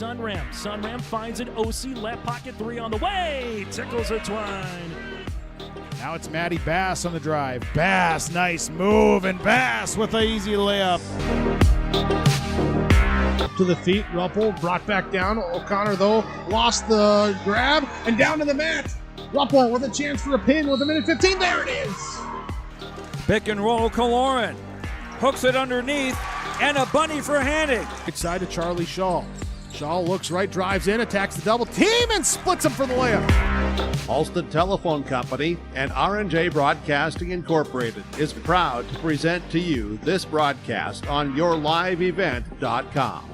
Sunram. Sunram finds an OC left pocket three on the way. Tickles a twine. Now it's Matty Bass on the drive. Bass, nice move, and Bass with an easy layup. To the feet, Ruppel brought back down. O'Connor, though, lost the grab, and down to the mat. Ruppel with a chance for a pin with a minute 15. There it is. Pick and roll, Kaloran. Hooks it underneath, and a bunny for handing. Right side to Charlie Shaw. Shaw looks right, drives in, attacks the double team, and splits him for the layup. Halstead Telephone Company and R&J Broadcasting Incorporated is proud to present to you this broadcast on yourliveevent.com.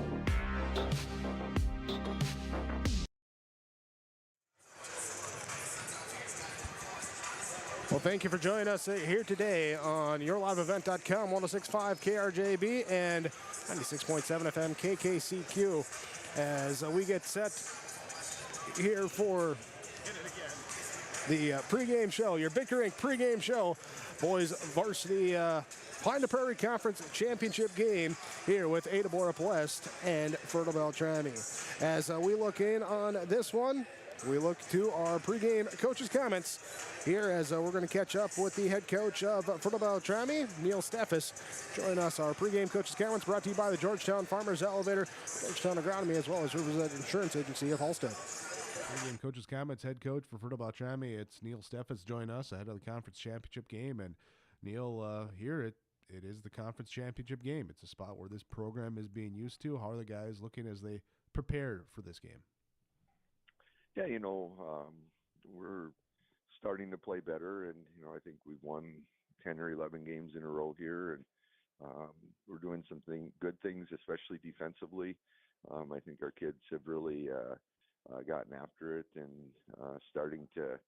Well, thank you for joining us here today on yourliveevent.com, 106.5 KRJB and 96.7 FM KKCQ as we get set here for the pregame show, your Bickering pregame show, boys varsity Prairie Conference Championship game here with Ada-Borup-West and Fertile-Beltrami. As we look in on this one, we look to our pregame coach's comments here as we're going to catch up with the head coach of Fertile-Beltrami, Neil Steffes. Join us, our pregame coach's comments brought to you by the Georgetown Farmers Elevator, Georgetown Agronomy, as well as Riverside Insurance Agency of Halstead. Pregame coach's comments, head coach for Fertile-Beltrami. It's Neil Steffes join us ahead of the conference championship game. And Neil, here it is the conference championship game. It's a spot where this program is being used to. How are the guys looking as they prepare for this game? Yeah, we're starting to play better, and I think we've won 10 or 11 games in a row here, and we're doing some good things, especially defensively. I think our kids have really gotten after it and starting to,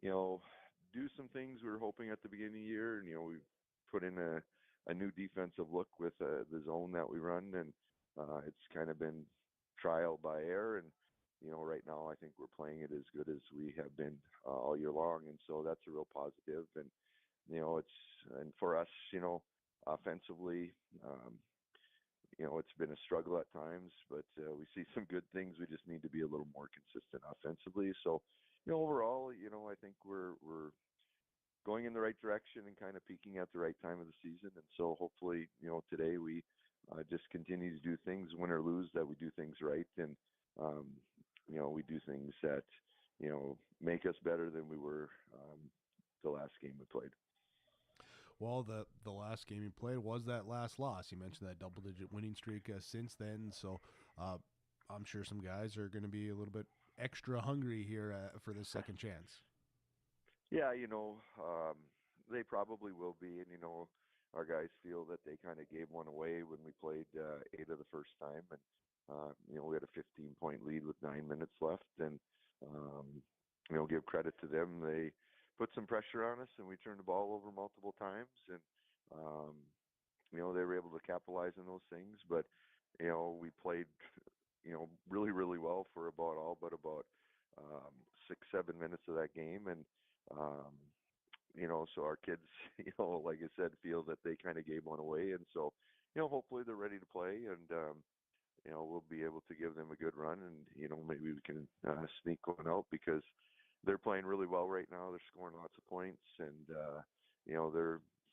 do some things we were hoping at the beginning of the year. And we put in a new defensive look with the zone that we run, and it's kind of been trial by error. And right now I think we're playing it as good as we have been all year long, and so that's a real positive. And and for us, offensively, it's been a struggle at times, but we see some good things. We just need to be a little more consistent offensively. So, overall, I think we're going in the right direction and kind of peaking at the right time of the season. And so hopefully, today we just continue to do things, win or lose, that we do things right. And, we do things that, make us better than we were the last game we played. Well, the last game you played was that last loss. You mentioned that double-digit winning streak since then, so I'm sure some guys are going to be a little bit extra hungry here for this second chance. Yeah, they probably will be, and our guys feel that they kind of gave one away when we played Ada the first time, and we had a 15-point lead with 9 minutes left, and give credit to them. They put some pressure on us, and we turned the ball over multiple times, and they were able to capitalize on those things. But we played really, really well for about 6-7 minutes of that game, and so our kids, like I said, feel that they kind of gave one away, and so hopefully they're ready to play, and we'll be able to give them a good run, and maybe we can sneak one out, because they're playing really well right now. They're scoring lots of points, and they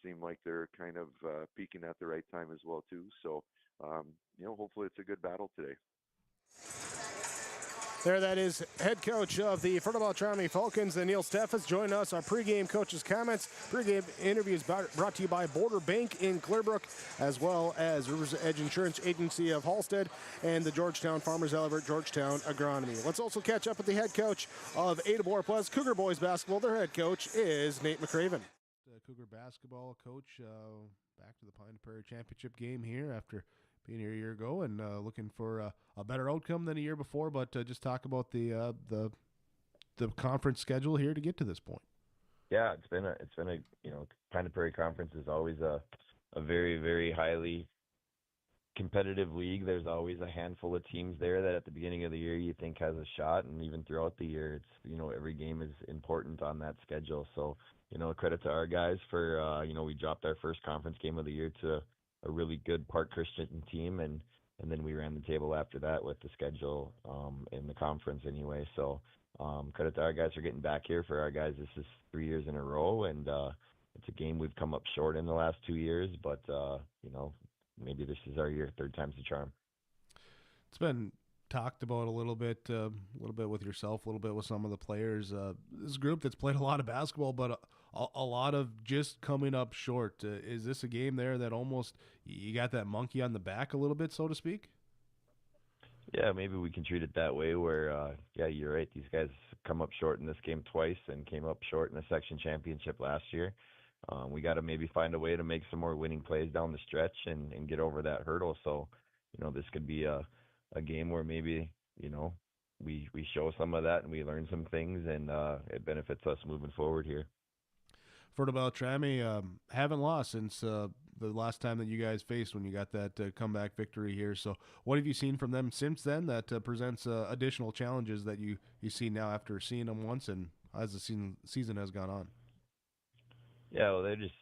seem like they're kind of peaking at the right time as well too. So hopefully it's a good battle today. There, that is head coach of the Fertile-Beltrami Falcons, Neil Steffes. Join us, our pregame coach's comments. Pregame interviews brought to you by Border Bank in Clearbrook, as well as Rivers Edge Insurance Agency of Halstead and the Georgetown Farmers Elevator, Georgetown Agronomy. Let's also catch up with the head coach of Ada-Borup-West Cougar Boys Basketball. Their head coach is Nate McCraven. Cougar basketball coach back to the Pine Prairie Championship game here after being here a year ago and looking for a better outcome than a year before, but just talk about the conference schedule here to get to this point. Yeah, it's been a Pine Prairie Conference is always a very, very highly competitive league. There's always a handful of teams there that at the beginning of the year you think has a shot, and even throughout the year, it's every game is important on that schedule. So credit to our guys for we dropped our first conference game of the year to a really good Park Christian team, and and then we ran the table after that with the schedule in the conference anyway. So credit to our guys for getting back here. For our guys, this is 3 years in a row, and it's a game we've come up short in the last 2 years, but maybe this is our year. Third time's the charm. It's been talked about a little bit with yourself, a little bit with some of the players. This group that's played a lot of basketball, but a lot of just coming up short. Is this a game there that almost you got that monkey on the back a little bit, so to speak? Yeah, maybe we can treat it that way where, you're right. These guys come up short in this game twice and came up short in the section championship last year. We got to maybe find a way to make some more winning plays down the stretch and get over that hurdle. So, this could be a game where maybe, we show some of that and we learn some things, and it benefits us moving forward here. Fertile-Beltrami haven't lost since the last time that you guys faced when you got that comeback victory here. So what have you seen from them since then that presents additional challenges that you see now after seeing them once and as the season has gone on? Yeah, well, they're just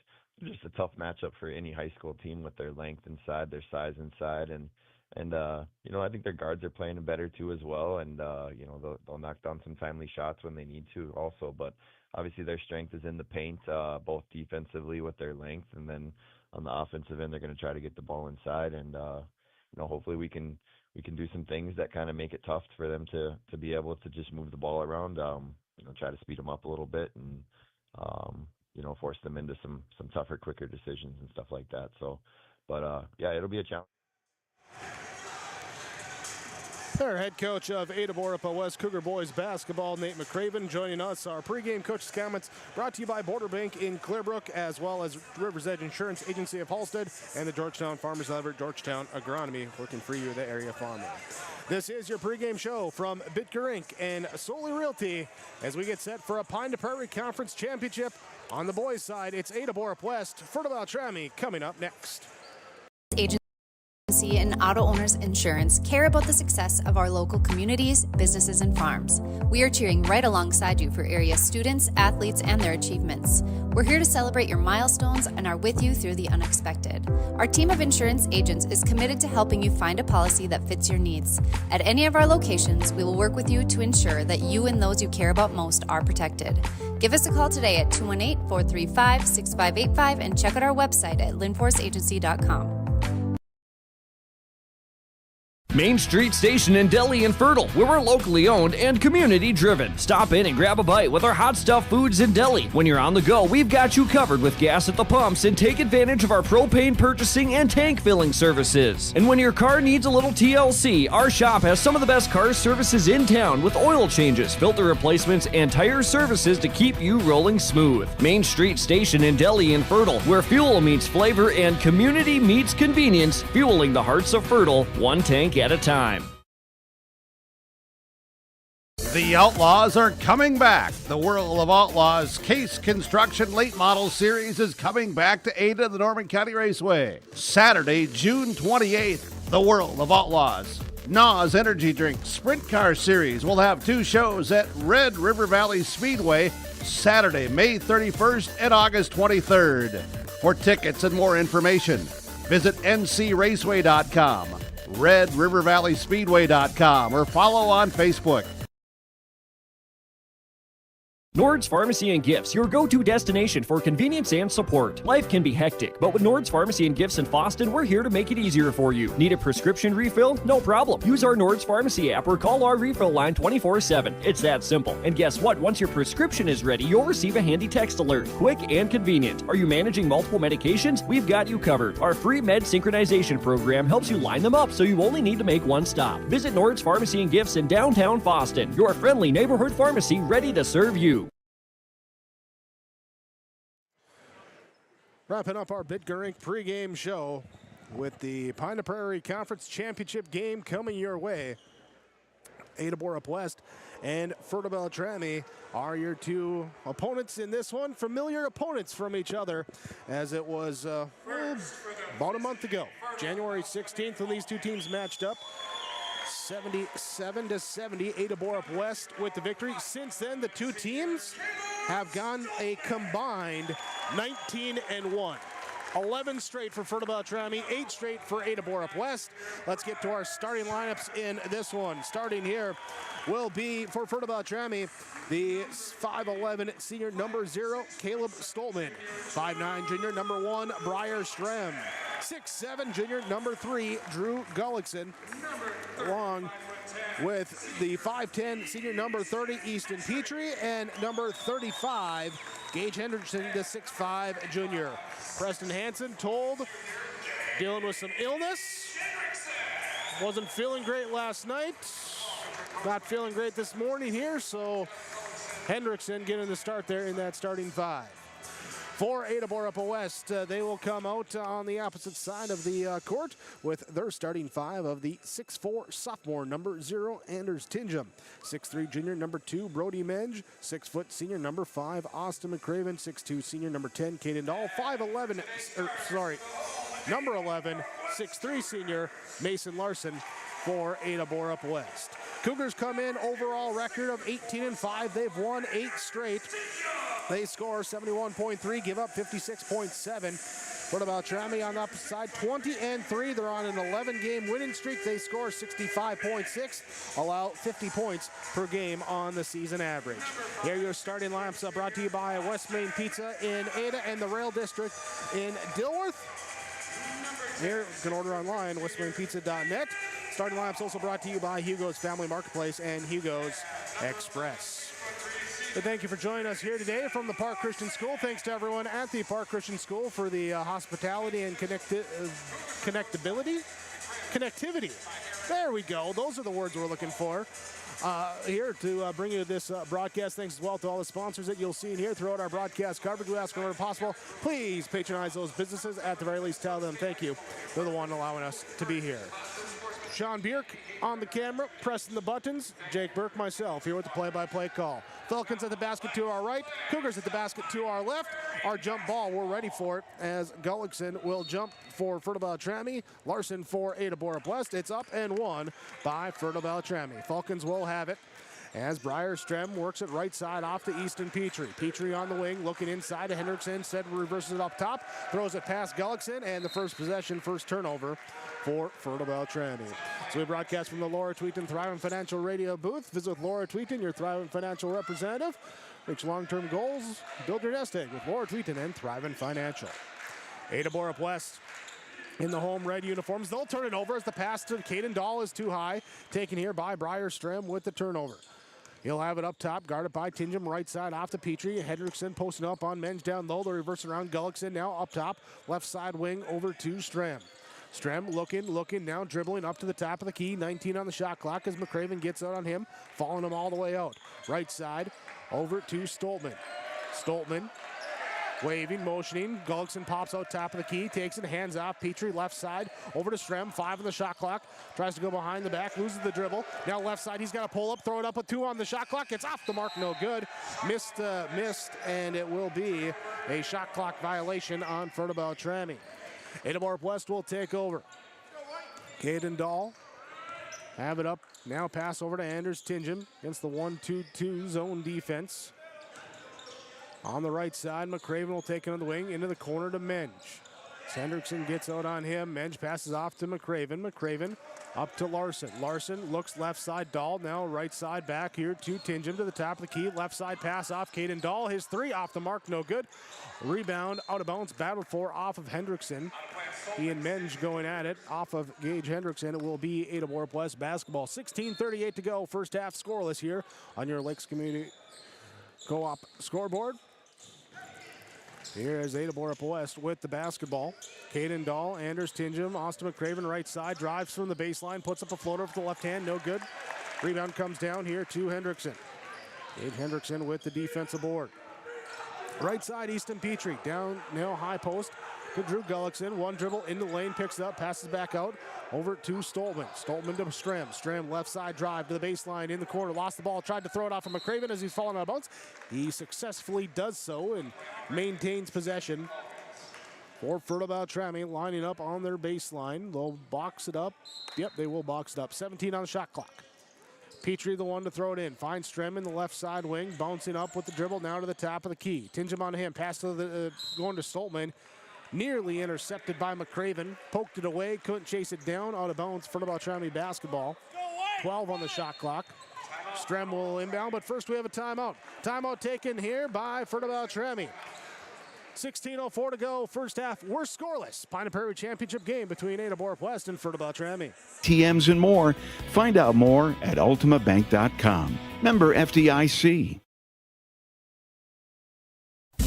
a tough matchup for any high school team with their length inside, their size inside, and I think their guards are playing better too as well, and they'll knock down some timely shots when they need to also, but obviously their strength is in the paint, both defensively with their length, and then on the offensive end they're going to try to get the ball inside, and hopefully we can do some things that kind of make it tough for them to be able to just move the ball around, try to speed them up a little bit and force them into some tougher, quicker decisions and stuff like that. So, but it'll be a challenge. Our head coach of Ada-Borup-West Cougar Boys Basketball, Nate McCraven, joining us. Our pregame coach's comments brought to you by Border Bank in Clearbrook, as well as River's Edge Insurance Agency of Halstead and the Georgetown Farmers Lever Georgetown Agronomy, working for you, the area farmer. This is your pregame show from Bitker Inc. and Solely Realty as we get set for a Pine to Prairie Conference Championship. On the boys' side, it's Ada-Borup-West. Fertile-Beltrami coming up next. Agency and auto owners insurance care about the success of our local communities, businesses, and farms. We are cheering right alongside you for area students, athletes, and their achievements. We're here to celebrate your milestones and are with you through the unexpected. Our team of insurance agents is committed to helping you find a policy that fits your needs. At any of our locations, we will work with you to ensure that you and those you care about most are protected. Give us a call today at 218-435-6585 and check out our website at linforceagency.com. Main Street Station in Delhi and Fertile, where we're locally owned and community driven. Stop in and grab a bite with our hot stuff foods in Delhi. When you're on the go, we've got you covered with gas at the pumps, and take advantage of our propane purchasing and tank filling services. And when your car needs a little TLC, our shop has some of the best car services in town, with oil changes, filter replacements, and tire services to keep you rolling smooth. Main Street Station in Delhi and Fertile, where fuel meets flavor and community meets convenience, fueling the hearts of Fertile, one tank at a time. The Outlaws are coming back. The World of Outlaws Case Construction Late Model Series is coming back to Ada, the Norman County Raceway. Saturday, June 28th, the World of Outlaws NOS Energy Drink Sprint Car Series will have 2 shows at Red River Valley Speedway Saturday, May 31st and August 23rd. For tickets and more information, visit ncraceway.com, redrivervalleyspeedway.com, or follow on Facebook. Nord's Pharmacy and Gifts, your go-to destination for convenience and support. Life can be hectic, but with Nord's Pharmacy and Gifts in Boston, we're here to make it easier for you. Need a prescription refill? No problem. Use our Nord's Pharmacy app or call our refill line 24/7. It's that simple. And guess what? Once your prescription is ready, you'll receive a handy text alert. Quick and convenient. Are you managing multiple medications? We've got you covered. Our free med synchronization program helps you line them up so you only need to make one stop. Visit Nord's Pharmacy and Gifts in downtown Boston, your friendly neighborhood pharmacy ready to serve you. Wrapping up our Bitker Inc. pregame show with the Pine to Prairie Conference Championship game coming your way. Ada-Borup-West and Fertile-Beltrami are your 2 opponents in this one. Familiar opponents from each other, as it was about a month ago, January 16th, when these 2 teams matched up. 77-70, Ada-Borup-West with the victory. Since then, the 2 teams have gone a combined 19-1. 11 straight for Fertile-Beltrami, 8 straight for Ada-Borup-West. Let's get to our starting lineups in this one. Starting here will be for Fertile-Beltrami, the 5'11 senior number 0, Caleb Stoltman. 5'9 junior number 1, Briar Strem. 6'7 junior number 3, Drew Gullickson. Along with the 5'10 senior number 30, Easton Petrie, and number 35, Gage Hendrickson, the 6'5 junior. Preston Hansen told, dealing with some illness. Wasn't feeling great last night. Not feeling great this morning here, so Hendrickson getting the start there in that starting 5. For Ada-Borup-West, they will come out on the opposite side of the court with their starting 5 of the 6'4 sophomore number 0, Anders Tingham. 6'3 junior number 2, Brody Menge. 6 foot senior number 5, Austin McCraven. 6'2 senior number 10, Caden Dahl. Number 11, 6'3 senior Mason Larson for Ada-Borup-West. Cougars come in overall record of 18-5. They've won 8 straight. They score 71.3, give up 56.7. What about Beltrami on the opposite side? 20-3. They're on an 11-game winning streak. They score 65.6, allow 50 points per game on the season average. Here are your starting lineups brought to you by West Main Pizza in Ada and the Rail District in Dilworth. Here, you can order online, westmainpizza.net. Starting lineups also brought to you by Hugo's Family Marketplace and Hugo's Express. But thank you for joining us here today from the Park Christian School. Thanks to everyone at the Park Christian School for the hospitality and connectivity. There we go. Those are the words we're looking for. Here to bring you this broadcast. Thanks as well to all the sponsors that you'll see in here throughout our broadcast coverage. We ask whenever possible, please patronize those businesses. At the very least, tell them thank you. They're the one allowing us to be here. Sean Bierk on the camera, pressing the buttons. Jake Burke, myself, here with the play-by-play call. Falcons at the basket to our right, Cougars at the basket to our left. Our jump ball, we're ready for it as Gullickson will jump for Fertile-Beltrami. Larson for Ada-Borup-West. It's up and won by Fertile-Beltrami. Falcons will have it as Briar Strem works it right side off to Easton Petrie. Petrie on the wing, looking inside to Hendrickson. Instead reverses it up top, throws it past Gullickson, and the first possession, first turnover for Fertile-Beltrami. So we broadcast from the Laura Tweeton Thriving Financial Radio booth. Visit with Laura Tweeton, your Thriving Financial representative. Reach long-term goals, build your nest egg with Laura Tweeton and Thriving Financial. Ada-Borup-West in the home red uniforms. They'll turn it over as the pass to Caden Dahl is too high. Taken here by Briar Strem with the turnover. He'll have it up top, guarded by Tingham, right side off to Petrie. Hendrickson posting up on Menge down low. They're reversing around Gullickson now up top. Left side wing over to Strem. Strem looking, now dribbling up to the top of the key. 19 on the shot clock as McCraven gets out on him, following him all the way out. Right side over to Stoltman. Stoltman waving, motioning. Gullickson pops out top of the key, takes it, hands off. Petrie left side over to Strem. 5 on the shot clock. Tries to go behind the back, loses the dribble. Now left side, he's got to pull up, throw it up with 2 on the shot clock. It's off the mark, no good. Missed, and it will be a shot clock violation on Fertile-Beltrami. Ada-Borup-West will take over. Caden Dahl have it up. Now pass over to Anders Tingham against the 1-2-2 zone defense. On the right side, McCraven will take it on the wing into the corner to Menge. Hendrickson gets out on him. Menge passes off to McCraven. McCraven up to Larson. Larson looks left side. Dahl now right side back here to Tingham to the top of the key. Left side pass off Caden Dahl. His 3 off the mark, no good. Rebound out of bounds, battled for off of Hendrickson. He and Menge going at it off of Gage Hendrickson. It will be Ada-Borup-West basketball. 16:38 to go. First half scoreless here on your Lakes Community Co-op scoreboard. Here is Ada-Borup-West with the basketball. Caden Dahl, Anders Tingham, Austin McCraven right side, drives from the baseline, puts up a floater with the left hand, no good. Rebound comes down here to Hendrickson. Dave Hendrickson with the defensive board. Right side, Easton Petrie, down now high post to Drew Gullickson. 1 dribble in the lane, picks it up, passes back out over to Stoltman. Stoltman to Strem. Strem left side drive to the baseline in the corner. Lost the ball, tried to throw it off of McCraven as he's falling out of bounds. He successfully does so and maintains possession for Fertile-Beltrami, lining up on their baseline. They'll box it up. Yep, they will box it up. 17 on the shot clock. Petrie the one to throw it in. Finds Strem in the left side wing, bouncing up with the dribble now to the top of the key. Tingham on him, pass to the going to Stoltman. Nearly intercepted by McCraven. Poked it away, couldn't chase it down. Out of bounds, Fertile-Beltrami basketball. 12 on the shot clock. Strem will inbound, but first we have a timeout. Timeout taken here by Fertile-Beltrami. 16:04 to go, first half. We're scoreless. Pine and Prairie championship game between Ada-Borup-West and Fertile-Beltrami. TMs and more. Find out more at ultimabank.com. Member FDIC.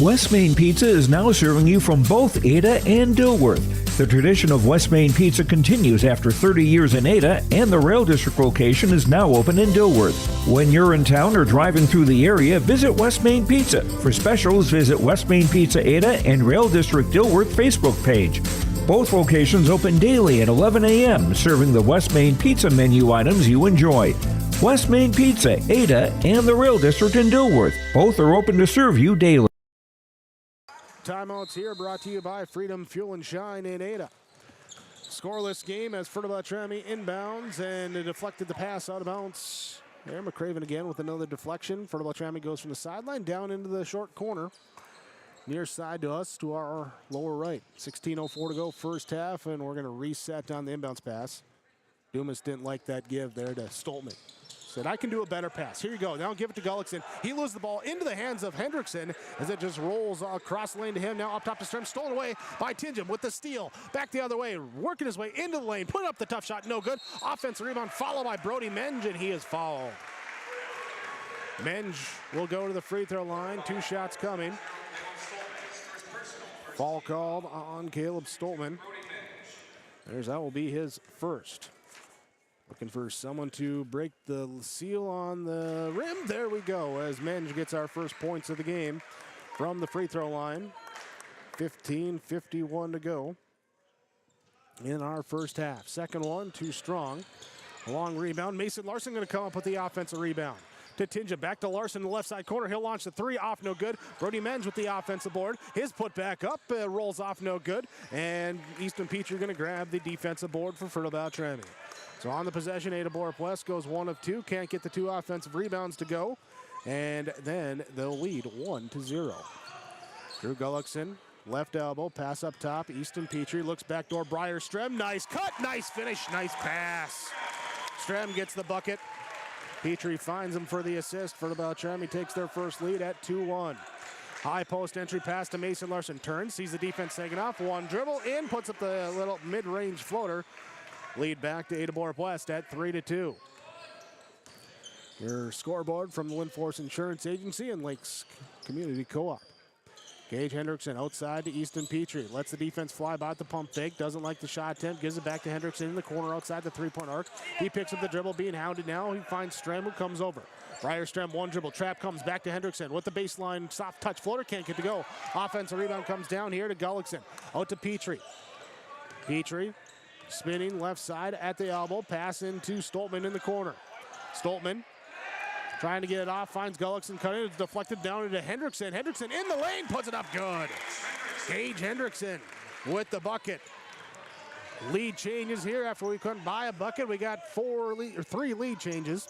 West Main Pizza is now serving you from both Ada and Dilworth. The tradition of West Main Pizza continues after 30 years in Ada, and the Rail District location is now open in Dilworth. When you're in town or driving through the area, visit West Main Pizza. For specials, visit West Main Pizza Ada and Rail District Dilworth Facebook page. Both locations open daily at 11 a.m., serving the West Main Pizza menu items you enjoy. West Main Pizza, Ada, and the Rail District in Dilworth. Both are open to serve you daily. Timeouts here brought to you by Freedom Fuel and Shine in Ada. Scoreless game as Fertile-Beltrami inbounds, and it deflected the pass out of bounds. There, McCraven again with another deflection. Fertile-Beltrami goes from the sideline down into the short corner. Near side to us, to our lower right. 16:04 to go, first half, and we're going to reset on the inbounds pass. Dumas didn't like that give there to Stoltman. Said, I can do a better pass. Here you go. Now give it to Gullickson. He loses the ball into the hands of Hendrickson as it just rolls across the lane to him. Now up top to Strem. Stolen away by Tingham with the steal. Back the other way. Working his way into the lane. Putting up the tough shot. No good. Offensive rebound followed by Brody Menge, and he is fouled. Menge will go to the free throw line. 2 shots coming. Foul called on Caleb Stoltman. That will be his first. Looking for someone to break the seal on the rim. There we go, as Menge gets our first points of the game from the free throw line. 15:51 to go in our first half. Second one, too strong. A long rebound. Mason Larson going to come up with the offensive rebound. To Tinja, back to Larson in the left side corner. He'll launch the 3, off no good. Brody Menge with the offensive board. His put back up, rolls off no good. And Easton Petrie going to grab the defensive board for Fertile-Beltrami. So on the possession, Ada-Borup-West goes 1 of 2. Can't get the 2 offensive rebounds to go. And then they'll lead 1-0. Drew Gullickson, left elbow, pass up top. Easton Petrie looks backdoor. Briar Strem, nice cut, nice finish, nice pass. Strem gets the bucket. Petrie finds him for the assist. Fertile-Beltrami takes their first lead at 2-1. High post entry pass to Mason Larson. Turns, sees the defense taking off. One dribble in, puts up the little mid-range floater. Lead back to Ada-Borup-West at 3-2. Your scoreboard from the Lindforce Insurance Agency and Lakes Community Co-op. Gage Hendrickson outside to Easton Petrie. Lets the defense fly by at the pump fake. Doesn't like the shot attempt. Gives it back to Hendrickson in the corner outside the three-point arc. He picks up the dribble, being hounded now. He finds Strem, who comes over. Briar Strem, one dribble. Trap comes back to Hendrickson with the baseline soft touch floater. Can't get to go. Offensive rebound comes down here to Gullickson. Out to Petrie. Petrie spinning left side at the elbow. Pass into Stoltman in the corner. Stoltman trying to get it off, finds Gullickson cutting. It's deflected down into Hendrickson. Hendrickson in the lane, puts it up good. Gage Hendrickson with the bucket. Lead changes here after we couldn't buy a bucket. We got 3 lead changes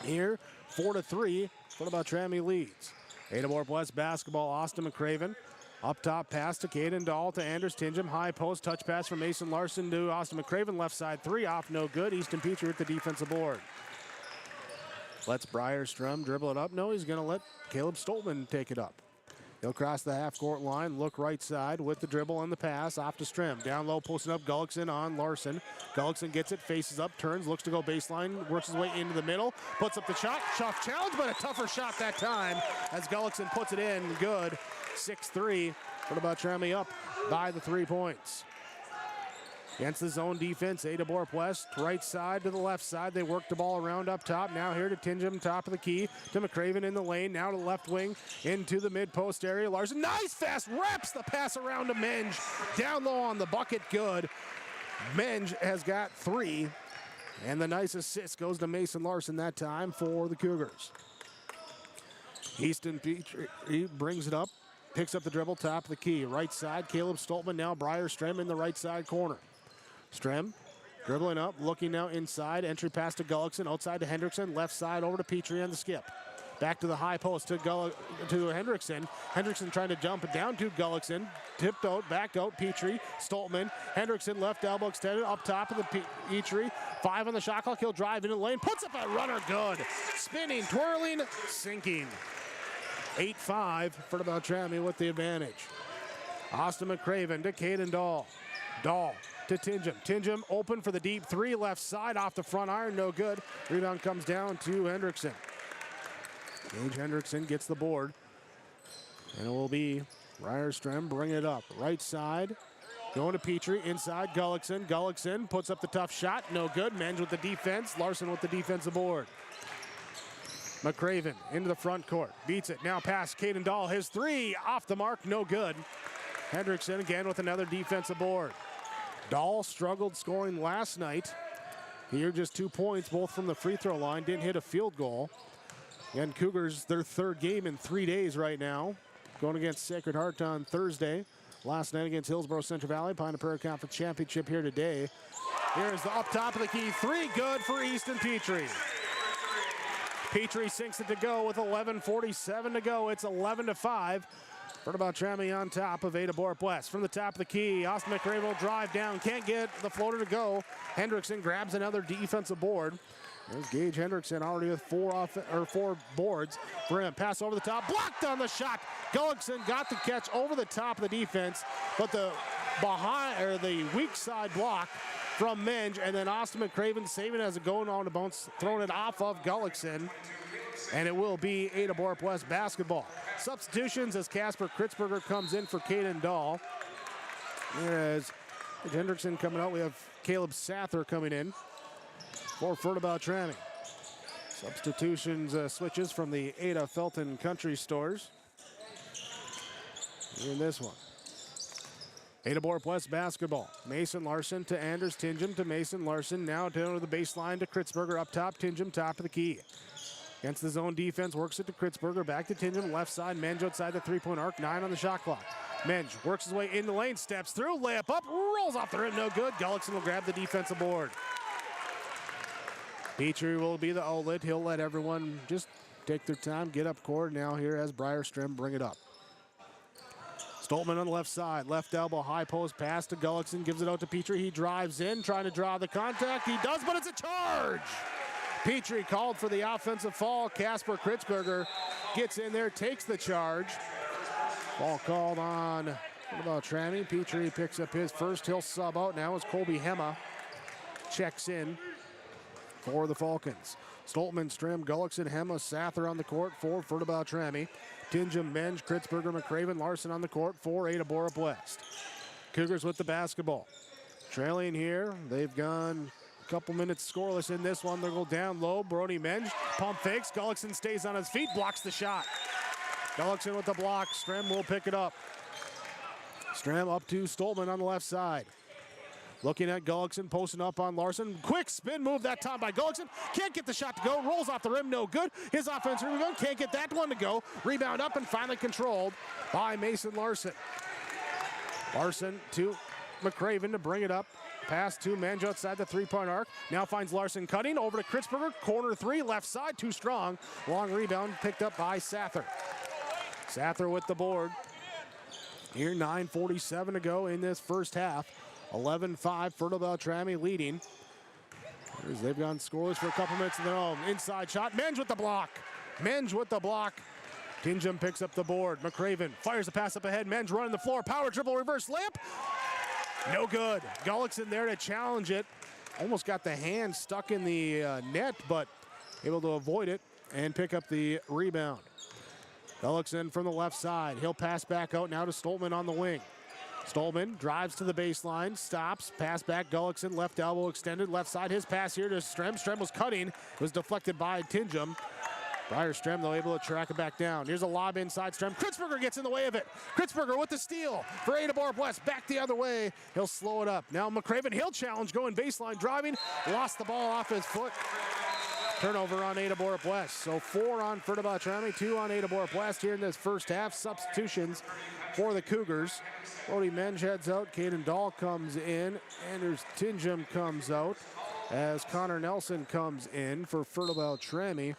here. 4-3. Fertile-Beltrami leads. Ada-Borup-West basketball. Austin McCraven. Up top pass to Caden Dahl to Anders Tingham. High post touch pass from Mason Larson to Austin McCraven. Left side 3 off no good. Easton Petrie with the defensive board. Lets Briar Strem dribble it up. No, he's going to let Caleb Stoltman take it up. He'll cross the half-court line, look right side with the dribble and the pass off to Strem. Down low, posting up Gullickson on Larson. Gullickson gets it, faces up, turns, looks to go baseline, works his way into the middle, puts up the shot. Tough challenge, but a tougher shot that time as Gullickson puts it in. Good. 6-3. Fertile-Beltrami up by the 3 points. Against the zone defense, Ada-Borup-West, right side to the left side. They work the ball around up top. Now here to Tingham, top of the key. To McCraven in the lane. Now to the left wing, into the mid-post area. Larson, nice fast, wraps the pass around to Menge. Down low on the bucket, good. Menge has got 3. And the nice assist goes to Mason Larson that time for the Cougars. Easton Petrie, he brings it up. Picks up the dribble, top of the key. Right side, Caleb Stoltman. Now Briar Strem in the right side corner. Strem dribbling up, looking now inside. Entry pass to Gullickson, outside to Hendrickson. Left side over to Petrie on the skip. Back to the high post to Hendrickson. Hendrickson trying to jump it down to Gullickson. Tipped out, back out, Petrie, Stoltman. Hendrickson left elbow extended up top of the Petrie. 5 on the shot clock. He'll drive into the lane. Puts up a runner good. Spinning, twirling, sinking. 8-5 for the Beltrami with the advantage. Austin McCraven to Caden Dahl. Dahl to Tingham. Tingham open for the deep 3 left side off the front iron. No good. Rebound comes down to Hendrickson. Gage Hendrickson gets the board. And it will be Ryerstrom bring it up. Right side. Going to Petrie. Inside Gullickson. Gullickson puts up the tough shot. No good. Menge with the defense. Larson with the defensive board. McCraven into the front court. Beats it. Now past Caden Dahl. His 3 off the mark. No good. Hendrickson again with another defensive board. Dahl struggled scoring last night. Here just 2 points, both from the free throw line. Didn't hit a field goal. And Cougars, their 3rd game in 3 days right now. Going against Sacred Heart on Thursday. Last night against Hillsborough Central Valley. Pine Prairie Conference Championship here today. Here's the up top of the key. 3 good for Easton Petrie. Petrie sinks it to go with 11:47 to go. It's 11-5. Beltrami on top of Ada-Borup-West. From the top of the key, Austin McCraven will drive down. Can't get the floater to go. Hendrickson grabs another defensive board. There's Gage Hendrickson already with 4 boards for him. Pass over the top, blocked on the shot. Gullickson got the catch over the top of the defense, but the weak side block from Menge, and then Austin McCraven saving it as it going on to bounce, throwing it off of Gullickson, and it will be Ada-Borup-West basketball. Substitutions as Casper Kritzberger comes in for Caden Dahl. There's Hendrickson coming out. We have Caleb Sather coming in for Beltrami. Substitutions, switches from the Ada Felton Country Stores in this one. Ada-Borup-West basketball. Mason Larson to Anders Tingham to Mason Larson. Now down to the baseline to Kritzberger up top. Tingham top of the key. Against the zone defense, works it to Kritzberger. Back to Tingham, left side. Menge outside the 3-point arc. 9 on the shot clock. Menge works his way in the lane, steps through, layup up, rolls off the rim, no good. Gullickson will grab the defensive board. Petrie will be the outlet. He'll let everyone just take their time, get up court. Now here as Ryerstrom bring it up. Stoltman on the left side, left elbow, high post pass to Gullickson, gives it out to Petrie. He drives in, trying to draw the contact. He does, but it's a charge. Petrie called for the offensive fall. Casper Kritzberger gets in there, takes the charge. Ball called on Beltrami. Petrie picks up his first. He'll sub out now as Colby Hema checks in for the Falcons. Stoltman, Strim, Gullickson, Hema, Sather on the court for Beltrami. Tingham, Menge, Kritzberger, McCraven, Larson on the court for Ada-Borup-West. Cougars with the basketball. Trailing here, they've gone a couple minutes scoreless in this one. They'll go down low. Brody Menge, pump fakes. Gullickson stays on his feet, blocks the shot. Gullickson with the block. Strim will pick it up. Strim up to Stoltman on the left side. Looking at Gullickson, posting up on Larson. Quick spin move that time by Gullickson. Can't get the shot to go. Rolls off the rim, no good. His offensive rebound, can't get that one to go. Rebound up and finally controlled by Mason Larson. Larson to McCraven to bring it up. Pass to Menge outside the 3-point arc. Now finds Larson cutting over to Kritzberger. Corner 3, left side, too strong. Long rebound picked up by Sather. Sather with the board. Here, 9:47 to go in this first half. 11-5, Fertile-Beltrami leading. They've gone scoreless for a couple minutes of their own. Inside shot, Menge with the block. Menge with the block. Tingham picks up the board. McCraven fires the pass up ahead. Menge running the floor. Power dribble, reverse layup. No good. Gullickson there to challenge it. Almost got the hand stuck in the net, but able to avoid it and pick up the rebound. Gullickson from the left side. He'll pass back out now to Stoltman on the wing. Stoltman drives to the baseline, stops, pass back, Gullickson, left elbow extended, left side, his pass here to Strem. Strem was cutting, was deflected by Tingham. Ryerstrom, though, able to track it back down. Here's a lob inside Strem. Kritzberger gets in the way of it. Kritzberger with the steal for Ada-Borup-West. Back the other way. He'll slow it up. Now McCraven, he'll challenge, going baseline, driving. Lost the ball off his foot. Turnover on Ada-Borup-West. So 4 on Fertile-Beltrami, 2 on Ada-Borup-West here in this first half. Substitutions for the Cougars. Brody Menge heads out. Caden Dahl comes in. Anders Tingham comes out as Connor Nelson comes in for Fertile-Beltrami.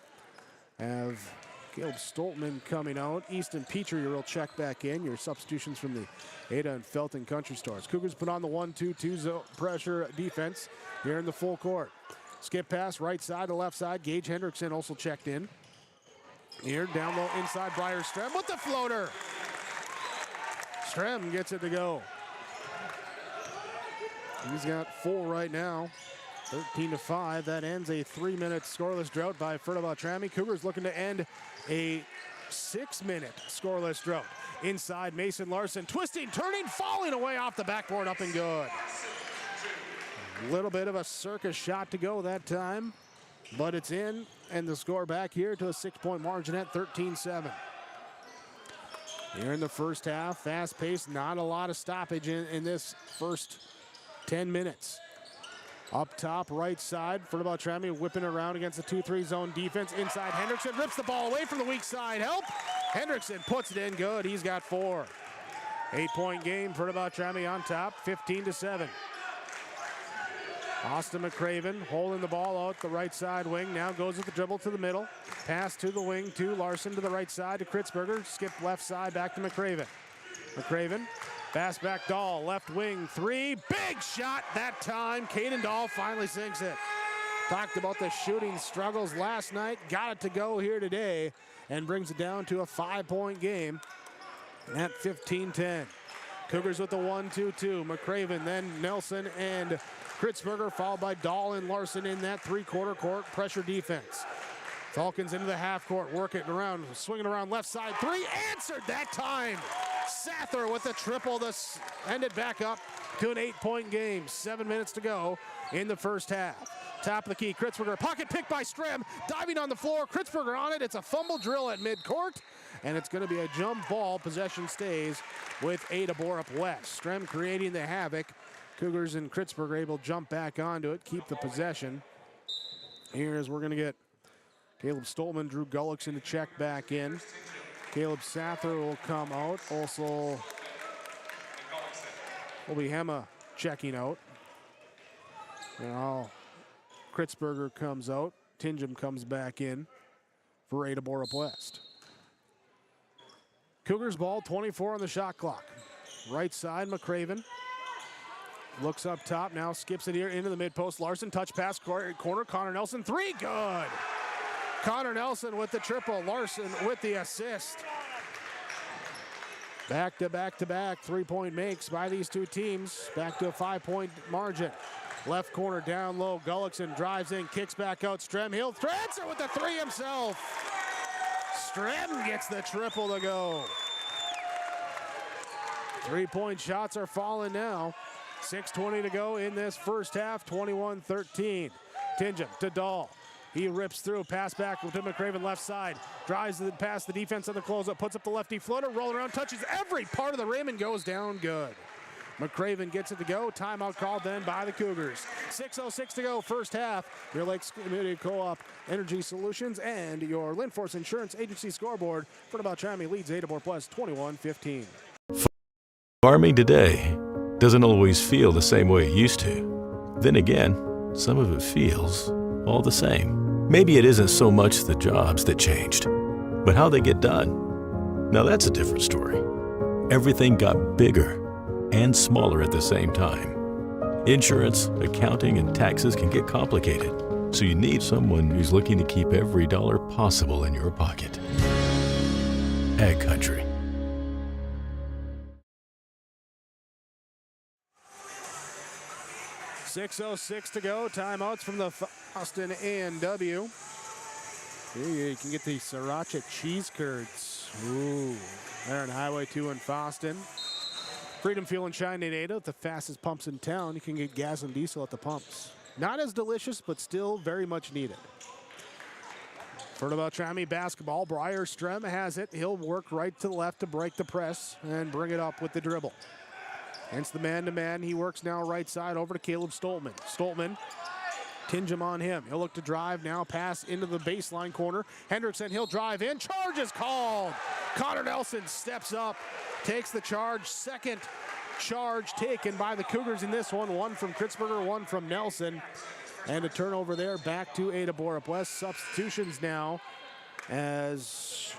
Have Caleb Stoltman coming out. Easton Petrie will check back in. Your substitutions from the Ada and Felton Country Stores. Cougars put on the 1-2-2 zone pressure defense here in the full court. Skip pass right side to left side. Gage Hendrickson also checked in. Here down low inside Briar Strem with the floater. Strem gets it to go. He's got 4 right now. 13-5. That ends a 3-minute scoreless drought by Fertile-Beltrami. Cougars looking to end a 6-minute scoreless drought. Inside Mason Larson, twisting, turning, falling away off the backboard, up and good. A little bit of a circus shot to go that time, but it's in, and the score back here to a 6-point margin at 13-7. Here in the first half, fast pace, not a lot of stoppage in this first 10 minutes. Up top, right side, Fertile-Beltrami whipping around against the 2-3 zone defense. Inside, Hendrickson rips the ball away from the weak side. Help! Hendrickson puts it in good. He's got 4. 8-point game, Fertile-Beltrami on top, 15-7. Austin McCraven holding the ball out the right side wing. Now goes with the dribble to the middle. Pass to the wing to Larson to the right side to Kritzberger. Skip left side back to McCraven. McCraven. Pass back Dahl, left wing, 3, big shot that time. Caden Dahl finally sinks it. Talked about the shooting struggles last night, got it to go here today, and brings it down to a 5-point game at 15-10. Cougars with the 1-2-2. McCraven, then Nelson and Kritzberger, followed by Dahl and Larson in that 3-quarter court pressure defense. Falcons into the half court, working around, swinging around left side, 3, answered that time. Sather with the triple to end it back up to an 8-point game. 7 minutes to go in the first half. Top of the key, Kritzberger, pocket pick by Strem, diving on the floor, Kritzberger on it. It's a fumble drill at midcourt, and it's going to be a jump ball. Possession stays with Ada-Borup-West. Strem creating the havoc. Cougars and Kritzberger able to jump back onto it, keep the possession. Here is we're going to get Caleb Stoltman, Drew Gullickson to check back in. Caleb Sather will come out. Also, will be Hema checking out. Now, Kritzberger comes out. Tingham comes back in for Ada-Borup-West. Cougars ball, 24 on the shot clock. Right side, McCraven. Looks up top, now skips it here into the mid-post. Larson, touch pass, corner, Connor Nelson, 3, good! Connor Nelson with the triple, Larson with the assist. Back-to-back-to-back 3-point makes by these two teams. Back to a 5-point margin. Left corner down low, Gullickson drives in, kicks back out, Strem, he'll answer with the 3 himself. Strem gets the triple to go. 3-point shots are falling now. 6:20 to go in this first half, 21-13. Tingham to Dahl. He rips through, pass back to McCraven left side. Drives past the defense on the closeout, puts up the lefty floater, rolling around, touches every part of the rim and goes down good. McCraven gets it to go. Timeout called then by the Cougars. 6:06 to go, first half. Your Lakes Community Co-op Energy Solutions and your Linforce Insurance Agency scoreboard. Fertile-Beltrami leads Ada-Borup-West 21-15. Farming today doesn't always feel the same way it used to. Then again, some of it feels all the same. Maybe it isn't so much the jobs that changed, but how they get done. Now that's a different story. Everything got bigger and smaller at the same time. Insurance, accounting, and taxes can get complicated, so you need someone who's looking to keep every dollar possible in your pocket. Ag Country. .606 to go. Timeouts from the Austin A&W. Here you can get the Sriracha cheese curds. Ooh, they're on Highway 2 in Foston. Freedom Fuel and Shine in Ada, the fastest pumps in town. You can get gas and diesel at the pumps. Not as delicious, but still very much needed. Fertile-Beltrami basketball. Briar Strem has it. He'll work right to the left to break the press and bring it up with the dribble. Against the man-to-man, he works now right side over to Caleb Stoltman. Stoltman, Tingham on him. He'll look to drive now, pass into the baseline corner. Hendrickson, he'll drive in. Charge is called. Connor Nelson steps up, takes the charge. Second charge taken by the Cougars in this one. One from Kritzberger, one from Nelson. And a turnover there back to Ada-Borup-West. Substitutions now as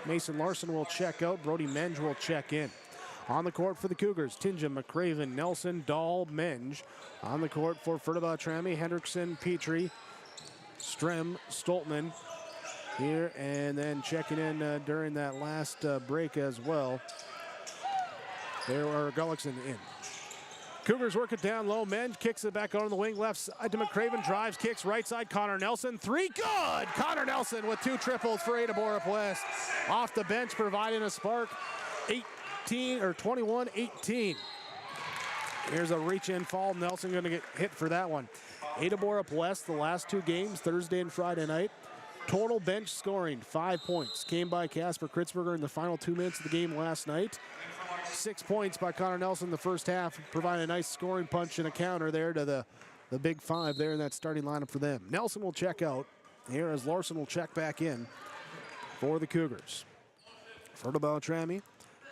Mason Larson will check out. Brody Menge will check in. On the court for the Cougars, Tinjum, McCraven, Nelson, Dahl, Menge. On the court for Fertile-Beltrami, Hendrickson, Petrie, Strem, Stoltman here, and then checking in during that last break as well. There are Gullickson in. Cougars work it down low. Menge kicks it back out on the wing. Left side to McCraven. Drives, kicks right side. Connor Nelson. Three. Good! Connor Nelson with 2 triples for Ada-Borup-West. Off the bench, providing a spark. 21-18. Here's a reach-in fall. Nelson going to get hit for that one. Ada-Borup-West, the last 2 games, Thursday and Friday night. Total bench scoring, 5 points. Came by Casper Kritzberger in the final 2 minutes of the game last night. 6 points by Connor Nelson in the first half, providing a nice scoring punch and a counter there to the big 5 there in that starting lineup for them. Nelson will check out here as Larson will check back in for the Cougars. Fertile-Beltrami,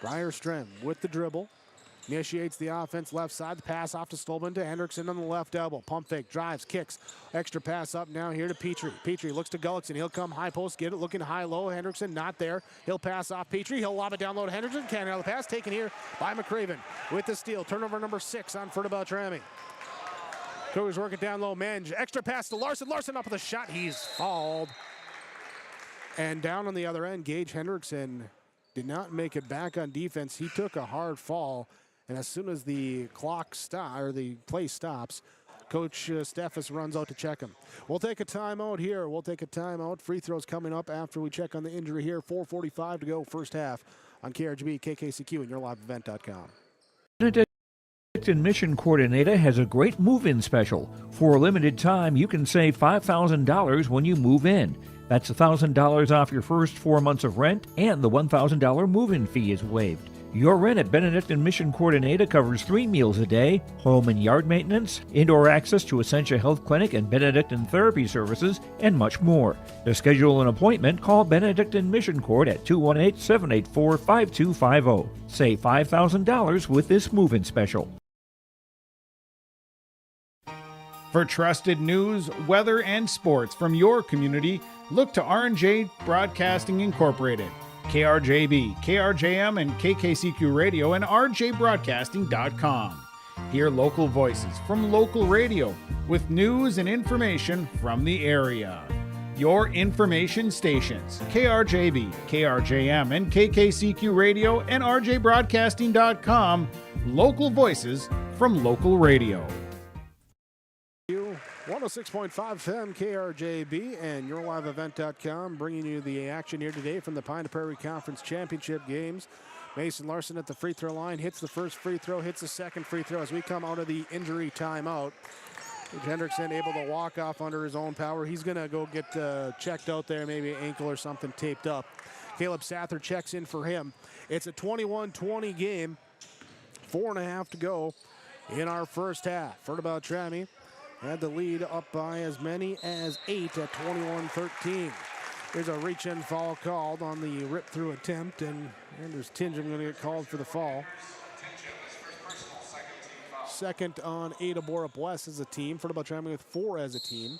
Briar Strem with the dribble. Initiates the offense left side. The pass off to Stolman to Hendrickson on the left elbow. Pump fake, drives, kicks. Extra pass up now here to Petrie. Petrie looks to Gullickson. He'll come high post, get it, looking high-low. Hendrickson not there. He'll pass off Petrie. He'll lob it down low to Hendrickson. Can't handle the pass. Taken here by McCraven with the steal. Turnover number 6 on Fertile-Beltrami. Cougars work it down low. Menge. Extra pass to Larson. Larson up with a shot. He's fouled. And down on the other end, Gage Hendrickson did not make it back on defense. He took a hard fall. And as soon as the clock or the play stops, Coach Steffes runs out to check him. We'll take a timeout here. We'll take a timeout. Free throws coming up after we check on the injury here. 4:45 to go first half on KRGB, KKCQ, and YourLiveEvent.com. Benedictine Mission Coordinator has a great move-in special. For a limited time, you can save $5,000 when you move in. That's $1,000 off your first 4 months of rent, and the $1,000 move-in fee is waived. Your rent at Benedictine Mission Coordinator covers 3 meals a day, home and yard maintenance, indoor access to Essentia Health Clinic and Benedictine Therapy Services, and much more. To schedule an appointment, call Benedictine Mission Court at 218-784-5250. Save $5,000 with this move-in special. For trusted news, weather, and sports from your community, look to R&J Broadcasting Incorporated. KRJB, KRJM, and KKCQ Radio and RJBroadcasting.com. Hear local voices from local radio with news and information from the area. Your information stations, KRJB, KRJM, and KKCQ Radio and RJBroadcasting.com. Local voices from local radio. 106.5 FM KRJB and YourLiveEvent.com bringing you the action here today from the Pine to Prairie Conference Championship games. Mason Larson at the free throw line hits the first free throw, hits the second free throw as we come out of the injury timeout. Hendrickson able to walk off under his own power. He's going to go get checked out there, maybe ankle or something taped up. Caleb Sather checks in for him. It's a 21-20 game, 4.5 to go in our first half. Fertile-Beltrami had the lead up by as many as 8 at 21-13. There's a reach-in foul called on the rip-through attempt, and Anders Tinjum going to get called for the fall. Second on Ada-Borup-West as a team. Fertile-Beltrami with 4 as a team.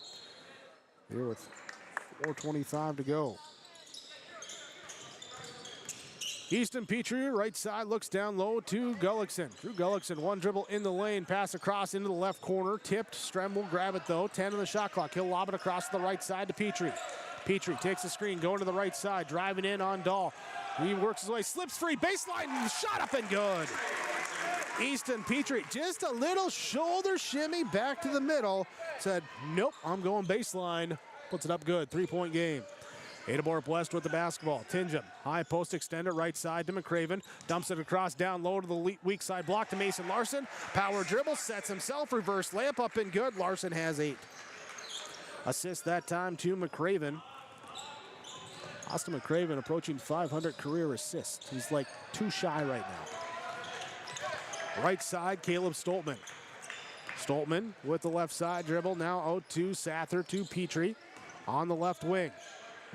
Here with 4:25 to go. Easton Petrie, right side, looks down low to Gullickson. Drew Gullickson, one dribble in the lane, pass across into the left corner, tipped. Strem will grab it though, 10 on the shot clock. He'll lob it across the right side to Petrie. Petrie takes the screen, going to the right side, driving in on Dahl. He works his way, slips free, baseline, shot up and good. Easton Petrie, just a little shoulder shimmy back to the middle. Said, nope, I'm going baseline. Puts it up good, 3-point game. Ada-Borup-West with the basketball. Tinjum, high post extender, right side to McCraven. Dumps it across down low to the weak side block to Mason Larson. Power dribble, sets himself, reverse layup up and good. Larson has 8. Assist that time to McCraven. Austin McCraven approaching 500 career assists. He's like 2 shy right now. Right side, Caleb Stoltman. Stoltman with the left side dribble, now out to Sather to Petrie on the left wing.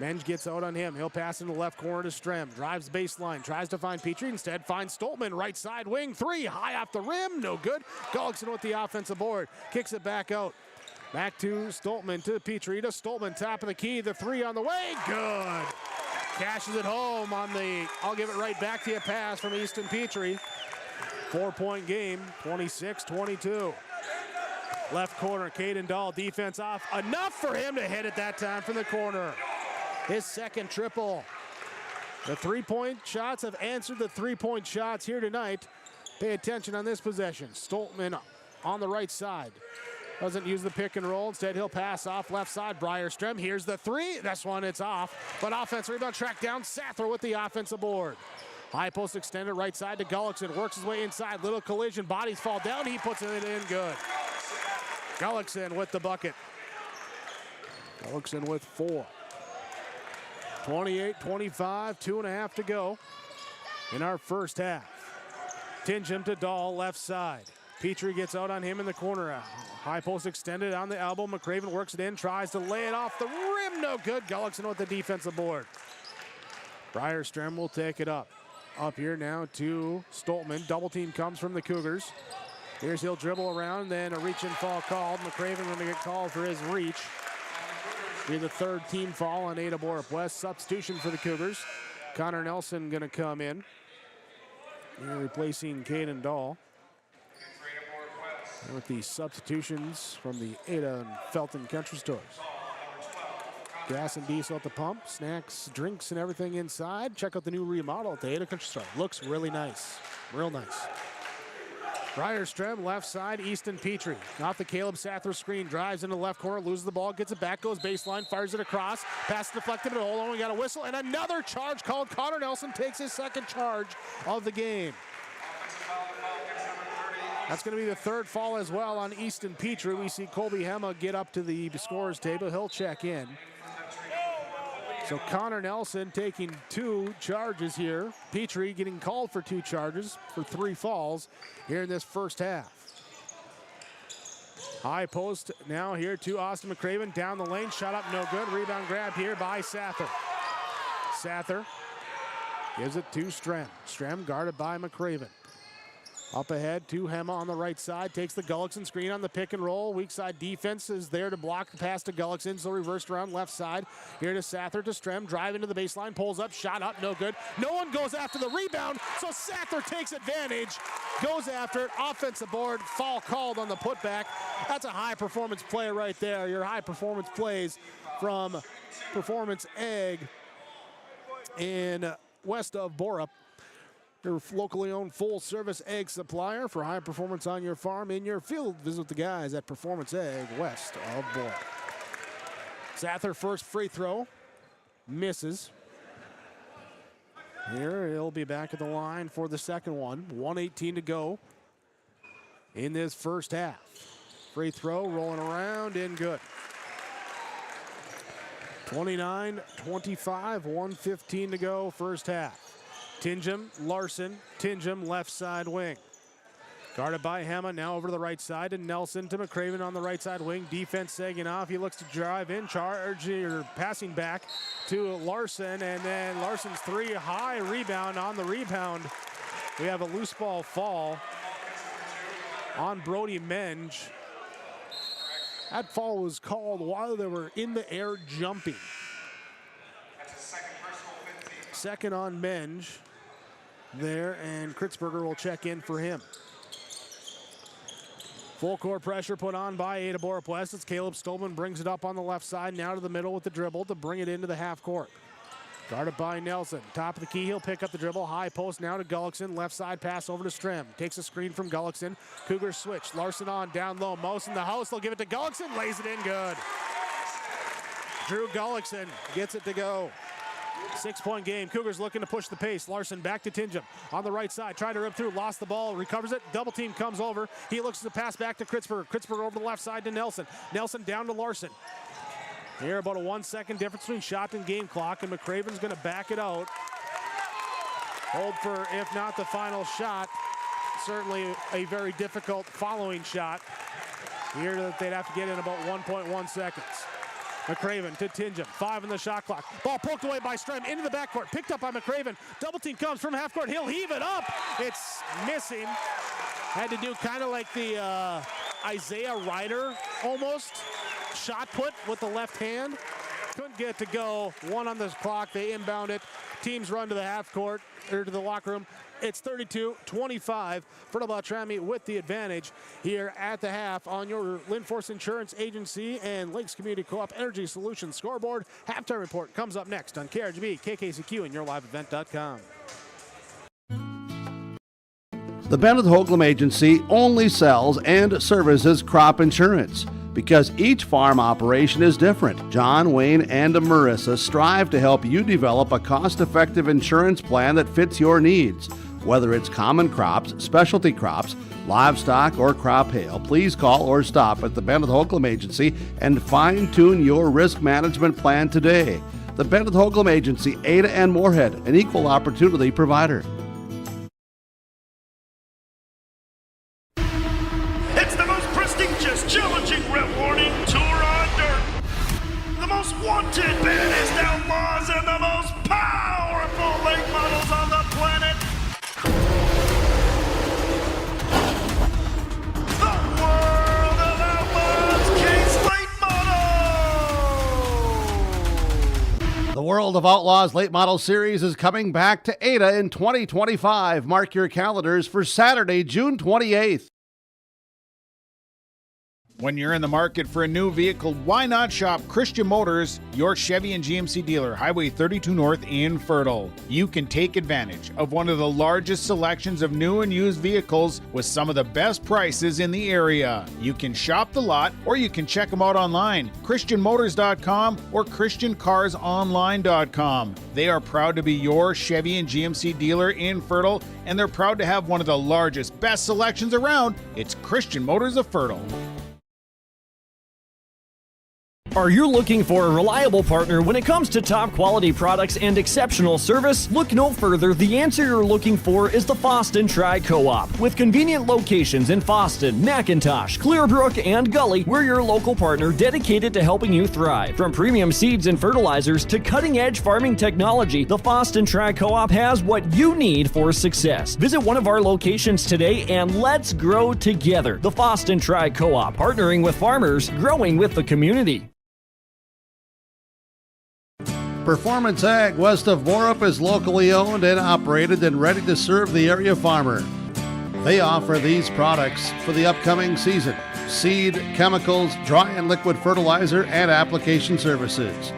Menge gets out on him. He'll pass in the left corner to Strem. Drives baseline. Tries to find Petrie. Instead finds Stoltman. Right side wing. 3. High off the rim. No good. Gullickson with the offensive board. Kicks it back out Back to Stoltman, to Petrie, to Stoltman, top of the key, the three on the way, good. Cashes it home on the I'll give it right back to you pass from Easton Petrie. 4-point game, 26-22. Left corner, Caden Dahl, defense off. Enough for him to hit it that time from the corner. His second triple. The three-point shots have answered the three-point shots here tonight. Pay attention on this possession. Stoltman on the right side. Doesn't use the pick and roll. Instead, he'll pass off left side. Brierström, here's the three. This one, it's off. But offense rebound track down. Sather with the offensive board. High post extended right side to Gullickson. Works his way inside. Little collision. Bodies fall down. He puts it in good. Gullickson with the bucket. Gullickson with 4. 28-25, 2.5 to go in our first half. Tingham to Dahl, left side. Petrie gets out on him in the corner. High post extended on the elbow. McCraven works it in, tries to lay it off the rim. No good. Gullickson with the defensive board. Brierström will take it up. Up here now to Stoltman. Double team comes from the Cougars. Here's he'll dribble around, then a reach and fall called. McCraven going to get called for his reach. Be the third team foul on Ada-Borup-West. Substitution for the Cougars. Connor Nelson going to come in. Replacing Caden Dahl. And with the substitutions from the Ada and Felton Country Stores. Gas and diesel at the pump, snacks, drinks, and everything inside. Check out the new remodel at the Ada Country Store. Looks really nice, real nice. Brierström, left side, Easton Petrie. Off the Caleb Sather screen, drives into the left corner, loses the ball, gets it back, goes baseline, fires it across. Pass deflected, but hold on, we got a whistle, and another charge called. Connor Nelson takes his second charge of the game. That's going to be the third foul as well on Easton Petrie. We see Colby Hema get up to the scorer's table. He'll check in. So Connor Nelson taking 2 charges here. Petrie getting called for 2 charges for 3 falls here in this first half. High post now here to Austin McCraven. Down the lane, shot up, no good. Rebound grab here by Sather. Sather gives it to Strem. Strem guarded by McCraven. Up ahead to Hema on the right side. Takes the Gullickson screen on the pick and roll. Weak side defense is there to block the pass to Gullickson. So reversed around left side. Here to Sather to Strem. Drive into the baseline. Pulls up. Shot up. No good. No one goes after the rebound. So Sather takes advantage. Goes after it. Offensive board. Foul called on the putback. That's a high performance play right there. Your high performance plays from Performance Egg in west of Borup. Your locally owned full-service egg supplier for high performance on your farm, in your field. Visit the guys at Performance Egg west of Borup. Sather first free throw. Misses. Here he'll be back at the line for the second one. 1:18 to go in this first half. Free throw rolling around in good. 29-25, 1:15 to go first half. Tingham, Larson, Tingham left side wing. Guarded by Hema, now over to the right side, and Nelson to McCraven on the right side wing. Defense sagging off, he looks to drive in, passing back to Larson, and then Larson's 3 high rebound. On the rebound, we have a loose ball fall on Brody Menge. That fall was called while they were in the air jumping. Second on Menge there, and Kritzberger will check in for him. Full court pressure put on by Ada-Borup-West. It's Caleb Stolman, brings it up on the left side, now to the middle with the dribble to bring it into the half court. Guarded by Nelson. Top of the key, he'll pick up the dribble. High post now to Gullickson. Left side pass over to Strem. Takes a screen from Gullickson. Cougars switch. Larson on, down low. Mouse in the house. They'll give it to Gullickson. Lays it in good. Drew Gullickson gets it to go. 6-point game. Cougars looking to push the pace. Larson back to Tingham on the right side. Tried to rip through. Lost the ball. Recovers it. Double team comes over. He looks to pass back to Kritzberger. Kritzberger over the left side to Nelson. Nelson down to Larson. Here about a 1-second difference between shot and game clock, and McCraven's going to back it out. Hold for, if not the final shot, certainly a very difficult following shot. Here that they'd have to get in about 1.1 seconds. McCraven to Tingham, 5 on the shot clock. Ball poked away by Strem into the backcourt, picked up by McCraven. Double team comes from half court, he'll heave it up. It's missing. Had to do kind of like the Isaiah Ryder almost. shot put with the left hand. Couldn't get to go. 1 on the clock. They inbound it. Teams run to the half court, or to the locker room. It's 32-25. Fertile-Beltrami with the advantage here at the half on your Linforce Insurance Agency and Lakes Community Co-op Energy Solutions scoreboard. Halftime report comes up next on KRGB, KKCQ, and yourliveevent.com. The Bennett Hoagland Agency only sells and services crop insurance because each farm operation is different. John, Wayne, and Marissa strive to help you develop a cost-effective insurance plan that fits your needs. Whether it's common crops, specialty crops, livestock, or crop hail, please call or stop at the Bennett Hoagland Agency and fine-tune your risk management plan today. The Bennett Hoagland Agency, Ada and Moorhead, an equal opportunity provider. It's the most prestigious, challenging, rewarding tour on dirt. The most wanted, baddest outlaws, and the most powerful late models on the planet. The World of Outlaws Case Late Model. The World of Outlaws Late Model Series is coming back to Ada in 2025. Mark your calendars for Saturday, June 28th. When you're in the market for a new vehicle, why not shop Christian Motors, your Chevy and GMC dealer, Highway 32 North in Fertile. You can take advantage of one of the largest selections of new and used vehicles with some of the best prices in the area. You can shop the lot or you can check them out online, christianmotors.com or christiancarsonline.com. They are proud to be your Chevy and GMC dealer in Fertile, and they're proud to have one of the largest, best selections around. It's Christian Motors of Fertile. Are you looking for a reliable partner when it comes to top quality products and exceptional service? Look no further. The answer you're looking for is the Fosston Tri-Co-op. With convenient locations in Fosston, McIntosh, Clearbrook, and Gully, we're your local partner dedicated to helping you thrive. From premium seeds and fertilizers to cutting-edge farming technology, the Fosston Tri-Co-op has what you need for success. Visit one of our locations today and let's grow together. The Fosston Tri-Co-op, partnering with farmers, growing with the community. Performance Ag west of Borup is locally owned and operated and ready to serve the area farmer. They offer these products for the upcoming season: seed, chemicals, dry and liquid fertilizer, and application services.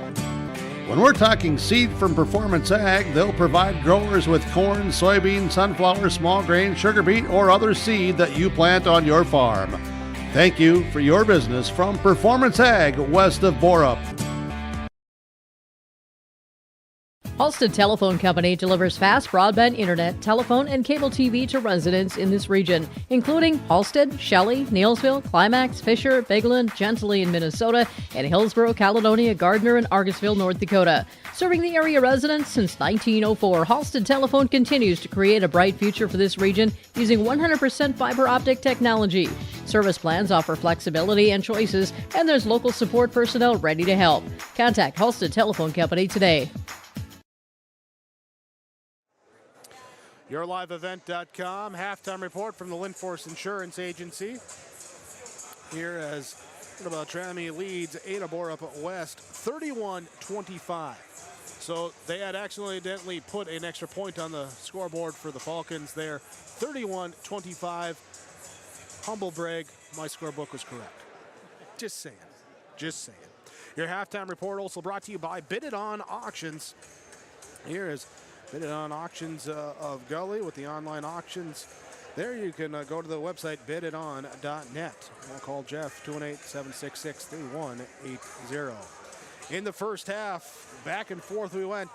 When we're talking seed from Performance Ag, they'll provide growers with corn, soybean, sunflower, small grain, sugar beet, or other seed that you plant on your farm. Thank you for your business from Performance Ag west of Borup. Halstead Telephone Company delivers fast broadband internet, telephone, and cable TV to residents in this region, including Halstead, Shelley, Neilsville, Climax, Fisher, Bigland, Gentilly in Minnesota, and Hillsborough, Caledonia, Gardner, and Argosville, North Dakota. Serving the area residents since 1904, Halstead Telephone continues to create a bright future for this region using 100% fiber optic technology. Service plans offer flexibility and choices, and there's local support personnel ready to help. Contact Halstead Telephone Company today. yourliveevent.com halftime report from the Linforce Insurance Agency. Here as Fertile-Beltrami leads Ada-Borup-West 31-25. So they had accidentally put an extra point on the scoreboard for the Falcons there. 31-25. Humble brag, my scorebook was correct. Just saying. Just saying. Your halftime report also brought to you by Bid It On Auctions. Here is Bid It On Auctions of Gully with the online auctions. There you can go to the website biditon.net. We'll call Jeff 218-766-3180. In the first half, back and forth we went.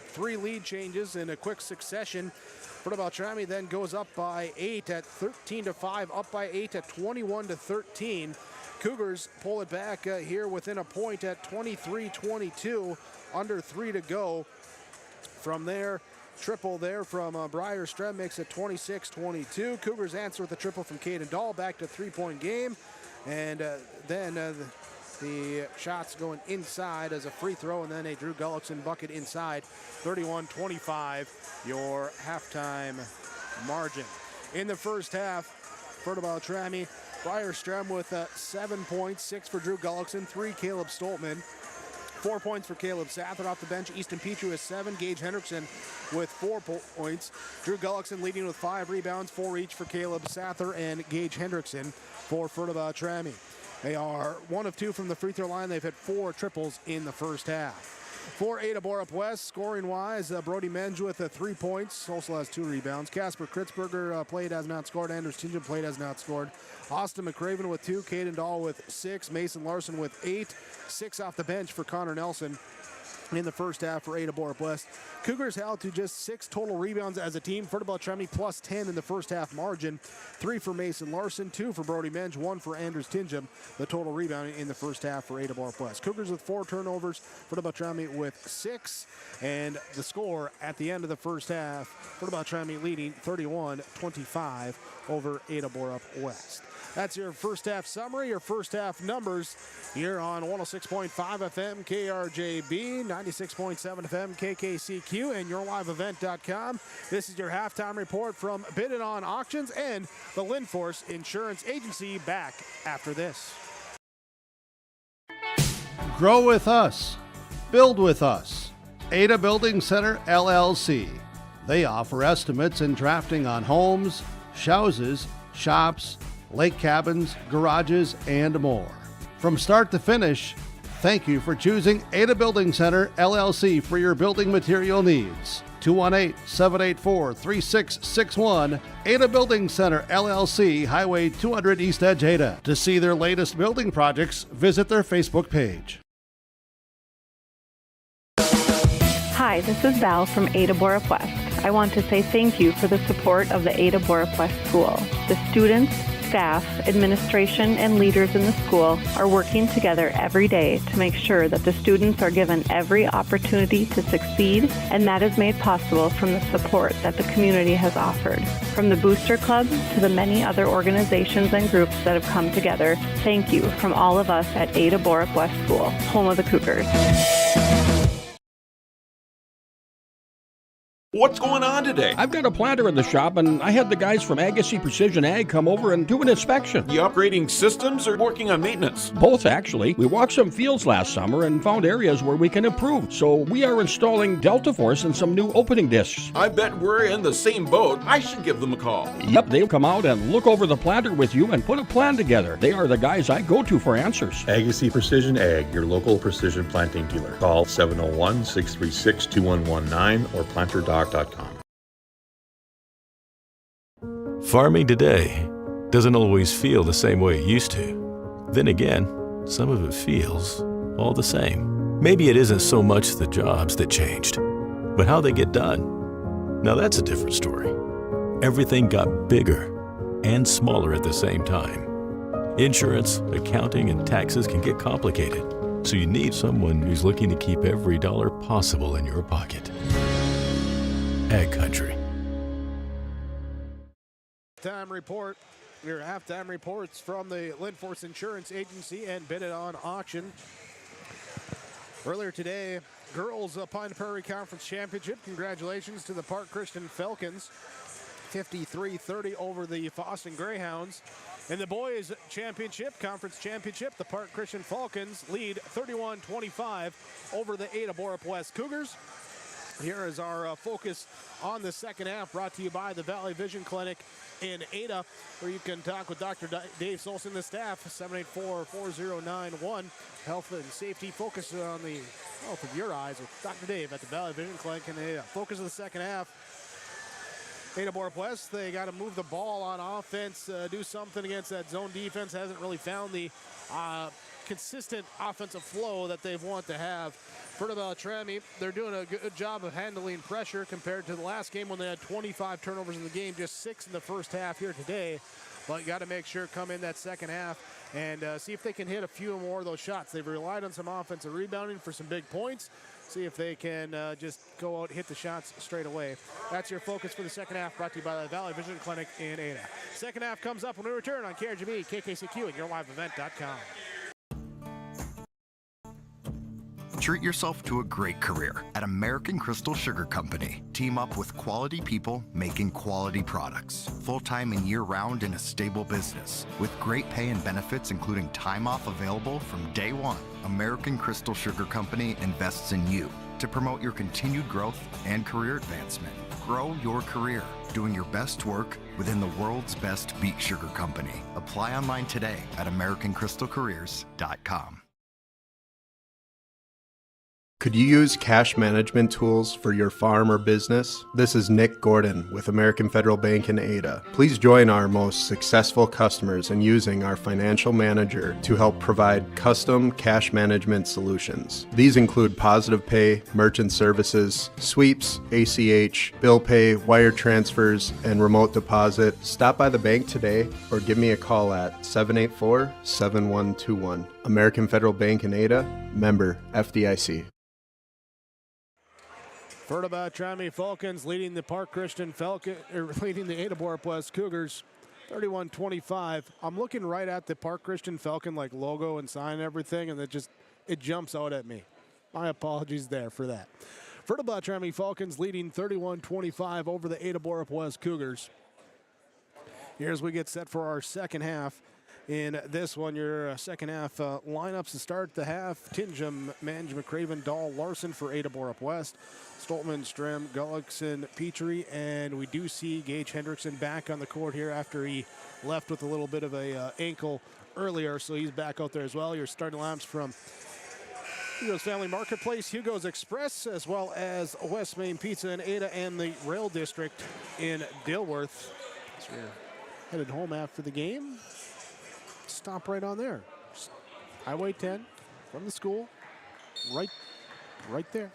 3 lead changes in a quick succession. Fertile-Beltrami then goes up by 8 at 13-5, up by 8 at 21-13. Cougars pull it back here within a point at 23-22, under 3 to go. From there, triple there from Briar Strem makes it 26-22. Cougars answer with a triple from Caden Dahl, back to 3-point game. And then the shots going inside as a free throw, and then a Drew Gullickson bucket inside. 31-25, your halftime margin. In the first half, Fertile-Beltrami Briar Strem with 7 points, 6 for Drew Gullickson, 3 Caleb Stoltman. 4 points for Caleb Sather off the bench. Easton Petrie with 7. Gage Hendrickson with 4 points. Drew Gullickson leading with 5 rebounds, 4 each for Caleb Sather and Gage Hendrickson for Fertile-Beltrami. They are 1 of 2 from the free throw line. They've hit 4 triples in the first half. For Ada-Borup-West, scoring-wise, Brody Menge with 3 points, also has 2 rebounds. Casper Kritzberger played, has not scored. Anders Tingen played, has not scored. Austin McCraven with 2, Caden Dahl with 6, Mason Larson with 8, 6 off the bench for Connor Nelson in the first half for Ada-Borup-West. Cougars held to just 6 total rebounds as a team. Fertile-Beltrami plus 10 in the first half margin. 3 for Mason Larson, 2 for Brody Menge, 1 for Anders Tingham. The total rebounding in the first half for Ada-Borup-West. Cougars with 4 turnovers, Fertile-Beltrami with 6. And the score at the end of the first half, Fertile-Beltrami leading 31-25 over Ada-Borup-West. That's your first half summary, your first half numbers here on 106.5 FM KRJB, 96.7 FM KKCQ, and yourliveevent.com. This is your halftime report from Bid It On Auctions and the Lindforce Insurance Agency. Back after this. Grow with us. Build with us. Ada Building Center, LLC. They offer estimates and drafting on homes, houses, shops, lake cabins, garages, and more. From start to finish, thank you for choosing Ada Building Center, LLC for your building material needs. 218-784-3661, Ada Building Center, LLC, Highway 200 East Edge, Ada. To see their latest building projects, visit their Facebook page. Hi, this is Val from Ada-Borup-West. I want to say thank you for the support of the Ada-Borup-West School. The students, staff, administration, and leaders in the school are working together every day to make sure that the students are given every opportunity to succeed, and that is made possible from the support that the community has offered. From the Booster Club to the many other organizations and groups that have come together, thank you from all of us at Ada-Borup-West School, home of the Cougars. What's going on today? I've got a planter in the shop, and I had the guys from Agassiz Precision Ag come over and do an inspection. You upgrading systems or working on maintenance? Both, actually. We walked some fields last summer and found areas where we can improve. So we are installing Delta Force and some new opening discs. I bet we're in the same boat. I should give them a call. Yep, they'll come out and look over the planter with you and put a plan together. They are the guys I go to for answers. Agassiz Precision Ag, your local precision planting dealer. Call 701-636-2119 or planterdoc.com. Farming today doesn't always feel the same way it used to. Then again, some of it feels all the same. Maybe it isn't so much the jobs that changed, but how they get done. Now that's a different story. Everything got bigger and smaller at the same time. Insurance, accounting, and taxes can get complicated, so you need someone who's looking to keep every dollar possible in your pocket. Ag Country. Time report. Your halftime reports from the Lindforce Insurance Agency and Bid It On Auction. Earlier today, girls Pine Prairie Conference Championship. Congratulations to the Park Christian Falcons. 53-30 over the Boston Greyhounds. In the boys championship, conference championship, the Park Christian Falcons lead 31-25 over the Ada-Borup-West Cougars. Here is our focus on the second half, brought to you by the Valley Vision Clinic in Ada, where you can talk with Dr. Dave Solson, the staff, 784-4091. Health and safety, focus on the health of your eyes with Dr. Dave at the Valley Vision Clinic in Ada. Focus of the second half. Ada-Borup-West, they got to move the ball on offense, do something against that zone defense. Hasn't really found the consistent offensive flow that they want to have. Fertile-Beltrami, they're doing a good job of handling pressure compared to the last game when they had 25 turnovers in the game, just 6 in the first half here today. But you got to make sure come in that second half and see if they can hit a few more of those shots. They've relied on some offensive rebounding for some big points. See if they can just go out, hit the shots straight away. That's your focus for the second half, brought to you by the Valley Vision Clinic in Ada. Second half comes up when we return on KRGB, KKCQ, and yourliveevent.com. Treat yourself to a great career at American Crystal Sugar Company. Team up with quality people making quality products. Full-time and year-round in a stable business. With great pay and benefits including time off available from day one. American Crystal Sugar Company invests in you to promote your continued growth and career advancement. Grow your career doing your best work within the world's best beet sugar company. Apply online today at AmericanCrystalCareers.com. Could you use cash management tools for your farm or business? This is Nick Gordon with American Federal Bank in Ada. Please join our most successful customers in using our financial manager to help provide custom cash management solutions. These include Positive Pay, merchant services, sweeps, ACH, bill pay, wire transfers, and remote deposit. Stop by the bank today or give me a call at 784-7121. American Federal Bank in Ada, member FDIC. Fertile-Beltrami Falcons leading the Park Christian leading the Ada-Borup-West Cougars 31-25. I'm looking right at the Park Christian Falcon like logo and sign and everything, and it jumps out at me. My apologies there for that. Fertile-Beltrami Falcons leading 31-25 over the Ada-Borup-West Cougars. Here's we get set for our second half. In this one, your second half lineups to start the half. Tingham, Mange, McCraven, Dahl, Larson for Ada-Borup-West. Stoltman, Strem, Gullickson, Petrie, and we do see Gage Hendrickson back on the court here after he left with a little bit of a ankle earlier, so he's back out there as well. Your starting lineups from Hugo's Family Marketplace, Hugo's Express, as well as West Main Pizza in Ada and the Rail District in Dilworth. So we're headed home after the game. Stop right on there. Highway 10 from the school, right there.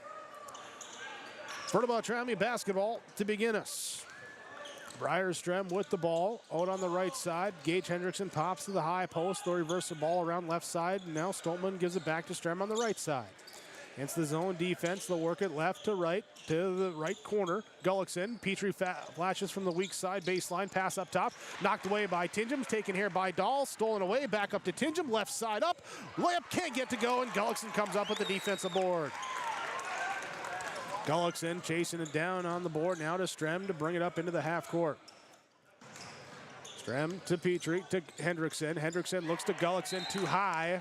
Fertile-Beltrami basketball to begin us. Brierstrem with the ball out on the right side. Gage Hendrickson pops to the high post. They'll reverse the ball around left side. Now Stoltman gives it back to Strem on the right side. Against the zone defense, they'll work it left to right to the right corner. Gullickson, Petrie flashes from the weak side baseline, pass up top, knocked away by Tingham, taken here by Dahl, stolen away, back up to Tingham, left side up, layup can't get to go, and Gullickson comes up with the defensive board. Gullickson chasing it down on the board, now to Strem to bring it up into the half court. Strem to Petrie, to Hendrickson. Hendrickson looks to Gullickson, too high.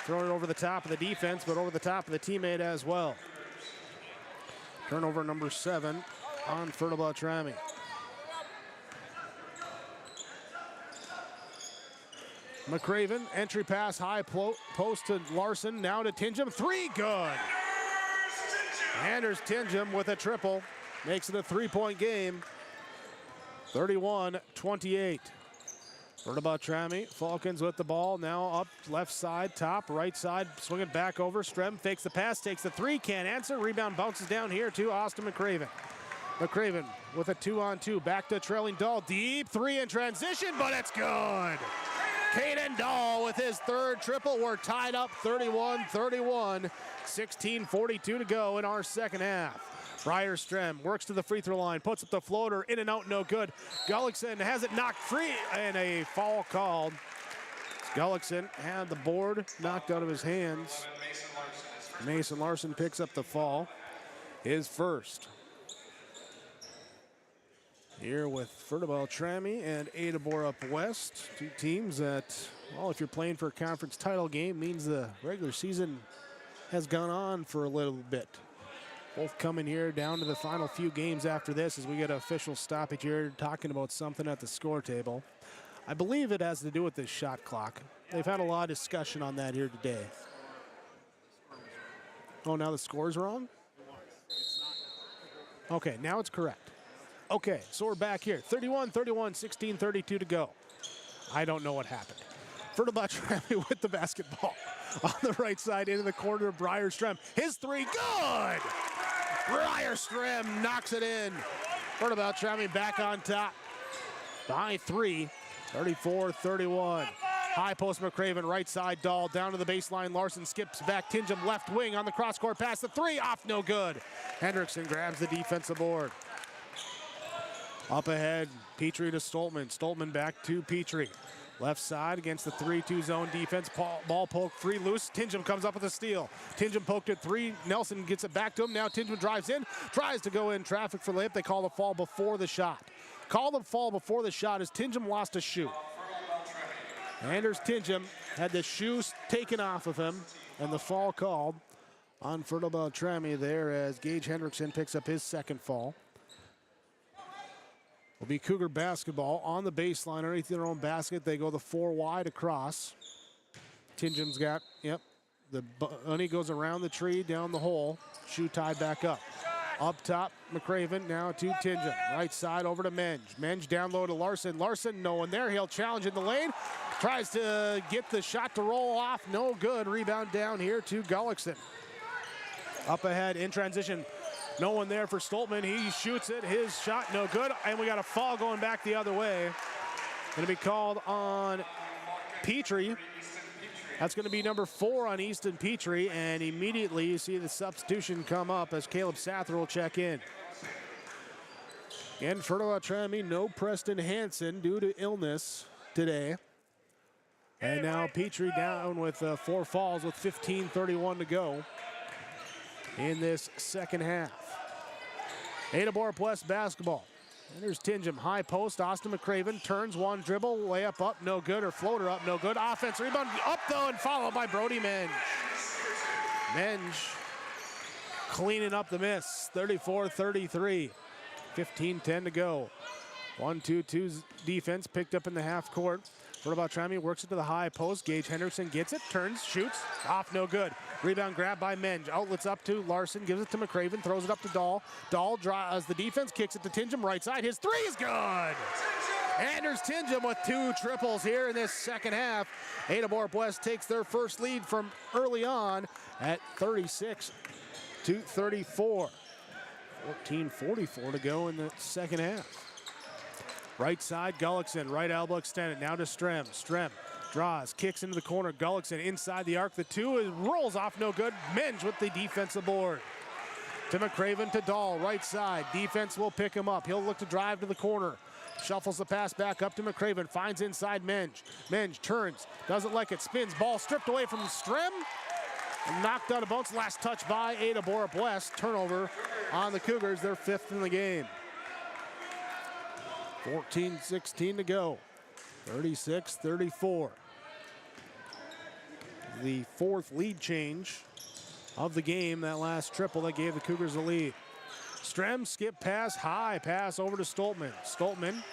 Throwing it over the top of the defense, but over the top of the teammate as well. Turnover number 7 on Fertile-Beltrami. McCraven, entry pass, high post to Larson, now to Tingham, 3, good. Anders Tingham with a triple, makes it a 3-point game, 31-28. Fertile-Beltrami, Falcons with the ball, now up left side, top, right side, swing it back over. Strem fakes the pass, takes the 3, can't answer. Rebound bounces down here to Austin McCraven. McCraven with a 2-on-2, back to trailing Dahl, deep 3 in transition, but it's good. Caden Dahl with his 3rd triple. We're tied up 31-31, 16:42 to go in our second half. Brierstrem works to the free throw line, puts up the floater, in and out, no good. Gullickson has it knocked free, and a foul called. Gullickson had the board knocked out of his hands. Mason Larson picks up the fall, his first. Here with Fertile-Beltrami and Ada-Borup-West, two teams that, well, if you're playing for a conference title game, means the regular season has gone on for a little bit. Both coming here down to the final few games after this as we get an official stoppage here talking about something at the score table. I believe it has to do with this shot clock. They've had a lot of discussion on that here today. Oh, now the score's wrong? Okay, now it's correct. Okay, so we're back here. 31-31, 16:32 to go. I don't know what happened. Fertile-Beltrami with the basketball. On the right side into the corner of Brierstrem. His 3, good! Brierstrem knocks it in. Fertile-Beltrami back on top. By 3, 34-31. High post McCraven, right side Dahl, down to the baseline. Larson skips back. Tingham left wing on the cross-court pass. The 3, off, no good. Hendrickson grabs the defensive board. Up ahead, Petrie to Stoltman. Stoltman back to Petrie. Left side against the 3-2 zone defense. Ball poked free loose. Tingham comes up with a steal. Tingham poked it 3. Nelson gets it back to him. Now Tingham drives in. Tries to go in traffic for layup. They call the fall before the shot. Call the fall before the shot as Tingham lost a shoe. Anders Tingham had the shoes taken off of him, and the fall called on Fertile-Beltrami there as Gage Hendrickson picks up his second fall. Will be Cougar basketball on the baseline underneath their own basket. They go the 4 wide across. Tingham's got, the bunny goes around the tree, down the hole. Shoe tied back up. Up top, McCraven now to Tingham. Right side over to Menge. Menge down low to Larson. Larson, no one there. He'll challenge in the lane. Tries to get the shot to roll off. No good. Rebound down here to Gullickson. Up ahead in transition. No one there for Stoltman. He shoots it. His shot no good. And we got a foul going back the other way. Going to be called on Petrie. That's going to be number 4 on Easton Petrie. And immediately you see the substitution come up as Caleb Sather will check in. And Fertile-Beltrami, no Preston Hansen due to illness today. And now Petrie down with 4 fouls with 15:31 to go in this second half. Ada-Borup-West basketball. And there's Tingham, high post. Austin McCraven turns, one dribble, layup up, no good, or floater up, no good. Offense rebound up though, and followed by Brody Menge. Menge cleaning up the miss. 34-33. 15-10 to go. 1-2-2 defense picked up in the half court. Fertile-Beltrami works it to the high post. Gage Henderson gets it, turns, shoots, off, no good. Rebound grab by Menge. Outlets up to Larson, gives it to McCraven, throws it up to Dahl. Dahl draws the defense, kicks it to Tingham, right side. His 3 is good. Anders Tingham with 2 triples here in this second half. Ada-Borup-West takes their first lead from early on at 36-34. 14:44 to go in the second half. Right side, Gullickson, right elbow extended, now to Strem. Strem draws, kicks into the corner, Gullickson inside the arc, the 2 rolls off, no good. Menge with the defensive board. To McCraven, to Dahl, right side, defense will pick him up. He'll look to drive to the corner. Shuffles the pass back up to McCraven, finds inside Menge. Menge turns, doesn't like it, spins, ball stripped away from Strem. Knocked out of bounds, last touch by Ada-Borup-West. Turnover on the Cougars, their 5th in the game. 14:16 to go. 36-34. The 4th lead change of the game, that last triple that gave the Cougars the lead. Strem, skip pass, high pass over to Stoltman. Stoltman,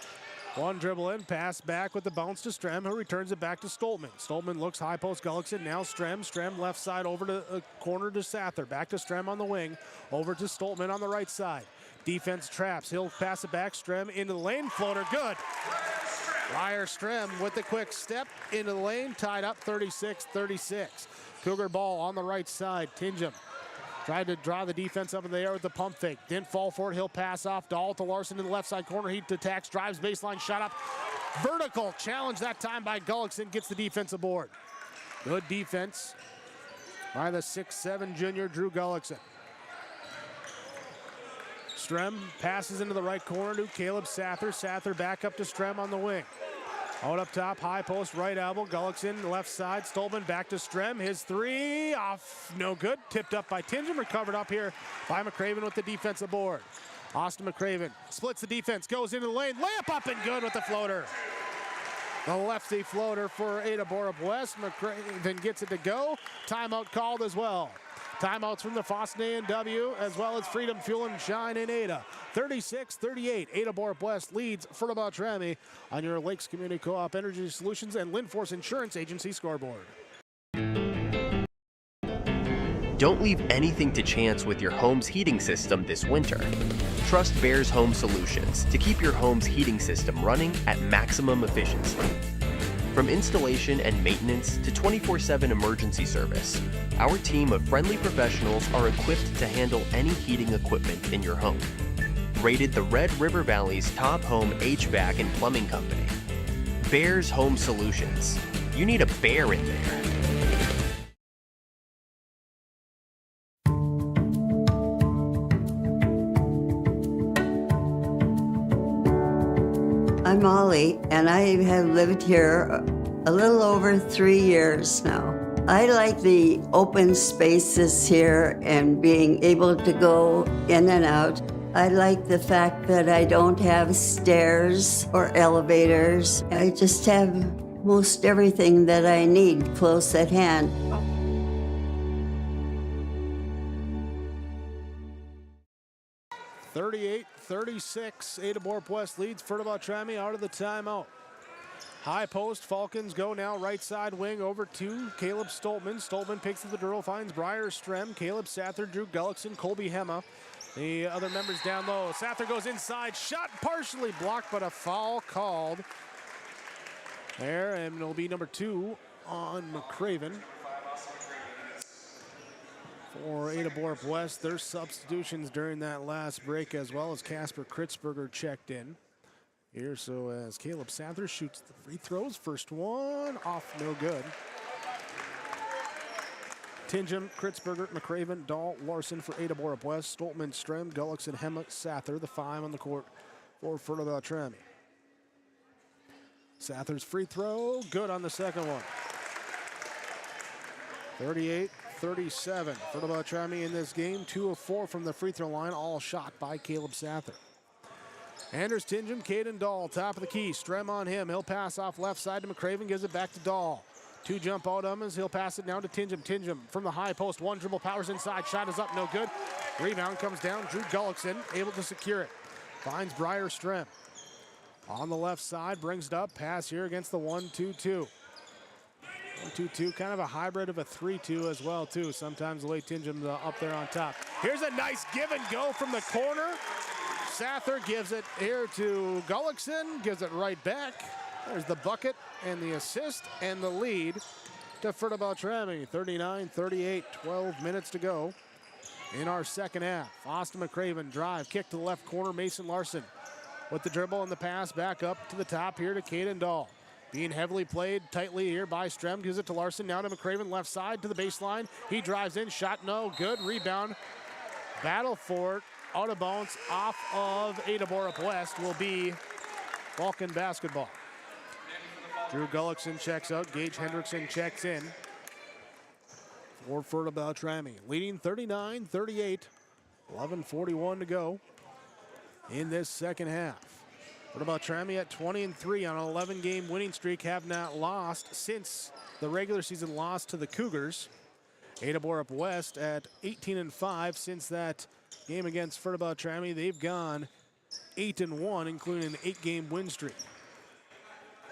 one dribble in, pass back with the bounce to Strem, who returns it back to Stoltman. Stoltman looks high post, Gullickson, now Strem. Strem left side over to corner to Sather. Back to Strem on the wing, over to Stoltman on the right side. Defense traps, he'll pass it back, Strem into the lane, floater, good. Ryer Strem with the quick step into the lane, tied up 36-36. Cougar ball on the right side, Tingham tried to draw the defense up in the air with the pump fake. Didn't fall for it, he'll pass off. Dahl to Larson in the left side corner, he attacks, drives baseline, shot up. Vertical challenge that time by Gullickson, gets the defensive board. Good defense by the 6'7" junior Drew Gullickson. Strem passes into the right corner to Caleb Sather. Sather back up to Strem on the wing. Out up top, high post, right elbow. Gullickson, left side. Stolman back to Strem. His 3 off, no good. Tipped up by Tingham, recovered up here by McCraven with the defensive board. Austin McCraven splits the defense, goes into the lane. Layup up and good with the floater. The lefty floater for Ada-Borup-West. McCraven gets it to go. Timeout called as well. Timeouts from the Fosston A&W as well as Freedom Fuel and Shine in Ada. 36-38. Ada-Borup-West leads Fertile-Beltrami on your Lakes Community Co-op Energy Solutions and Linforce Insurance Agency scoreboard. Don't leave anything to chance with your home's heating system this winter. Trust Bears Home Solutions to keep your home's heating system running at maximum efficiency. From installation and maintenance to 24/7 emergency service, our team of friendly professionals are equipped to handle any heating equipment in your home. Rated the Red River Valley's top home HVAC and plumbing company. Bears Home Solutions. You need a bear in there. I'm Molly, and I have lived here a little over 3 years now. I like the open spaces here and being able to go in and out. I like the fact that I don't have stairs or elevators. I just have most everything that I need close at hand. Ada-Borup-West leads Fertile-Beltrami out of the timeout. High post, Falcons go now right side wing over to Caleb Stoltman. Stoltman picks up the drill, finds Briar Strem, Caleb Sather, Drew Gullickson, Colby Hema. The other members down low. Sather goes inside, shot partially blocked, but a foul called there, and it'll be number 2 on McCraven. For Ada-Borup-West, their substitutions during that last break, as well as Casper Kritzberger checked in here. So as Caleb Sather shoots the free throws, first one off, no good. Tingham, Kritzberger, McCraven, Dahl, Larson for Ada-Borup-West, Stoltman, Strem, Gullickson, Hema, Sather, the 5 on the court for Fertile-Beltrami. Sather's free throw, good on the second one. 38-37. Fertile-Beltrami in this game, 2 of 4 from the free throw line, all shot by Caleb Sather. Anders Tingham, Caden Dahl, top of the key. Strem on him. He'll pass off left side to McCraven, gives it back to Dahl. 2 jump out on him as he'll pass it down to Tingham. Tingham from the high post, 1 dribble, powers inside, shot is up, no good. Rebound comes down, Drew Gullickson able to secure it. Finds Briar Strem. On the left side, brings it up, pass here against the 1-2-2. 1-2-2, kind of a hybrid of a 3-2 as well, too. Sometimes the way Tingham's up there on top. Here's a nice give and go from the corner. Sather gives it here to Gullickson, gives it right back. There's the bucket and the assist and the lead to Fertile-Beltrami. 39-38, 12 minutes to go in our second half. Austin McCraven drive, kick to the left corner, Mason Larson with the dribble and the pass back up to the top here to Caden Dahl. Being heavily played tightly here by Strem, gives it to Larson, now to McCraven, left side to the baseline. He drives in, shot no good, rebound. Battle for it, out of bounds, off of Ada-Borup-West will be Vulcan basketball. Drew Gullickson checks out, Gage Hendrickson checks in for Fertile-Beltrami. Leading 39-38, 11:41 to go in this second half. Fertile-Beltrami at 20-3 on an 11-game winning streak, have not lost since the regular season loss to the Cougars. Ada-Borup-West at 18-5 since that game against Fertile-Beltrami. They've gone 8-1, including an 8-game win streak.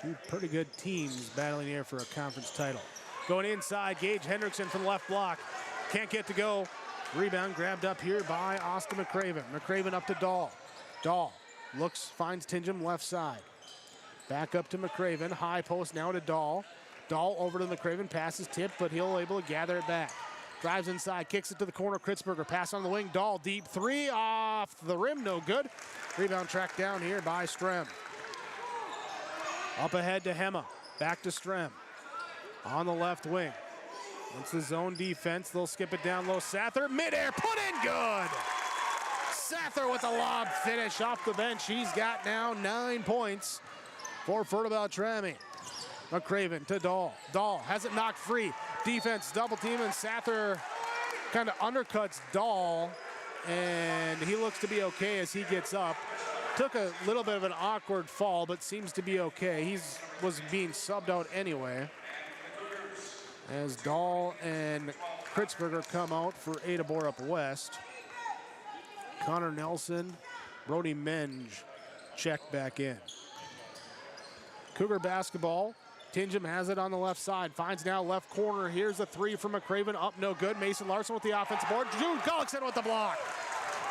2 pretty good teams battling here for a conference title. Going inside, Gage Hendrickson from the left block. Can't get to go. Rebound grabbed up here by Austin McCraven. McCraven up to Dahl. Dahl looks, finds Tingham left side. Back up to McCraven. High post now to Dahl. Dahl over to McCraven. Passes tip, but he'll able to gather it back. Drives inside, kicks it to the corner. Kritzberger, pass on the wing. Dahl deep 3 off the rim, no good. Rebound tracked down here by Strem. Up ahead to Hema, back to Strem. On the left wing. Once the zone defense, they'll skip it down low. Sather, midair, put in, good! Sather with a lob finish off the bench. He's got now 9 points for Fertile-Beltrami. McCraven to Dahl. Dahl has it knocked free. Defense double team, and Sather kind of undercuts Dahl, and he looks to be okay as he gets up. Took a little bit of an awkward fall, but seems to be okay. He was being subbed out anyway. As Dahl and Kritzberger come out for Ada-Borup-West. Connor Nelson, Brody Menge check back in. Cougar basketball. Tingham has it on the left side. Finds now left corner. Here's a 3 from McCraven. Up, no good. Mason Larson with the offensive board. Drew Gullickson with the block.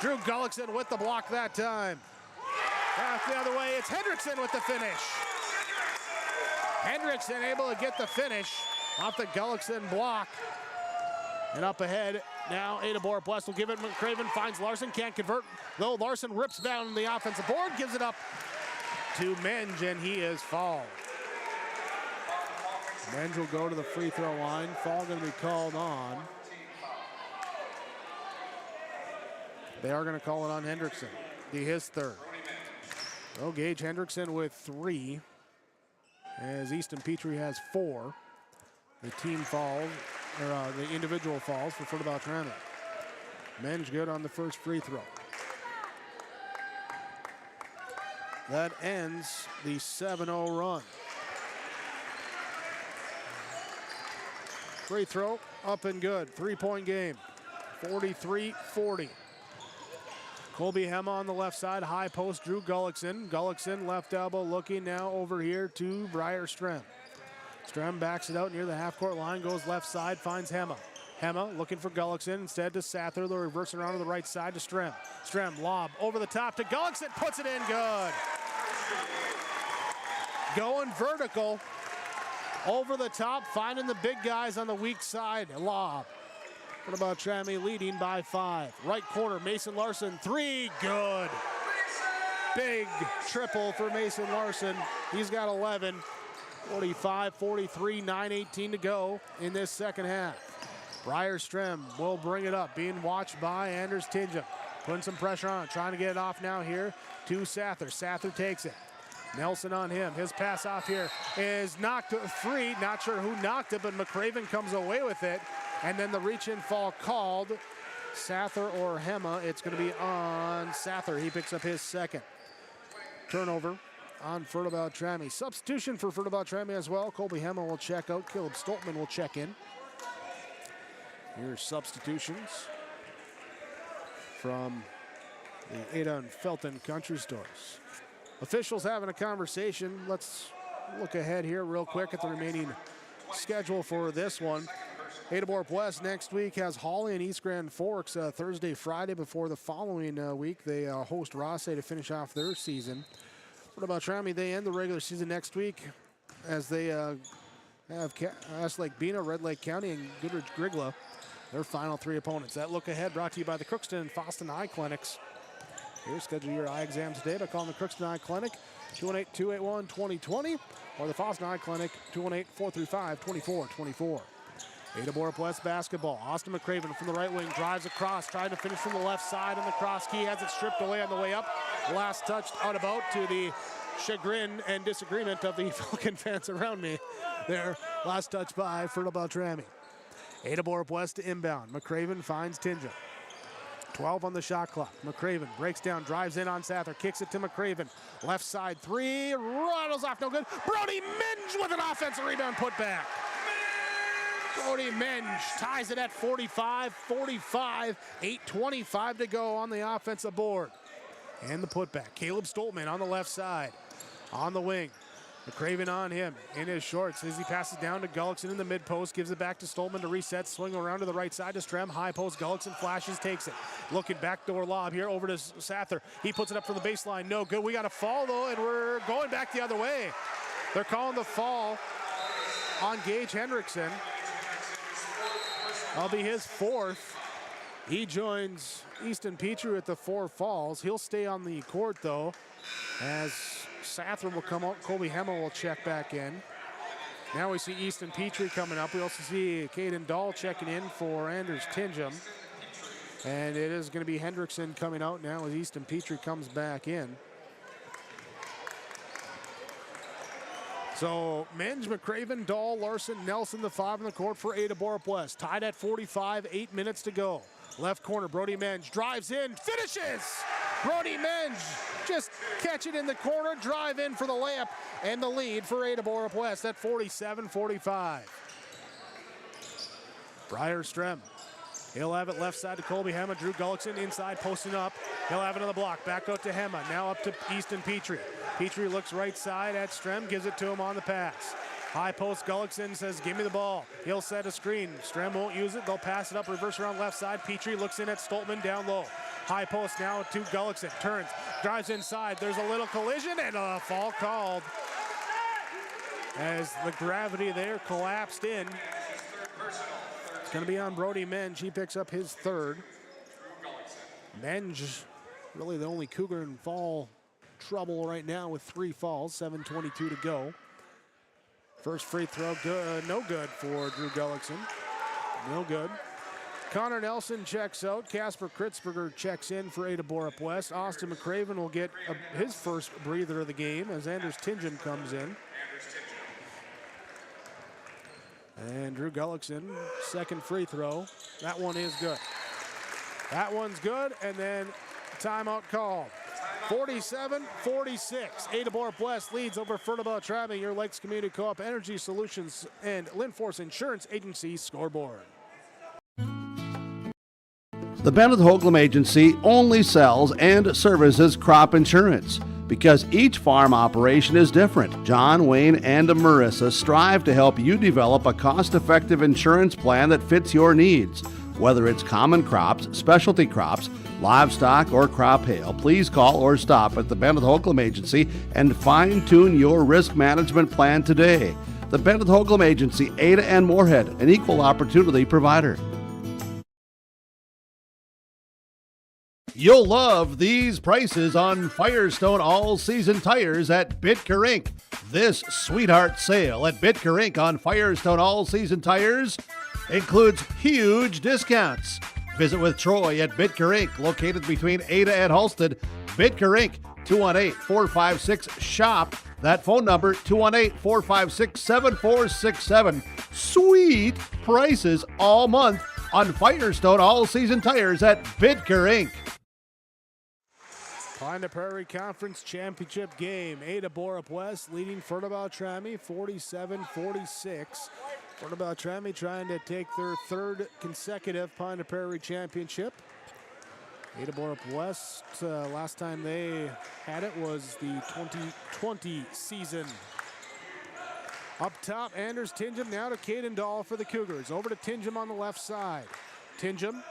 Drew Gullickson with the block that time. Back the other way, it's Hendrickson with the finish. Hendrickson able to get the finish off the Gullickson block. And up ahead, now Ada-Borup-West will give it. McCraven finds Larson, can't convert. Though Larson rips down the offensive board, gives it up to Menge, and he is fouled. Menge will go to the free throw line. Foul going to be called on. They are going to call it on Hendrickson. Be his third. So Gage Hendrickson with 3, as Easton Petrie has 4. The team falls, or the individual falls for Fertile-Beltrami. Menge good on the first free throw. That ends the 7-0 run. Free throw up and good. 3-point game. 43-40. Colby Hema on the left side. High post, Drew Gullickson. Gullickson left elbow looking now over here to Briar Strem. Strem backs it out near the half-court line. Goes left side, finds Hema. Hema looking for Gullickson, instead to Sather. They'll reverse around to the right side to Strem. Strem lob over the top to Gullickson, puts it in good. Going vertical, over the top, finding the big guys on the weak side. Lob. What about Beltrami leading by 5? Right corner, Mason Larson, 3, good. Big triple for Mason Larson. He's got 11. 45-43, 9:18 to go in this second half. Briar Strem will bring it up, being watched by Anders Tidgem. Putting some pressure on it, trying to get it off now here to Sather. Sather takes it. Nelson on him. His pass off here is knocked free. Not sure who knocked it, but McCraven comes away with it. And then the reach-in fall called. Sather or Hema. It's going to be on Sather. He picks up his second. Turnover on Fertile-Beltrami. Substitution for Fertile-Beltrami as well. Colby Hema will check out. Caleb Stoltman will check in. Here's substitutions from the Ada and Felton Country Stores. Officials having a conversation. Let's look ahead here real quick at the remaining schedule for this one. Ada-Borup-West next week has Hawley and East Grand Forks Thursday, Friday before the following week. They host Rossay to finish off their season. What about Beltrami? They end the regular season next week as they have Astlake Bena, Red Lake County, and Goodrich Grigla, their final 3 opponents. That look ahead brought to you by the Crookston and Foston Eye Clinics. Here, schedule your eye exam today by calling the Crookston Eye Clinic, 218-281-2020, or the Foston Eye Clinic, 218-435-2424. Ada-Borup-West basketball. Austin McCraven from the right wing drives across, trying to finish from the left side on the cross key. Has it stripped away on the way up. Last touched out about to the chagrin and disagreement of the Falcon fans around me. There, last touch by Fertile-Beltrami. Ada-Borup-West to inbound. McCraven finds Tidgem. 12 on the shot clock. McCraven breaks down, drives in on Sather, kicks it to McCraven. Left side 3, rattles off, no good. Brody Minge with an offensive rebound put back. Brody Minge ties it at 45-45, 8:25 to go on the offensive board. And the putback. Caleb Stoltman on the left side, on the wing. McCraven on him in his shorts as he passes down to Gullickson in the mid post, gives it back to Stoltman to reset, swing around to the right side to Strem, high post, Gullickson flashes, takes it. Looking backdoor lob here over to Sather. He puts it up from the baseline, no good. We got a fall though, and we're going back the other way. They're calling the fall on Gage Hendrickson. That'll be his 4th. He joins Easton Petrie at the 4 falls. He'll stay on the court though, as Sather will come out. Colby Hema will check back in. Now we see Easton Petrie coming up. We also see Caden Dahl checking in for Anders Tidgem. And it is going to be Hendrickson coming out now as Easton Petrie comes back in. So Minge, McCraven, Dahl, Larson, Nelson, the 5 on the court for Ada-Borup-West. Tied at 45, 8 minutes to go. Left corner, Brody Minge drives in, finishes! Brody Minge just catch it in the corner, drive in for the layup, and the lead for Ada-Borup-West at 47-45. Briar Strem. He'll have it left side to Colby Hema. Drew Gullickson inside, posting up. He'll have it on the block. Back out to Hema. Now up to Easton Petrie. Petrie looks right side at Strem, gives it to him on the pass. High post, Gullickson says, give me the ball. He'll set a screen. Strem won't use it. They'll pass it up, reverse around left side. Petrie looks in at Stoltman down low. High post now to Gullickson. Turns, drives inside. There's a little collision and a fall called as the gravity there collapsed in. It's going to be on Brody Minge. He picks up his 3rd. Minge, really the only Cougar in fall trouble right now with 3 falls. 7:22 to go. First free throw, good, no good for Drew Gullickson. No good. Connor Nelson checks out. Casper Kritzberger checks in for Ada-Borup-West. Austin McCraven will get his first breather of the game as Anders Tingen comes in. And Drew Gullickson, second free throw. That one is good. That one's good, and then timeout called. 47-46. Ada-Borup-West leads over Fertile-Beltrami, your Lakes Community Co-op Energy Solutions and Linforce Insurance Agency scoreboard. The Bennett Hoagland Agency only sells and services crop insurance because each farm operation is different. John, Wayne, and Marissa strive to help you develop a cost-effective insurance plan that fits your needs. Whether it's common crops, specialty crops, livestock, or crop hail, please call or stop at the Bennett Hoagland Agency and fine-tune your risk management plan today. The Bennett Hoagland Agency, Ada and Moorhead, an equal opportunity provider. You'll love these prices on Firestone all-season tires at Bitker Inc. This sweetheart sale at Bitker Inc. on Firestone all-season tires includes huge discounts. Visit with Troy at Bitker Inc., located between Ada and Halsted. Bitker Inc., 218-456-SHOP. That phone number, 218-456-7467. Sweet prices all month on Firestone all-season tires at Bitker Inc. Pine to Prairie Conference Championship game. Ada-Borup-West leading Fertile-Beltrami 47-46. Fertile-Beltrami trying to take their third consecutive Pine to Prairie Championship. Ada-Borup-West, last time they had it was the 2020 season. Up top, Anders Tingen now to Caden Dahl for the Cougars. Over to Tingen on the left side. Tingen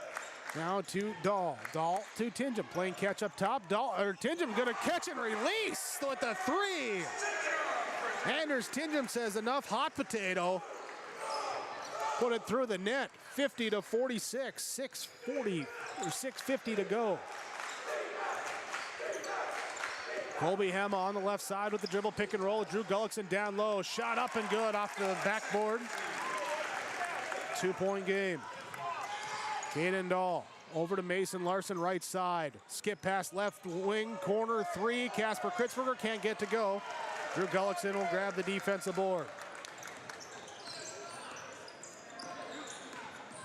now to Dahl. Dahl to Tingen. Playing catch up top. Tingen going to catch and release with the three. Anders Tingen says enough hot potato. Put it through the net. 50-46. 6:50 to go. Colby Hema on the left side with the dribble pick and roll. Drew Gullickson down low. Shot up and good off the backboard. 2-point game. Caden Dahl over to Mason Larson, right side. Skip pass left wing, corner three. Casper Kritzberger can't get to go. Drew Gullickson will grab the defensive board.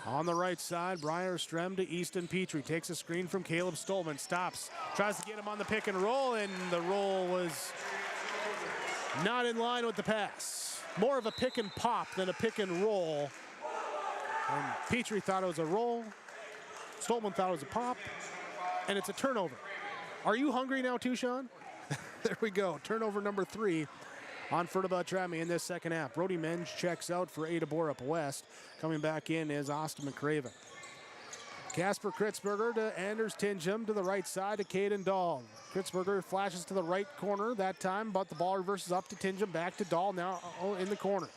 On the right side, Briar Strem to Easton Petrie. Takes a screen from Caleb Stolman. Stops. Tries to get him on the pick and roll, and the roll was not in line with the pass. More of a pick and pop than a pick and roll. And Petrie thought it was a roll. Stolman thought it was a pop. And it's a turnover. Are you hungry now too, Sean? There we go. Turnover number 3 on Fertile-Beltrami in this second half. Brody Menge checks out for Ada-Borup-West. Coming back in is Austin McCraven. Casper Kritzberger to Anders Tingen to the right side to Caden Dahl. Kritzberger flashes to the right corner that time, but the ball reverses up to Tingen, back to Dahl now in the corner.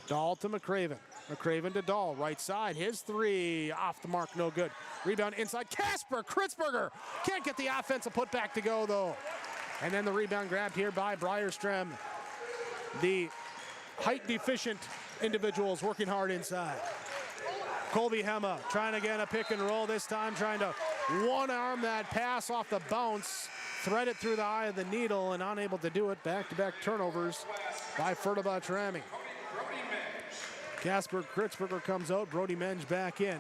Dahl to McCraven. McCraven to Dahl, right side. His three off the mark, no good. Rebound inside. Casper Kritzberger can't get the offensive putback to go though. And then the rebound grabbed here by Briar Strem. The height deficient individuals working hard inside. Colby Hema trying to get a pick and roll this time, trying to one-arm that pass off the bounce, thread it through the eye of the needle, and unable to do it. Back-to-back turnovers by Fertile-Beltrami. Casper Kritzberger comes out, Brody Menge back in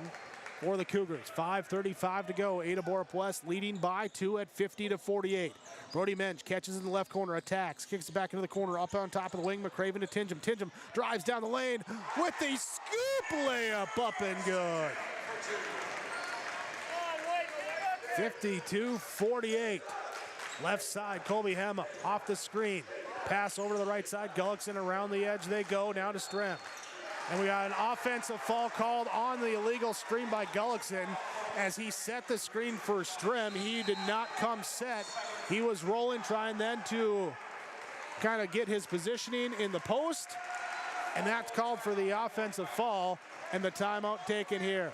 for the Cougars. 5:35 to go. Ada-Borup-West leading by 2 at 50-48. Brody Menge catches in the left corner, attacks, kicks it back into the corner, up on top of the wing. McCraven to Tingen. Tingen drives down the lane with the scoop layup, up and good. 52-48. Left side, Colby Hema off the screen. Pass over to the right side. Gullickson around the edge they go. Now to Strem. And we got an offensive foul called on the illegal screen by Gullickson as he set the screen for Strem. He did not come set. He was rolling, trying then to kind of get his positioning in the post. And that's called for the offensive foul and the timeout taken here.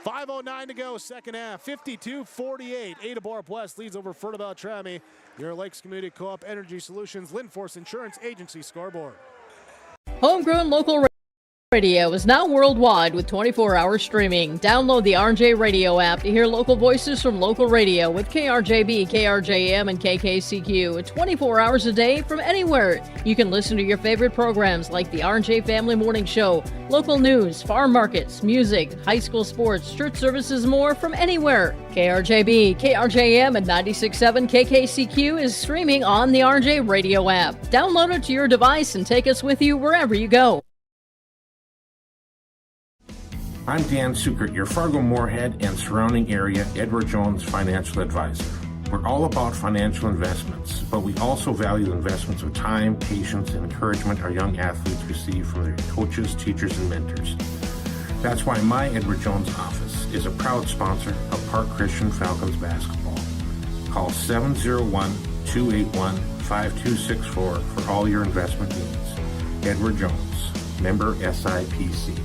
5:09 to go, second half, 52-48. Ada-Borup-West leads over Fertile-Beltrami. Your Lakes Community Co-op Energy Solutions, Linforce Insurance Agency scoreboard. Homegrown local Radio is now worldwide with 24-hour streaming. Download the RJ Radio app to hear local voices from local radio with KRJB, KRJM, and KKCQ 24 hours a day from anywhere. You can listen to your favorite programs like the RJ Family Morning Show, local news, farm markets, music, high school sports, church services, more from anywhere. KRJB, KRJM, and 96.7 KKCQ is streaming on the RJ Radio app. Download it to your device and take us with you wherever you go. I'm Dan Sukert, your Fargo-Moorhead and surrounding area Edward Jones financial advisor. We're all about financial investments, but we also value investments of time, patience, and encouragement our young athletes receive from their coaches, teachers, and mentors. That's why my Edward Jones office is a proud sponsor of Park Christian Falcons basketball. Call 701-281-5264 for all your investment needs. Edward Jones, member SIPC.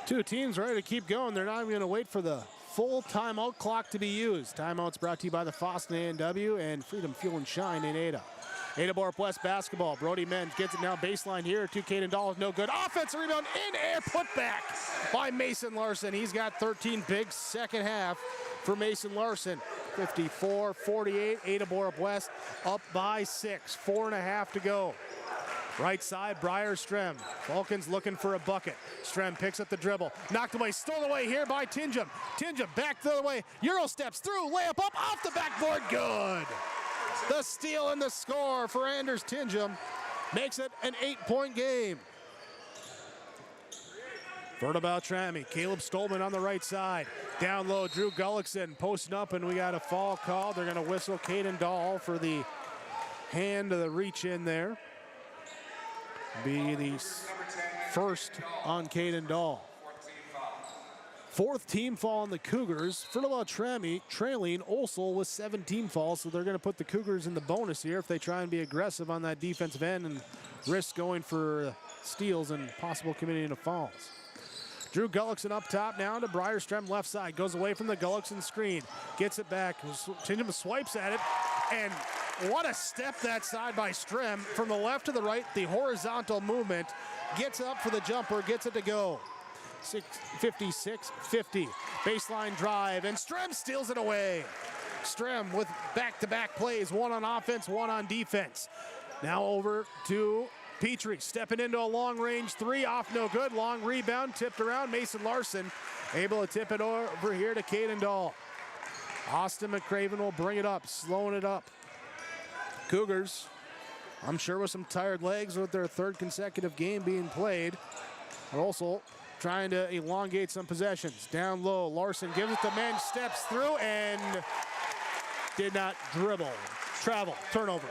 Two teams ready to keep going. They're not even going to wait for the full timeout clock to be used. Timeout's brought to you by the Foston A&W and Freedom Fuel and Shine in Ada. Ada-Borup-West basketball. Brody Menz gets it now baseline here to Caden Dahl. No good. Offensive rebound in air. Put back by Mason Larson. He's got 13 big second half for Mason Larson. 54-48. Ada-Borup-West up by 6. 4.5 to go. Right side, Briar Strem. Falcons looking for a bucket. Strem picks up the dribble. Knocked away, stolen away here by Tinjum. Tinjum back the other way. Euro steps through, layup up, off the backboard, good. The steal and the score for Anders Tinjum makes it an 8-point game. Fertile-Beltrami, Caleb Stolman on the right side. Down low, Drew Gullickson posting up, and we got a foul call. They're going to whistle Caden Dahl for the hand of the reach in there. Be the first on Caden Dahl. Fourth team foul on the Cougars. Fertile-Beltrami trailing Olsel with 17 fouls, so they're going to put the Cougars in the bonus here if they try and be aggressive on that defensive end and risk going for steals and possible committing of fouls. Drew Gullickson up top now to Briar Strem left side. Goes away from the Gullickson screen. Gets it back. Tinjum swipes at it. And what a step that side by Strem. From the left to the right, the horizontal movement. Gets up for the jumper. Gets it to go. 56-50. Baseline drive. And Strem steals it away. Strem with back-to-back plays. One on offense, one on defense. Now over to Petrie, stepping into a long-range three, off no good. Long rebound, tipped around. Mason Larson able to tip it over here to Caden Dahl. Austin McCraven will bring it up, slowing it up. Cougars, I'm sure with some tired legs with their third consecutive game being played, but also trying to elongate some possessions. Down low, Larson gives it to Menz, steps through, and did not dribble. Travel, turnover.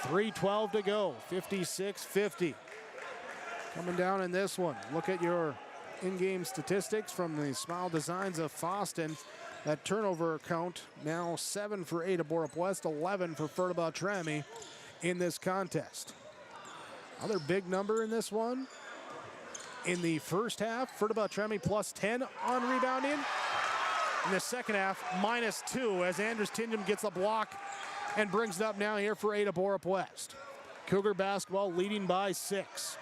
3:12 to go, 56-50. Coming down in this one. Look at your in-game statistics from the Smile Designs of Foston. That turnover count now 7 for Ada-Borup-West, 11 for Fertile-Beltrami in this contest. Other big number in this one. In the first half, Fertile-Beltrami plus 10 on rebounding. In the second half, -2 as Anders Tinjum gets a block and brings it up now here for Ada-Borup-West. Cougar basketball leading by 6.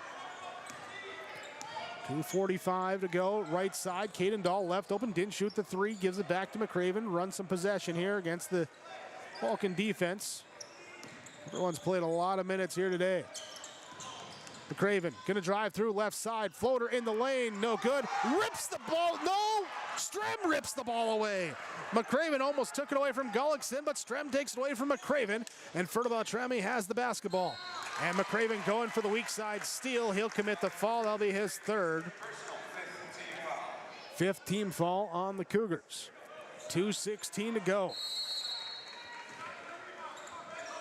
2:45 to go, right side. Caden Dahl left open, didn't shoot the three, gives it back to McCraven. Runs some possession here against the Falcon defense. Everyone's played a lot of minutes here today. McCraven gonna drive through left side, floater in the lane, no good. Rips the ball, no! Strem rips the ball away. McCraven almost took it away from Gullickson, but Strem takes it away from McCraven, and Fertile-Beltrami has the basketball. And McCraven going for the weak side steal. He'll commit the foul. That'll be his third. Fifth team foul on the Cougars. 2:16 to go.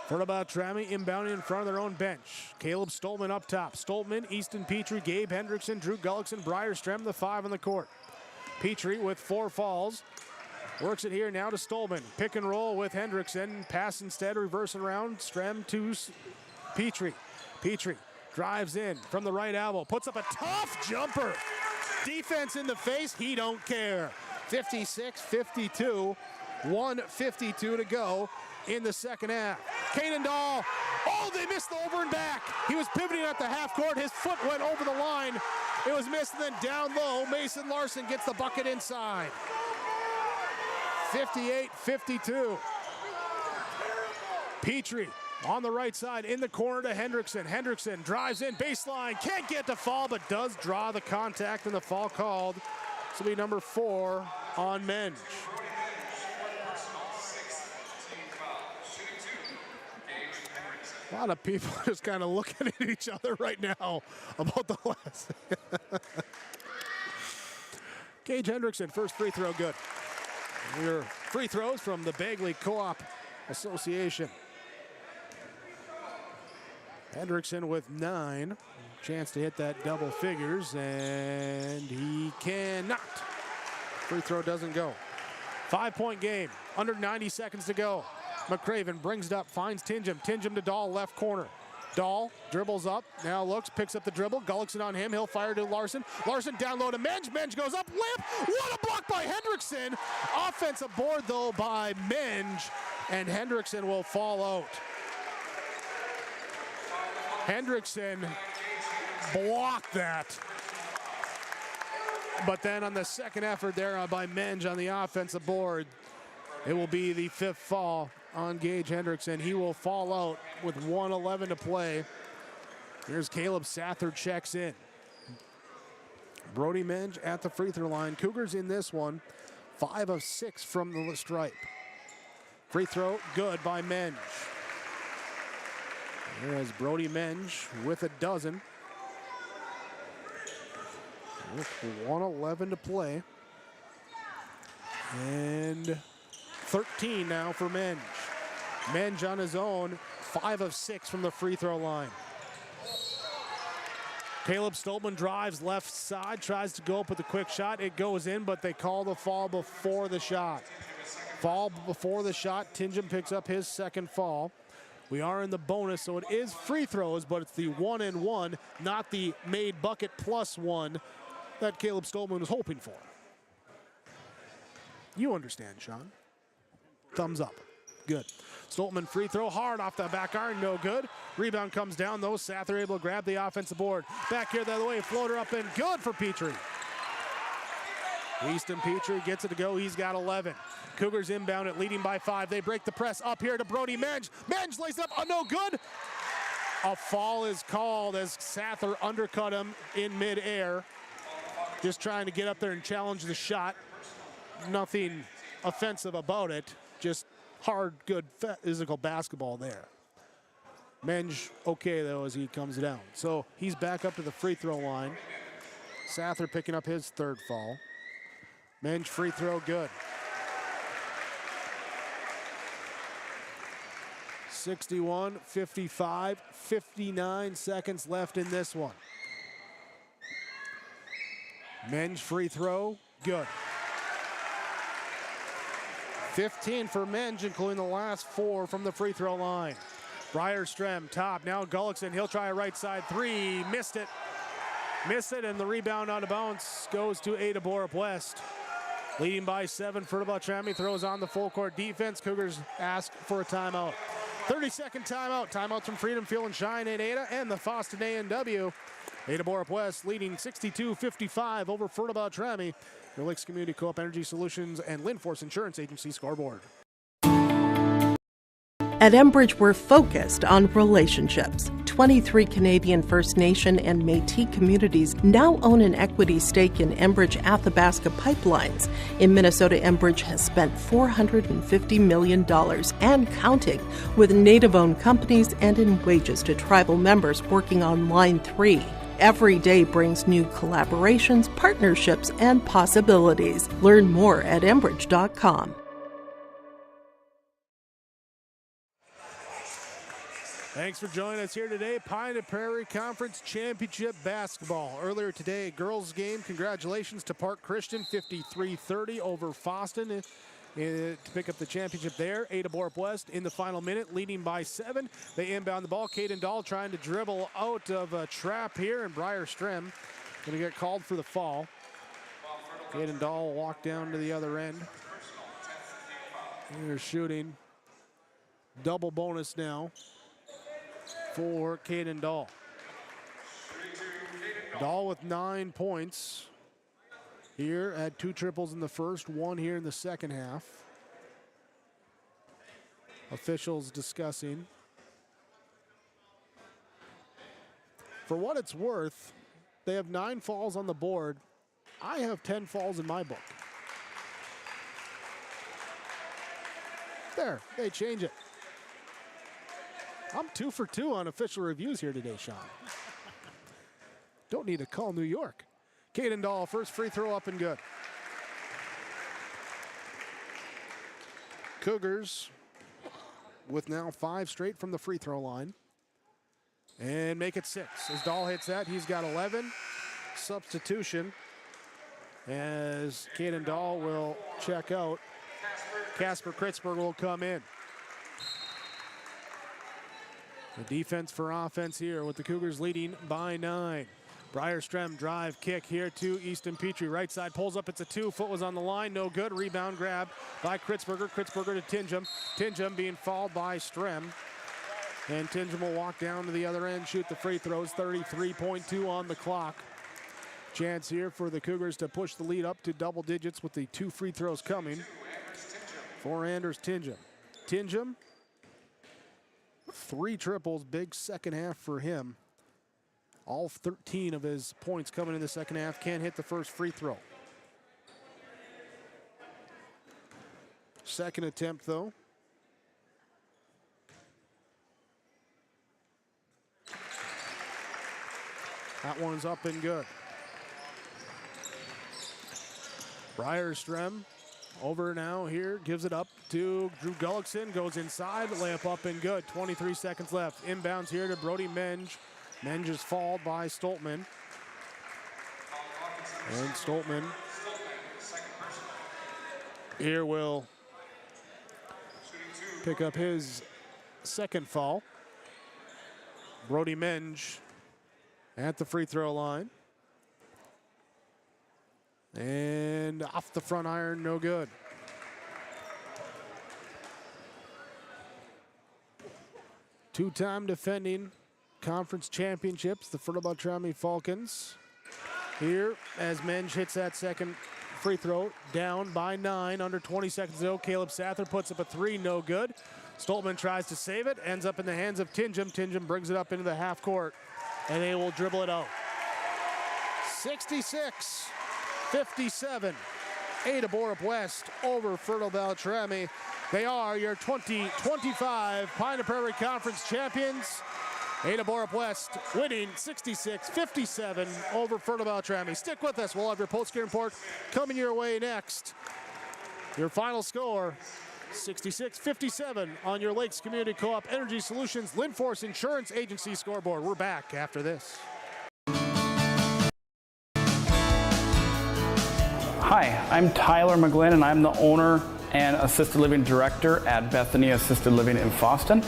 Fertile-Beltrami inbounding in front of their own bench. Caleb Stolman up top. Stolman, Easton Petrie, Gabe Hendrickson, Drew Gullickson, Briar Strem, the 5 on the court. Petrie with 4 fouls. Works it here now to Stolman. Pick and roll with Hendrickson. Pass instead, reverse around. Strem to Petrie. Petrie drives in from the right elbow. Puts up a tough jumper. Defense in the face. He don't care. 56-52. 1:52 to go in the second half. Caden Dahl, oh, they missed the over and back. He was pivoting at the half court. His foot went over the line. It was missed, and then down low, Mason Larson gets the bucket inside. 58-52. Petrie on the right side in the corner to Hendrickson. Hendrickson drives in, baseline, can't get to fall, but does draw the contact, and the foul called. This will be number 4 on Menge. A lot of people just kind of looking at each other right now about the last. Gage Hendrickson, first free throw, good. Your free throws from the Bagley Co-op Association. Hendrickson with 9. Chance to hit that double figures, and he cannot. Free throw doesn't go. 5-point game, under 90 seconds to go. McCraven brings it up, finds Tingham. Tingham to Dahl, left corner. Dahl dribbles up, now looks, picks up the dribble. Gullickson on him, he'll fire to Larson. Larson down low to Menge. Menge goes up, layup. What a block by Hendrickson. Offensive board though by Menge, and Hendrickson will fall out. Hendrickson blocked that. But then on the second effort there by Menge on the offensive board, it will be the 5th foul on Gage Hendrickson. He will fall out with 1:11 to play. Here's Caleb Sather checks in. Brody Menge at the free throw line. Cougars in this one, 5 of 6 from the stripe. Free throw, good by Menge. Here is Brody Menge with a dozen. With 1:11 to play. And 13 now for Menge. Menge on his own, 5 of 6 from the free throw line. Caleb Stoltman drives left side, tries to go up with a quick shot. It goes in, but they call the foul before the shot. Foul before the shot. Tingham picks up his second foul. We are in the bonus, so it is free throws, but it's the 1-and-1, not the made bucket plus 1 that Caleb Stoltman was hoping for. You understand, Sean. Thumbs up. Good. Stoltman free throw, hard off the back iron, no good. Rebound comes down, though. Sather able to grab the offensive board. Back here the other way, floater up and good for Petrie. Easton Petrie gets it to go. He's got 11. Cougars inbound it, leading by 5. They break the press up here to Brody Menge. Menge lays up, no good. A fall is called as Sather undercut him in midair. Just trying to get up there and challenge the shot. Nothing offensive about it. Just hard, good physical basketball there. Menge okay though as he comes down. So he's back up to the free throw line. Sather picking up his 3rd foul. Menge free throw good. 61, 55, 59 seconds left in this one. Menge free throw good. 15 for Menge, including the last 4 from the free throw line. Brierstrem top, now Gullickson, he'll try a right side 3, missed it. Missed it, and the rebound out of bounds goes to Ada-Borup-West. Leading by 7, Fertile-Beltrami throws on the full court defense. Cougars ask for a timeout. 30-second timeout. Timeouts from Freedom Fuel and Shine at Ada and the Foston A&W. Ada-Borup-West leading 62-55 over Fertile-Beltrami. Your Lakes Community Co-op Energy Solutions and Linforce Insurance Agency scoreboard. At Enbridge, we're focused on relationships. 23 Canadian First Nation and Métis communities now own an equity stake in Enbridge Athabasca Pipelines. In Minnesota, Enbridge has spent $450 million and counting with Native-owned companies and in wages to tribal members working on Line 3. Every day brings new collaborations, partnerships, and possibilities. Learn more at Enbridge.com. Thanks for joining us here today. Pine and Prairie Conference Championship Basketball. Earlier today, girls game. Congratulations to Park Christian, 53-30 over Foston to pick up the championship there. Ada-Borup-West in the final minute, leading by 7. They inbound the ball. Caden Dahl trying to dribble out of a trap here, and Brierstrem going to get called for the fall. Caden Dahl will walk down to the other end. They're shooting. Double bonus now for Caden Dahl. Dahl with 9 points here, had 2 triples in the first, 1 here in the second half. Officials discussing. For what it's worth, they have 9 fouls on the board. I have 10 fouls in my book. There, they change it. I'm 2 for 2 on official reviews here today, Sean. Don't need to call New York. Caden Dahl, first free throw up and good. Cougars with now 5 straight from the free throw line. And make it 6. As Dahl hits that, he's got 11. Substitution as Caden Dahl will check out. Casper Kritzberg will come in. The defense for offense here with the Cougars leading by 9. Brierström drive kick here to Easton Petrie. Right side pulls up. It's a 2. Foot was on the line. No good. Rebound grab by Kritzberger. Kritzberger to Tinjum. Tinjum being fouled by Strem. And Tinjum will walk down to the other end, shoot the free throws. 33.2 on the clock. Chance here for the Cougars to push the lead up to double digits with the 2 free throws coming for Anders Tinjum. Tinjum, 3 triples, big second half for him. All 13 of his points coming in the second half. Can't hit the first free throw. Second attempt, though. That one's up and good. Brierström over now here, gives it up to Drew Gullickson, goes inside, layup up and good. 23 seconds left. Inbounds here to Brody Menge. Menge is fouled by Stoltman. And Stoltman here will pick up his second foul. Brody Menge at the free throw line. And off the front iron, no good. Two-time defending conference championships, the Fertile-Beltrami Falcons. Here, as Menge hits that second free throw, down by 9, under 20 seconds to go. Caleb Sather puts up a 3, no good. Stoltman tries to save it, ends up in the hands of Tinjum. Tinjum brings it up into the half court, and they will dribble it out. 66-57, Ada-Borup-West over Fertile-Beltrami. They are your 2025 Pine Prairie Conference champions. Ada-Borup-West winning 66-57 over Fertile-Beltrami. Stick with us. We'll have your post-game report coming your way next. Your final score, 66-57 on your Lakes Community Co-op Energy Solutions Linforce Insurance Agency scoreboard. We're back after this. Hi, I'm Tyler McGlynn, and I'm the owner and Assisted Living Director at Bethany Assisted Living in Fosston.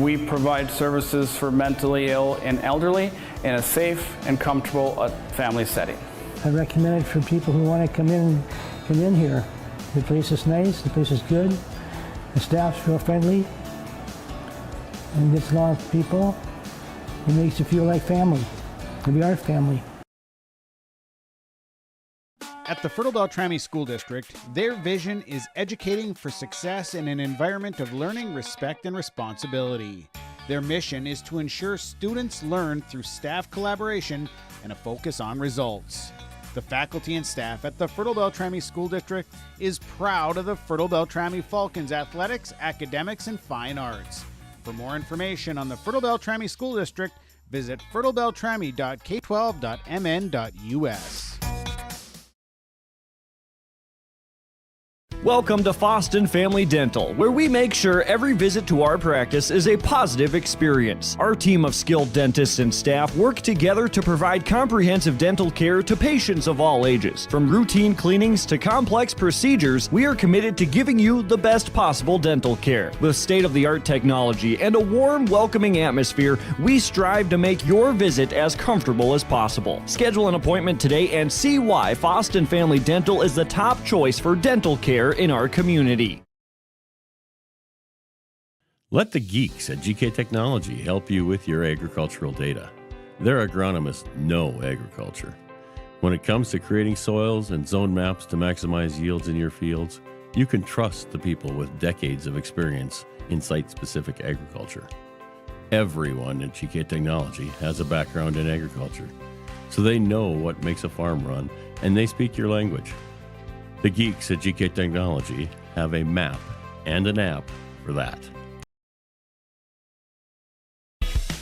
We provide services for mentally ill and elderly in a safe and comfortable family setting. I recommend it for people who want to come in here. The place is nice, the place is good, the staff's real friendly, and gets along with people. It makes you feel like family. We are family. At the Fertile-Beltrami School District, their vision is educating for success in an environment of learning, respect, and responsibility. Their mission is to ensure students learn through staff collaboration and a focus on results. The faculty and staff at the Fertile-Beltrami School District is proud of the Fertile-Beltrami Falcons athletics, academics, and fine arts. For more information on the Fertile-Beltrami School District, visit fertilebeltrami.k12.mn.us. Welcome to Fosston Family Dental, where we make sure every visit to our practice is a positive experience. Our team of skilled dentists and staff work together to provide comprehensive dental care to patients of all ages. From routine cleanings to complex procedures, we are committed to giving you the best possible dental care. With state-of-the-art technology and a warm, welcoming atmosphere, we strive to make your visit as comfortable as possible. Schedule an appointment today and see why Fosston Family Dental is the top choice for dental care in our community. Let the geeks at GK Technology help you with your agricultural data. Their agronomists know agriculture. When it comes to creating soils and zone maps to maximize yields in your fields, you can trust the people with decades of experience in site-specific agriculture. Everyone at GK Technology has a background in agriculture, so they know what makes a farm run, and they speak your language. The geeks at GK Technology have a map and an app for that.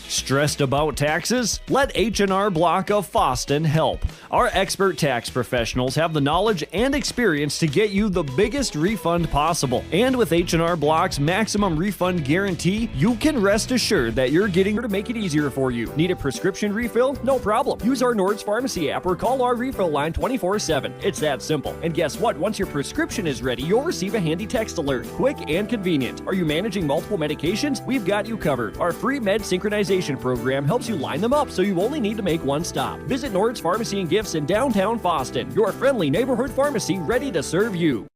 Stressed about taxes? Let H&R Block of Foston help. Our expert tax professionals have the knowledge and experience to get you the biggest refund possible. And with H&R Block's maximum refund guarantee, you can rest assured that you're getting to make it easier for you. Need a prescription refill? No problem. Use our Nord's Pharmacy app or call our refill line 24/7. It's that simple. And guess what? Once your prescription is ready, you'll receive a handy text alert. Quick and convenient. Are you managing multiple medications? We've got you covered. Our free med synchronization program helps you line them up so you only need to make one stop. Visit Nord's Pharmacy and Gifts in downtown Foston, your friendly neighborhood pharmacy ready to serve you.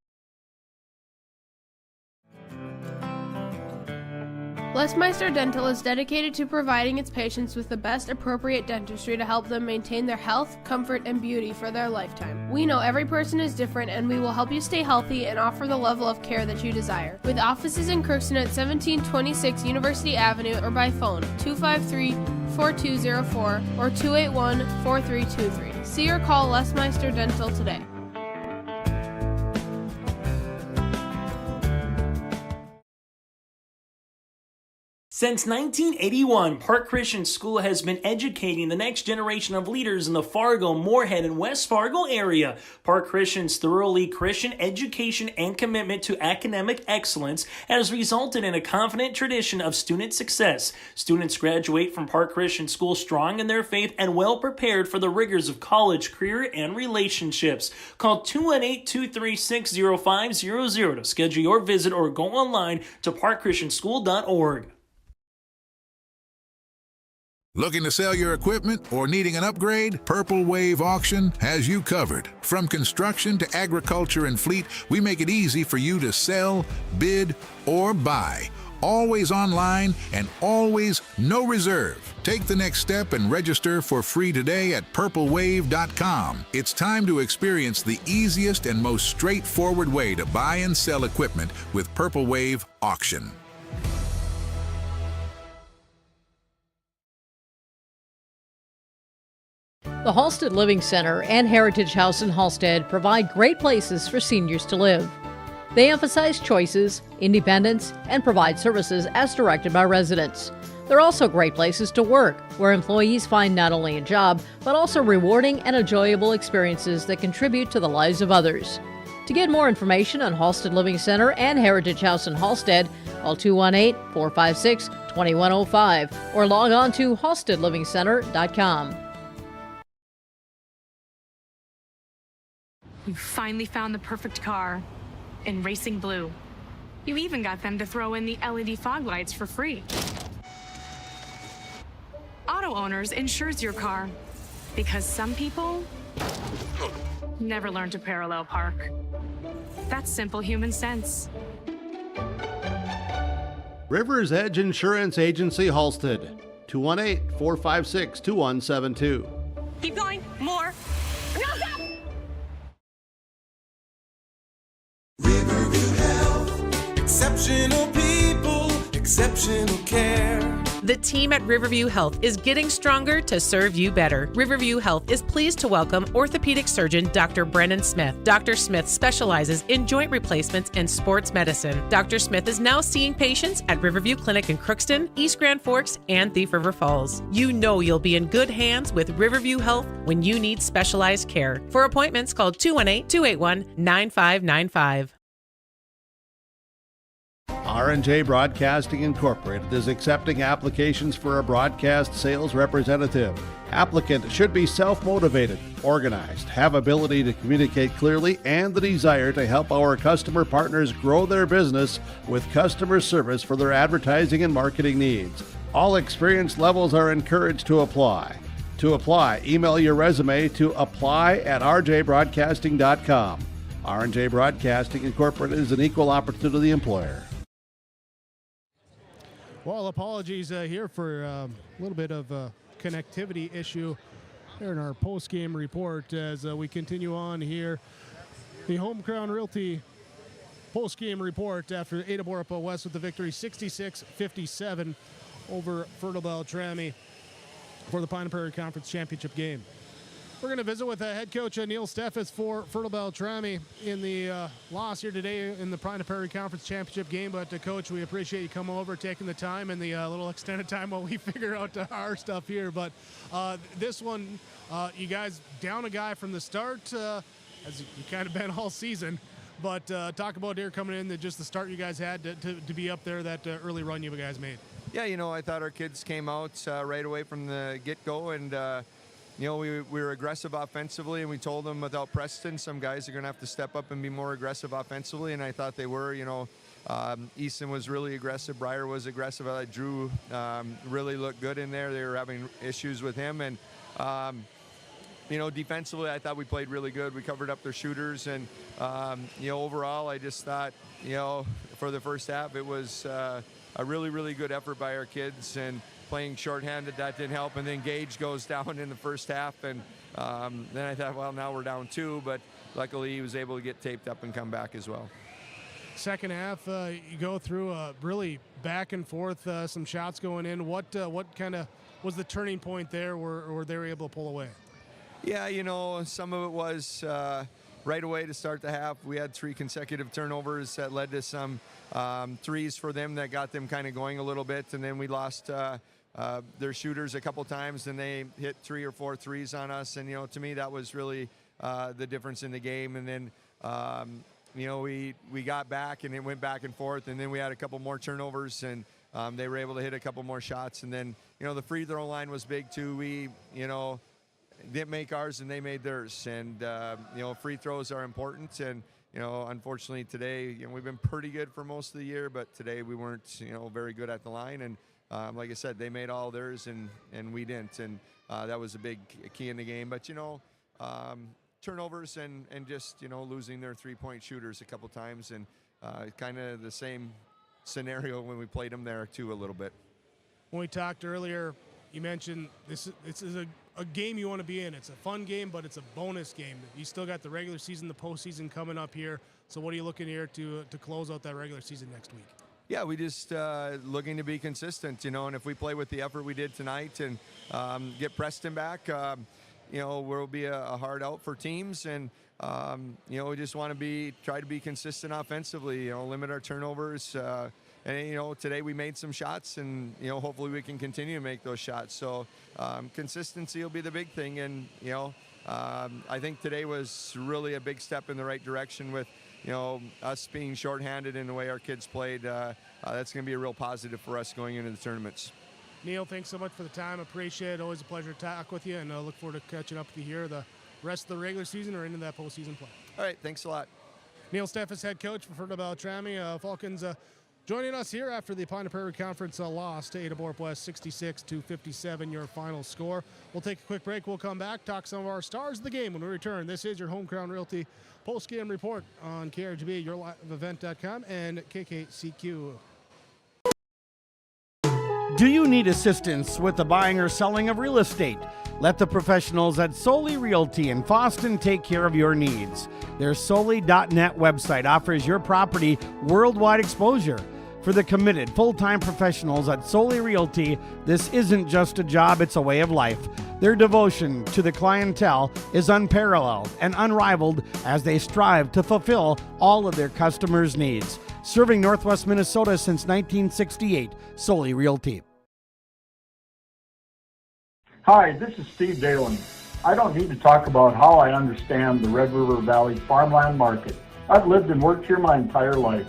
Lesmeister Dental is dedicated to providing its patients with the best appropriate dentistry to help them maintain their health, comfort, and beauty for their lifetime. We know every person is different, and we will help you stay healthy and offer the level of care that you desire. With offices in Crookston at 1726 University Avenue or by phone 253-4204 or 281-4323. See or call Lesmeister Dental today. Since 1981, Park Christian School has been educating the next generation of leaders in the Fargo, Moorhead, and West Fargo area. Park Christian's thoroughly Christian education and commitment to academic excellence has resulted in a confident tradition of student success. Students graduate from Park Christian School strong in their faith and well prepared for the rigors of college, career, and relationships. Call 218-236-0500 to schedule your visit or go online to parkchristianschool.org. Looking to sell your equipment or needing an upgrade? Purple Wave Auction has you covered. From construction to agriculture and fleet, we make it easy for you to sell, bid, or buy. Always online and always no reserve. Take the next step and register for free today at purplewave.com. It's time to experience the easiest and most straightforward way to buy and sell equipment with Purple Wave Auction. The Halstead Living Center and Heritage House in Halstead provide great places for seniors to live. They emphasize choices, independence, and provide services as directed by residents. They're also great places to work, where employees find not only a job, but also rewarding and enjoyable experiences that contribute to the lives of others. To get more information on Halstead Living Center and Heritage House in Halstead, call 218-456-2105 or log on to halsteadlivingcenter.com. You finally found the perfect car in Racing Blue. You even got them to throw in the LED fog lights for free. Auto Owners insures your car because some people never learn to parallel park. That's simple human sense. River's Edge Insurance Agency, Halstead, 218-456-2172. Keep going. More. No, stop! Exceptional people, exceptional care. The team at Riverview Health is getting stronger to serve you better. Riverview Health is pleased to welcome orthopedic surgeon Dr. Brennan Smith. Dr. Smith specializes in joint replacements and sports medicine. Dr. Smith is now seeing patients at Riverview Clinic in Crookston, East Grand Forks, and Thief River Falls. You know you'll be in good hands with Riverview Health when you need specialized care. For appointments, call 218-281-9595. R&J Broadcasting Incorporated is accepting applications for a broadcast sales representative. Applicant should be self-motivated, organized, have ability to communicate clearly, and the desire to help our customer partners grow their business with customer service for their advertising and marketing needs. All experience levels are encouraged to apply. To apply, email your resume to apply@rjbroadcasting.com. R&J Broadcasting Incorporated is an equal opportunity employer. Well, apologies here for a little bit of a connectivity issue here in our post-game report as we continue on here. The Home Crown Realty post-game report after Ada-Borup-West with the victory 66-57 over Fertile-Beltrami for the Pine and Prairie Conference Championship game. We're going to visit with head coach Neil Steffes for Fertile-Beltrami in the loss here today in the Pine and Prairie Conference Championship game. But, Coach, we appreciate you coming over, taking the time and the little extended time while we figure out our stuff here. But this one, you guys down a guy from the start, as you kind of been all season. But talk about here coming in, just the start you guys had to be up there, that early run you guys made. Yeah, I thought our kids came out right away from the get-go, and we were aggressive offensively, and we told them without Preston, some guys are going to have to step up and be more aggressive offensively, and I thought they were. Easton was really aggressive. Breyer was aggressive. I thought Drew really looked good in there. They were having issues with him, and defensively, I thought we played really good. We covered up their shooters, and overall, I just thought, for the first half, it was a really, really good effort by our kids, and playing shorthanded, that didn't help, and then Gage goes down in the first half, and then I thought, well, now we're down 2, but luckily he was able to get taped up and come back as well. Second half, you go through really back and forth, some shots going in. What kind of was the turning point there where they were able to pull away? Yeah, some of it was right away to start the half. We had 3 consecutive turnovers that led to some threes for them that got them kind of going a little bit, and then we lost their shooters a couple times, and they hit 3 or 4 threes on us, and to me that was really the difference in the game. And then we got back, and it went back and forth, and then we had a couple more turnovers, and they were able to hit a couple more shots, and then the free throw line was big too. We didn't make ours, and they made theirs, and free throws are important, and unfortunately today we've been pretty good for most of the year, but today we weren't very good at the line, and like I said, they made all theirs, and we didn't, and that was a big key in the game. But turnovers and just losing their 3-point shooters a couple times, and kind of the same scenario when we played them there too a little bit. When we talked earlier, you mentioned this is a game you want to be in. It's a fun game, but it's a bonus game. You still got the regular season, the postseason coming up here. So what are you looking here to close out that regular season next week? Yeah, we just looking to be consistent, and if we play with the effort we did tonight and get Preston back, we'll be a hard out for teams, and we just want to try to be consistent offensively, limit our turnovers. And, today we made some shots, and, hopefully we can continue to make those shots. So consistency will be the big thing. And, I think today was really a big step in the right direction with, us being shorthanded in the way our kids played. That's going to be a real positive for us going into the tournaments. Neil, thanks so much for the time. Appreciate it. Always a pleasure to talk with you, and look forward to catching up with you here the rest of the regular season or into that postseason play. All right, thanks a lot. Neil Steffes, head coach for Fertile-Beltrami. Falcons joining us here after the Pine and Prairie Conference loss to Ada-Borup-West 66-57, your final score. We'll take a quick break. We'll come back, talk some of our stars of the game when we return. This is your Home Crown Realty post-game report on KRGB, yourliveevent.com, and KKCQ. Do you need assistance with the buying or selling of real estate? Let the professionals at Solely Realty in Fosston take care of your needs. Their Solely.net website offers your property worldwide exposure. For the committed, full-time professionals at Solely Realty, this isn't just a job, it's a way of life. Their devotion to the clientele is unparalleled and unrivaled as they strive to fulfill all of their customers' needs. Serving Northwest Minnesota since 1968, Solely Realty. Hi, this is Steve Dalen. I don't need to talk about how I understand the Red River Valley farmland market. I've lived and worked here my entire life.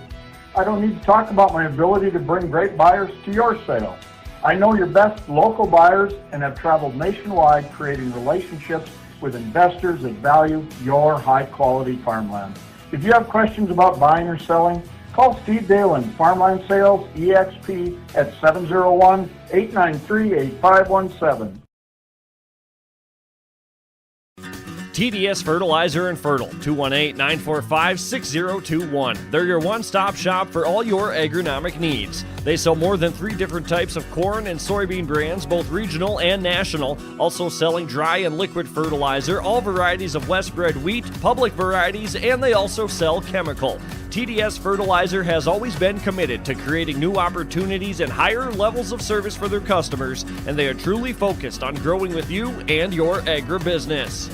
I don't need to talk about my ability to bring great buyers to your sale. I know your best local buyers and have traveled nationwide creating relationships with investors that value your high-quality farmland. If you have questions about buying or selling, call Steve Dalen, Farmland Sales, EXP, at 701-893-8517. TDS Fertilizer and Fertile, 218-945-6021. They're your one-stop shop for all your agronomic needs. They sell more than 3 different types of corn and soybean brands, both regional and national, also selling dry and liquid fertilizer, all varieties of West-bred wheat, public varieties, and they also sell chemical. TDS Fertilizer has always been committed to creating new opportunities and higher levels of service for their customers, and they are truly focused on growing with you and your agribusiness.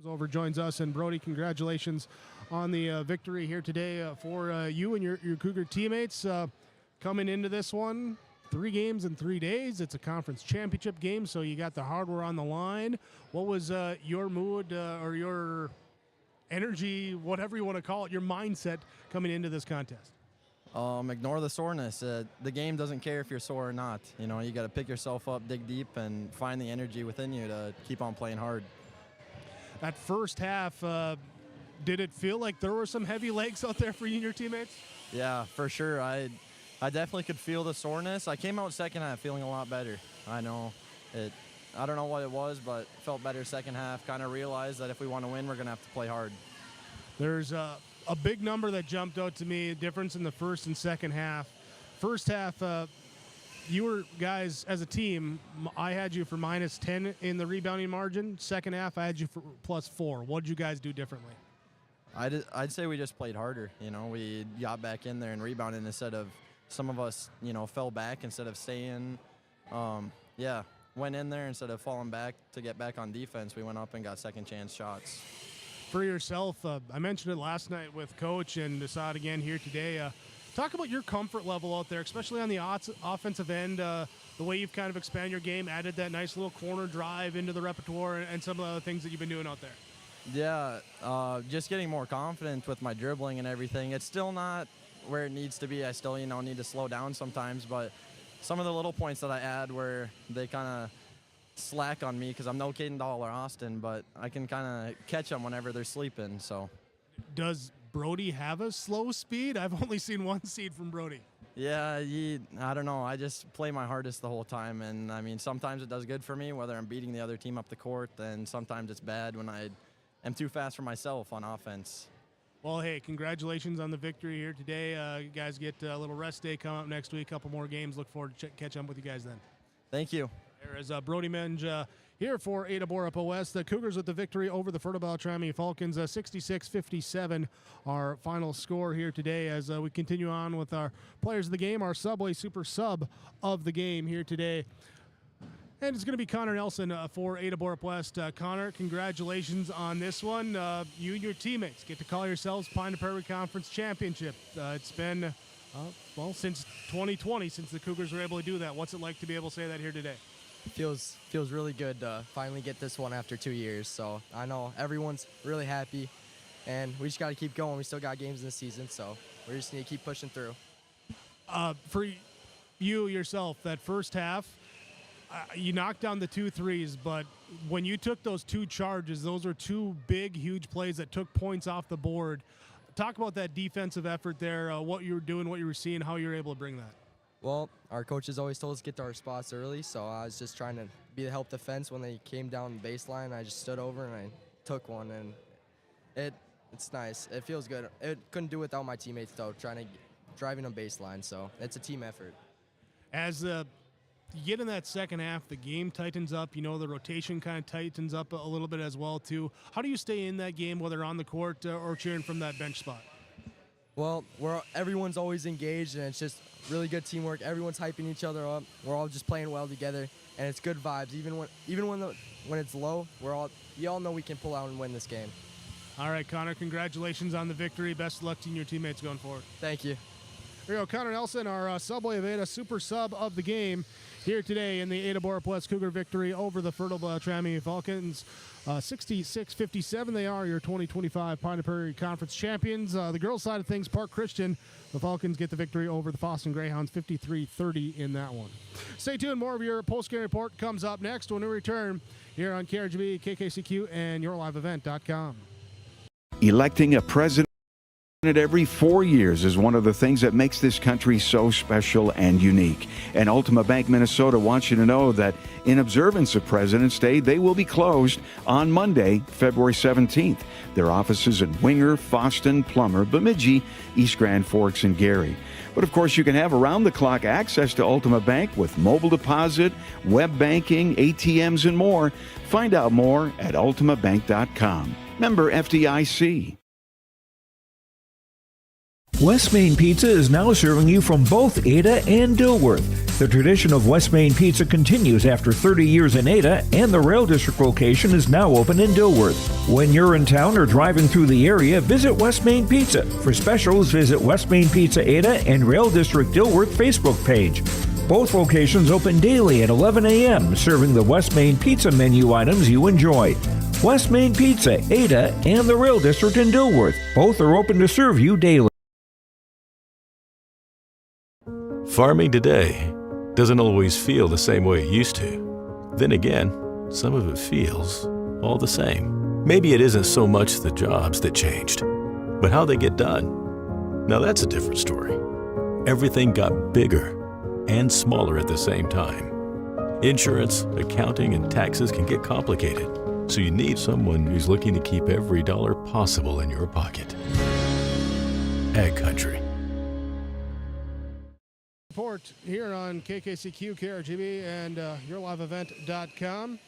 Over joins us, and Brody, congratulations on the victory here today for you and your Cougar teammates coming into this one. 3 games in 3 days. It's a conference championship game, so you got the hardware on the line. What was your mood or your energy, whatever you want to call it, your mindset coming into this contest? Ignore the soreness. The game doesn't care if you're sore or not. You know, you got to pick yourself up, dig deep, and find the energy within you to keep on playing hard. That first half, did it feel like there were some heavy legs out there for you and your teammates? Yeah, for sure. I definitely could feel the soreness. I came out second half feeling a lot better. I know it. I don't know what it was, but felt better second half. Kind of realized that if we want to win, we're going to have to play hard. There's a big number that jumped out to me, difference in the first and second half. First half, you were guys as a team, I had you for -10 in the rebounding margin. Second half, I had you for +4. What did you guys do differently? I'd say we just played harder. You know, we got back in there and rebounded instead of some of us, you know, fell back instead of staying. Went in there instead of falling back to get back on defense. We went up and got second chance shots. For yourself, I mentioned it last night with Coach and saw it again here today. Talk about your comfort level out there, especially on the offensive end, the way you've kind of expanded your game, added that nice little corner drive into the repertoire, and some of the other things that you've been doing out there. Yeah, just getting more confident with my dribbling and everything. It's still not where it needs to be. I still, need to slow down sometimes, but some of the little points that I add where they kind of slack on me because I'm no Caden Dahl or Austin, but I can kind of catch them whenever they're sleeping. So, does Brody have a slow speed? I've only seen one seed from Brody. Yeah, I don't know. I just play my hardest the whole time, and I mean sometimes it does good for me, whether I'm beating the other team up the court, and sometimes it's bad when I am too fast for myself on offense. Well, hey, congratulations on the victory here today. You guys get a little rest day coming up next week, a couple more games. Look forward to catching up with you guys then. Thank you. There is Brody Menge here for Ada-Borup-West. The Cougars with the victory over the Fertile-Beltrami Falcons, 66-57, our final score here today as we continue on with our players of the game, our Subway Super Sub of the game here today. And it's going to be Connor Nelson for Ada-Borup-West. Connor, congratulations on this one. You and your teammates get to call yourselves Pine to Prairie Conference Championship. It's been, since 2020, since the Cougars were able to do that. What's it like to be able to say that here today? Feels really good to finally get this one after 2 years. So I know everyone's really happy, and we just got to keep going. We still got games in the season, so we just need to keep pushing through. For you yourself, that first half, you knocked down the 2 threes, but when you took those 2 charges, those are 2 big, huge plays that took points off the board. Talk about that defensive effort there, what you were doing, what you were seeing, how you were able to bring that. Well, our coaches always told us to get to our spots early, so I was just trying to be the help defense when they came down the baseline. I just stood over and I took one, and it's nice. It feels good. It couldn't do it without my teammates, though, driving them baseline, so it's a team effort. As you get in that second half, the game tightens up. The rotation kind of tightens up a little bit as well, too. How do you stay in that game, whether on the court or cheering from that bench spot? Well, everyone's always engaged, and it's just really good teamwork. Everyone's hyping each other up. We're all just playing well together, and it's good vibes. Even when it's low, you all know we can pull out and win this game. All right, Connor, congratulations on the victory. Best of luck to you and your teammates going forward. Thank you. Here we go, Connor Nelson, our Subway of Ada super sub of the game here today in the Ada-Borup-West Cougar victory over the Fertile-Beltrami Falcons. 66-57, they are your 2025 Pine Prairie Conference champions. The girls' side of things, Park Christian, the Falcons get the victory over the Boston Greyhounds, 53-30 in that one. Stay tuned, more of your post-game report comes up next when we return here on KRGB, KKCQ, and YourLiveEvent.com. Electing a president every 4 years is one of the things that makes this country so special and unique. And Ultima Bank Minnesota wants you to know that in observance of President's Day, they will be closed on Monday, February 17th. Their offices in Winger, Foston, Plummer, Bemidji, East Grand Forks, and Gary. But of course, you can have around-the-clock access to Ultima Bank with mobile deposit, web banking, ATMs, and more. Find out more at ultimabank.com. Member FDIC. West Main Pizza is now serving you from both Ada and Dilworth. The tradition of West Main Pizza continues after 30 years in Ada, and the Rail District location is now open in Dilworth. When you're in town or driving through the area, visit West Main Pizza. For specials, visit West Main Pizza Ada and Rail District Dilworth Facebook page. Both locations open daily at 11 a.m., serving the West Main Pizza menu items you enjoy. West Main Pizza, Ada, and the Rail District in Dilworth. Both are open to serve you daily. Farming today doesn't always feel the same way it used to. Then again, some of it feels all the same. Maybe it isn't so much the jobs that changed, but how they get done. Now that's a different story. Everything got bigger and smaller at the same time. Insurance, accounting, and taxes can get complicated, so you need someone who's looking to keep every dollar possible in your pocket. Ag Country. Report here on KKCQ, KRGB, and YourLiveEvent.com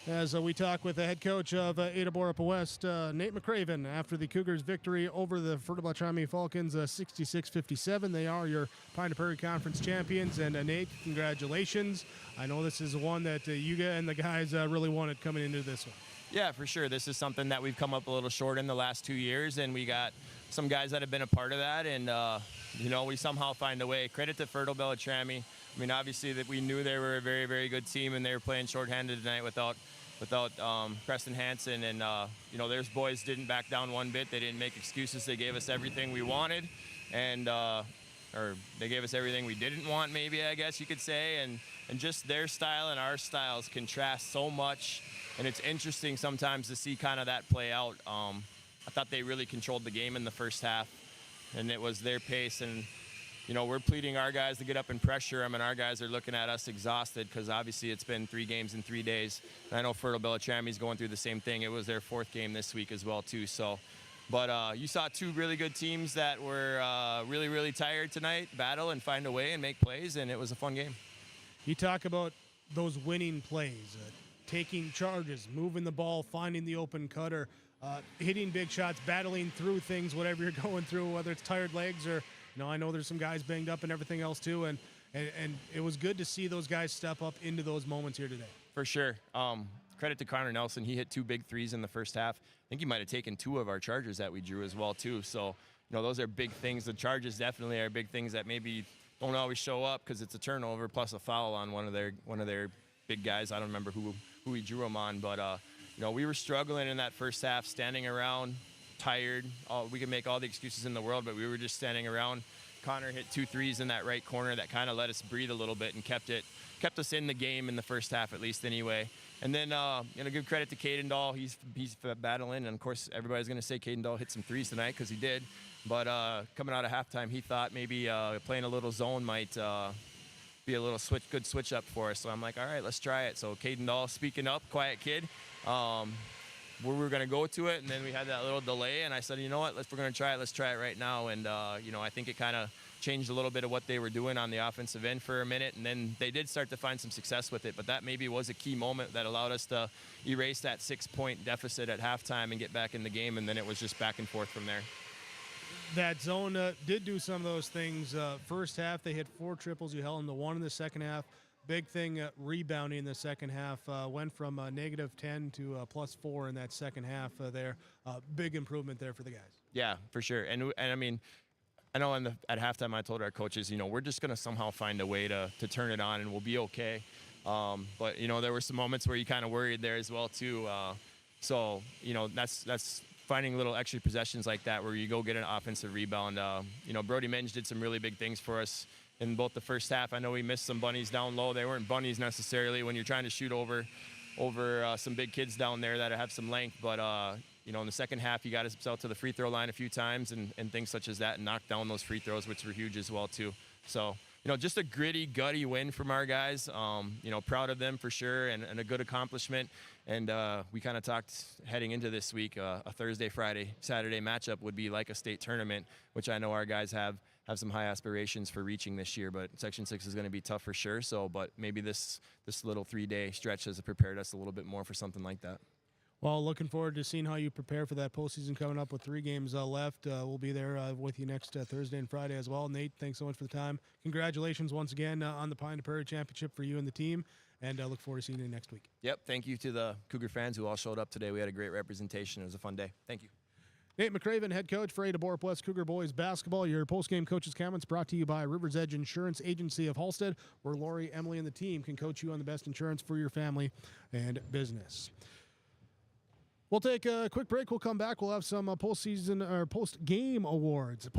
as we talk with the head coach of Ada-Borup-West, Nate McCraven, after the Cougars' victory over the Fertile-Beltrami Falcons, 66-57. They are your Pine Prairie Conference champions, and Nate, congratulations. I know this is one that you and the guys really wanted coming into this one. Yeah, for sure. This is something that we've come up a little short in the last 2 years, and we got some guys that have been a part of that, and we somehow find a way. Credit to Fertile-Beltrami. I mean, obviously that we knew they were a very, very good team, and they were playing shorthanded tonight without Preston Hansen, and their boys didn't back down one bit. They didn't make excuses. They gave us everything we wanted, and or they gave us everything we didn't want, maybe, I guess you could say, and just their style and our styles contrast so much, and it's interesting sometimes to see kind of that play out. I thought they really controlled the game in the first half, and it was their pace, and we're pleading our guys to get up and pressure them, and our guys are looking at us exhausted because obviously it's been 3 games in 3 days. And I know Fertile-Beltrami's going through the same thing. It was their 4th game this week as well, too. So, but you saw 2 really good teams that were really, really tired tonight, battle and find a way and make plays, and it was a fun game. You talk about those winning plays, taking charges, moving the ball, finding the open cutter, hitting big shots, battling through things, whatever you're going through, whether it's tired legs or, I know there's some guys banged up and everything else too, and it was good to see those guys step up into those moments here today. For sure. Credit to Connor Nelson. He hit 2 big threes in the first half. I think he might have taken 2 of our charges that we drew as well too. So, those are big things. The charges definitely are big things that maybe don't always show up because it's a turnover plus a foul on one of their big guys. I don't remember who he drew them on, but we were struggling in that first half, standing around, tired. We could make all the excuses in the world, but we were just standing around. Connor hit 2 threes in that right corner that kind of let us breathe a little bit and kept us in the game in the first half, at least anyway. And then give credit to Caden Dahl. He's battling, and of course everybody's going to say Caden Dahl hit some threes tonight because he did. But coming out of halftime, he thought maybe playing a little zone might be a little good switch up for us. So I'm like, all right, let's try it. So Caden Dahl speaking up, quiet kid. We were going to go to it, and then we had that little delay, and I said, you know what, we're going to try it. Let's try it right now. And, I think it kind of changed a little bit of what they were doing on the offensive end for a minute, and then they did start to find some success with it. But that maybe was a key moment that allowed us to erase that 6-point deficit at halftime and get back in the game, and then it was just back and forth from there. That zone did do some of those things. First half, they hit 4 triples. You held them to 1 in the second half. Big thing, rebounding in the second half. Went from -10 to +4 in that second half there. Big improvement there for the guys. Yeah, for sure. And I mean, I know at halftime I told our coaches, we're just going to somehow find a way to turn it on and we'll be okay. But, there were some moments where you kind of worried there as well, too. So, that's finding little extra possessions like that where you go get an offensive rebound. Brody Minge did some really big things for us in both the first half. I know we missed some bunnies down low. They weren't bunnies necessarily when you're trying to shoot over some big kids down there that have some length. But, in the second half, he got us out to the free throw line a few times and things such as that and knocked down those free throws, which were huge as well, too. So, just a gritty, gutty win from our guys. Proud of them for sure and a good accomplishment. And we kind of talked heading into this week, a Thursday, Friday, Saturday matchup would be like a state tournament, which I know our guys have some high aspirations for reaching this year. But Section 6 is going to be tough for sure. So, but maybe this little 3-day stretch has prepared us a little bit more for something like that. Well, looking forward to seeing how you prepare for that postseason coming up with 3 games left. We'll be there with you next Thursday and Friday as well. Nate, thanks so much for the time. Congratulations once again on the Pine to Prairie Championship for you and the team, and I look forward to seeing you next week. Yep, thank you to the Cougar fans who all showed up today. We had a great representation. It was a fun day. Thank you. Nate McCraven, head coach for Ada-Borup-West Cougar Boys Basketball. Your postgame coaches' comments brought to you by River's Edge Insurance Agency of Halstead, where Lori, Emily, and the team can coach you on the best insurance for your family and business. We'll take a quick break. We'll come back. We'll have some postseason or post-game awards. I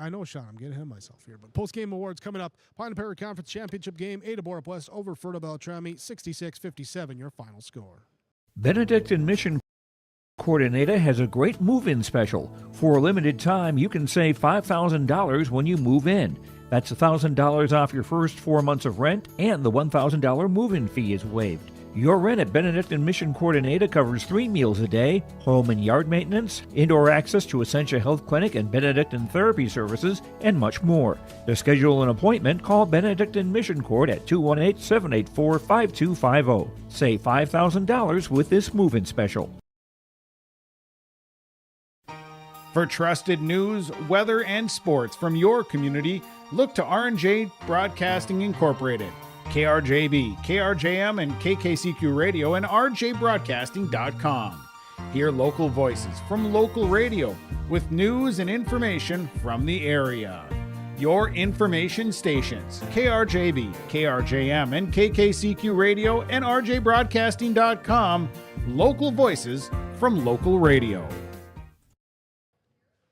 know, Sean, I'm getting ahead of myself here, but post-game awards coming up. Pine and Prairie Conference Championship game, Ada-Borup-West over Fertile-Beltrami, 66-57, your final score. Benedictine Mission Coordinator has a great move-in special. For a limited time, you can save $5,000 when you move in. That's $1,000 off your first 4 months of rent, and the $1,000 move-in fee is waived. Your rent at Benedictine Mission Coordinator covers 3 meals a day, home and yard maintenance, indoor access to Essentia Health Clinic and Benedictine Therapy Services, and much more. To schedule an appointment, call Benedictine Mission Court at 218-784-5250. Save $5,000 with this move-in special. For trusted news, weather, and sports from your community, look to R&J Broadcasting Incorporated. KRJB, KRJM, and KKCQ Radio and rjbroadcasting.com. Hear local voices from local radio with news and information from the area. Your information stations, KRJB, KRJM, and KKCQ Radio and rjbroadcasting.com. Local voices from local radio.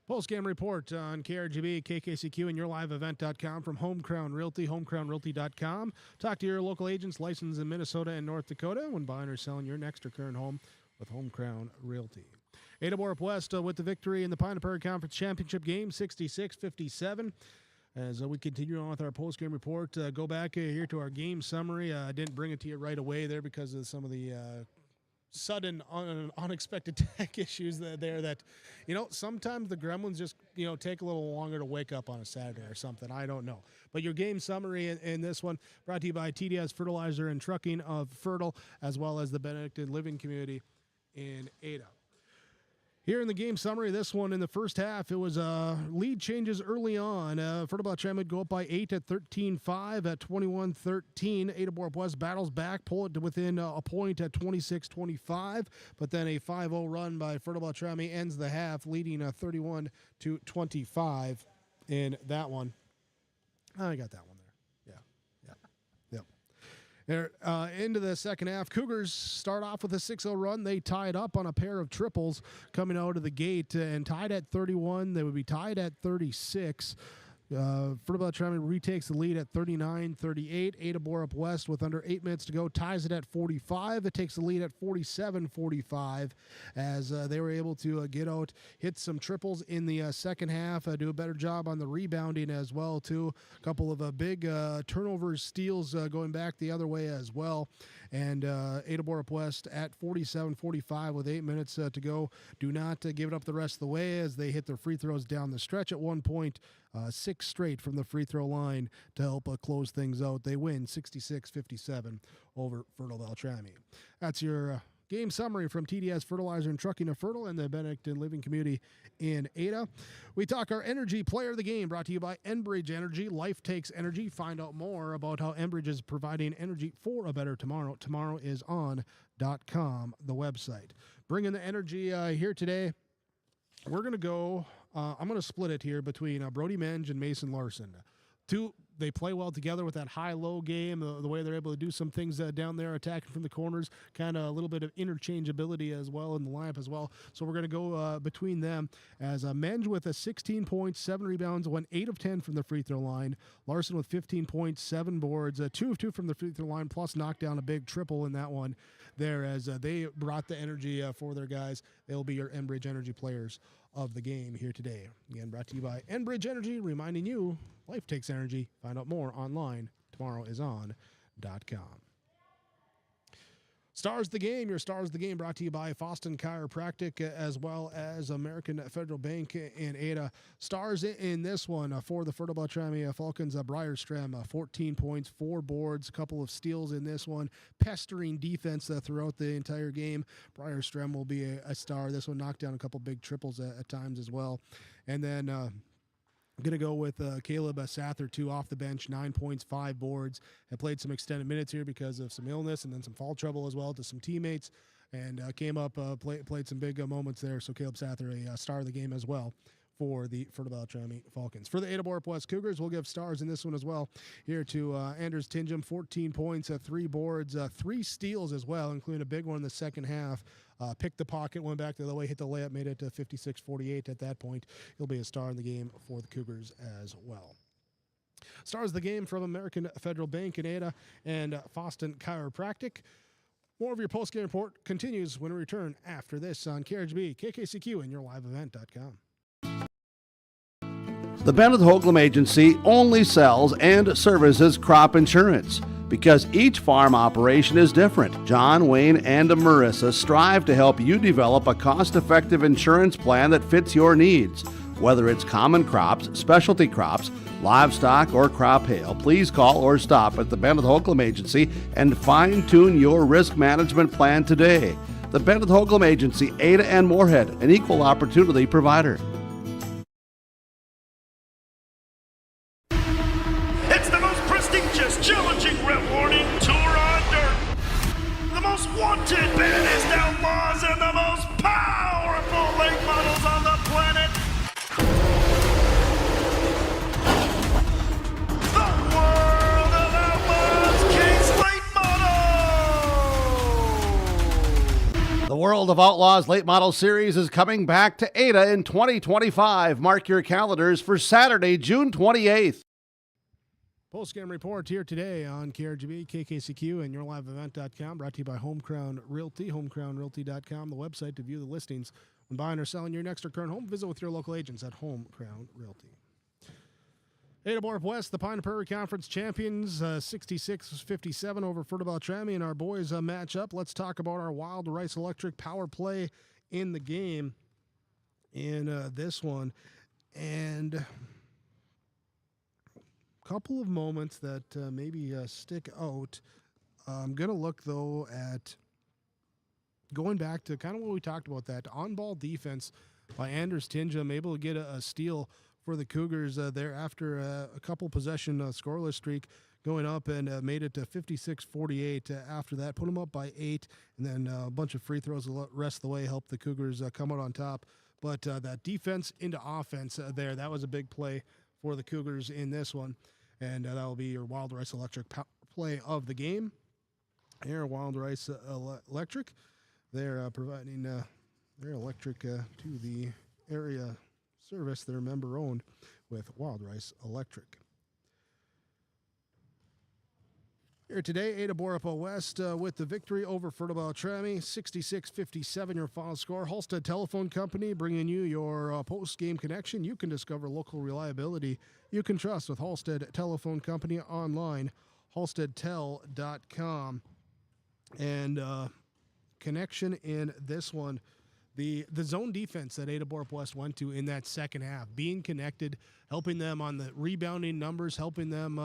Post-game report on KRGB, KKCQ, and YourLiveEvent.com from Home Crown Realty, homecrownrealty.com. Talk to your local agents licensed in Minnesota and North Dakota when buying or selling your next or current home with Home Crown Realty. Ada-Borup-West with the victory in the Pine and Prairie Conference Championship game, 66-57. As we continue on with our post-game report, go back here to our game summary. I didn't bring it to you right away there because of some of the sudden unexpected tech issues that sometimes the gremlins just take a little longer to wake up on a Saturday or something. I don't know, but your game summary in this one brought to you by TDS Fertilizer and Trucking of Fertile, as well as the Benedictine Living Community in Ada. Here in the game summary, this one in the first half, it was lead changes early on. Fertile-Beltrami would go up by 8 at 13-5 at 21-13. Ada-Borup-West battles back, pull it to within a point at 26-25, but then a 5-0 run by Fertile-Beltrami ends the half, leading 31-25 in that one. I got that one there. Into the second half, Cougars start off with a 6-0 run. They tied up on a pair of triples coming out of the gate and tied at 31. They would be tied at 36. Fertile-Beltrami retakes the lead at 39-38. Ada-Borup-West with under 8 minutes to go ties it at 45. It takes the lead at 47-45 as they were able to get out, hit some triples in the second half, do a better job on the rebounding as well too. A couple of big turnovers, steals going back the other way as well. And Ada-Borup-West at 47-45 with 8 minutes to go. Do not give it up the rest of the way as they hit their free throws down the stretch at one point. 6 straight from the free throw line to help close things out. They win 66-57 over Fertile-Beltrami. That's your game summary from TDS Fertilizer and Trucking of Fertile and the Benedictine Living Community in Ada. We talk our energy player of the game, brought to you by Enbridge Energy. Life takes energy. Find out more about how Enbridge is providing energy for a better tomorrow. Tomorrowison.com, the website. Bringing the energy here today we're going to go, I'm going to split it here between Brody Menge and Mason Larson. They play well together with that high-low game, the way they're able to do some things down there, attacking from the corners, kind of a little bit of interchangeability as well in the lineup as well. So we're going to go between them as Menge with a 16 points, 7 rebounds, went 8 of 10 from the free throw line. Larson with 15 points, 7 boards, 2 of 2 from the free throw line, plus knocked down a big triple in that one there as they brought the energy for their guys. They'll be your Enbridge Energy players of the game here today. Again, brought to you by Enbridge Energy, reminding you, life takes energy. Find out more online. tomorrowison.com. Stars the Game, your Stars the Game brought to you by Foston Chiropractic as well as American Federal Bank and Ada. Stars in this one for the Fertile-Beltrami Falcons, Brierström, 14 points, 4 boards, a couple of steals in this one, pestering defense throughout the entire game. Brierström will be a star. This one knocked down a couple big triples at times as well. And then I'm going to go with Caleb Sather, 2 off the bench, 9 points, 5 boards. Had played some extended minutes here because of some illness and then some foul trouble as well to some teammates. And came up, played some big moments there. So Caleb Sather, a star of the game as well for the Fertile-Beltrami Falcons. For the Ada-Borup-West Cougars, we'll give stars in this one as well. Here to Anders Tingham, 14 points, 3 boards, 3 steals as well, including a big one in the second half. Picked the pocket, went back the other way, hit the layup, made it 56-48 at that point. He'll be a star in the game for the Cougars as well. Stars of the game from American Federal Bank and Ada and Foston Chiropractic. More of your post-game report continues when we return after this on KRGB, KKCQ, and yourliveevent.com. The Bennett Holcomb Agency only sells and services crop insurance. Because each farm operation is different, John, Wayne, and Marissa strive to help you develop a cost-effective insurance plan that fits your needs. Whether it's common crops, specialty crops, livestock, or crop hail, please call or stop at the Bennett Holcomb Agency and fine-tune your risk management plan today. The Bennett Holcomb Agency, Ada and Moorhead, an equal opportunity provider. Challenging, rewarding tour on dirt. The most wanted baddest outlaws and the most powerful late models on the planet. The World of Outlaws Kings Late Model. The World of Outlaws Late Model Series is coming back to Ada in 2025. Mark your calendars for Saturday, June 28th. Postgame report here today on KRGB, KKCQ, and yourliveevent.com, brought to you by Home Crown Realty, homecrownrealty.com, the website to view the listings. When buying or selling your next or current home, visit with your local agents at Home Crown Realty. Ada-Borup-West, the Pine and Prairie Conference champions, 66-57 over Fertile-Beltrami, and our boys match up. Let's talk about our Wild Rice Electric power play in the game in this one. And couple of moments that maybe stick out. I'm going to look, though, at going back to kind of what we talked about, that on-ball defense by Anders Tingham, able to get a steal for the Cougars there after a couple possession scoreless streak, going up and made it to 56-48 after that, put them up by 8, and then a bunch of free throws the rest of the way helped the Cougars come out on top. But that defense into offense there, that was a big play for the Cougars in this one. And that will be your Wild Rice Electric play of the game. Here, Wild Rice Electric. They're providing their electric to the area service. They're member-owned with Wild Rice Electric. Here today, Ada-Borup-West with the victory over Fertile-Beltrami, 66-57 your final score. Halstead Telephone Company bringing you your post-game connection. You can discover local reliability you can trust with Halstead Telephone Company online, halsteadtel.com. And connection in this one, the zone defense that Ada-Borup-West went to in that second half, being connected, helping them on the rebounding numbers, helping them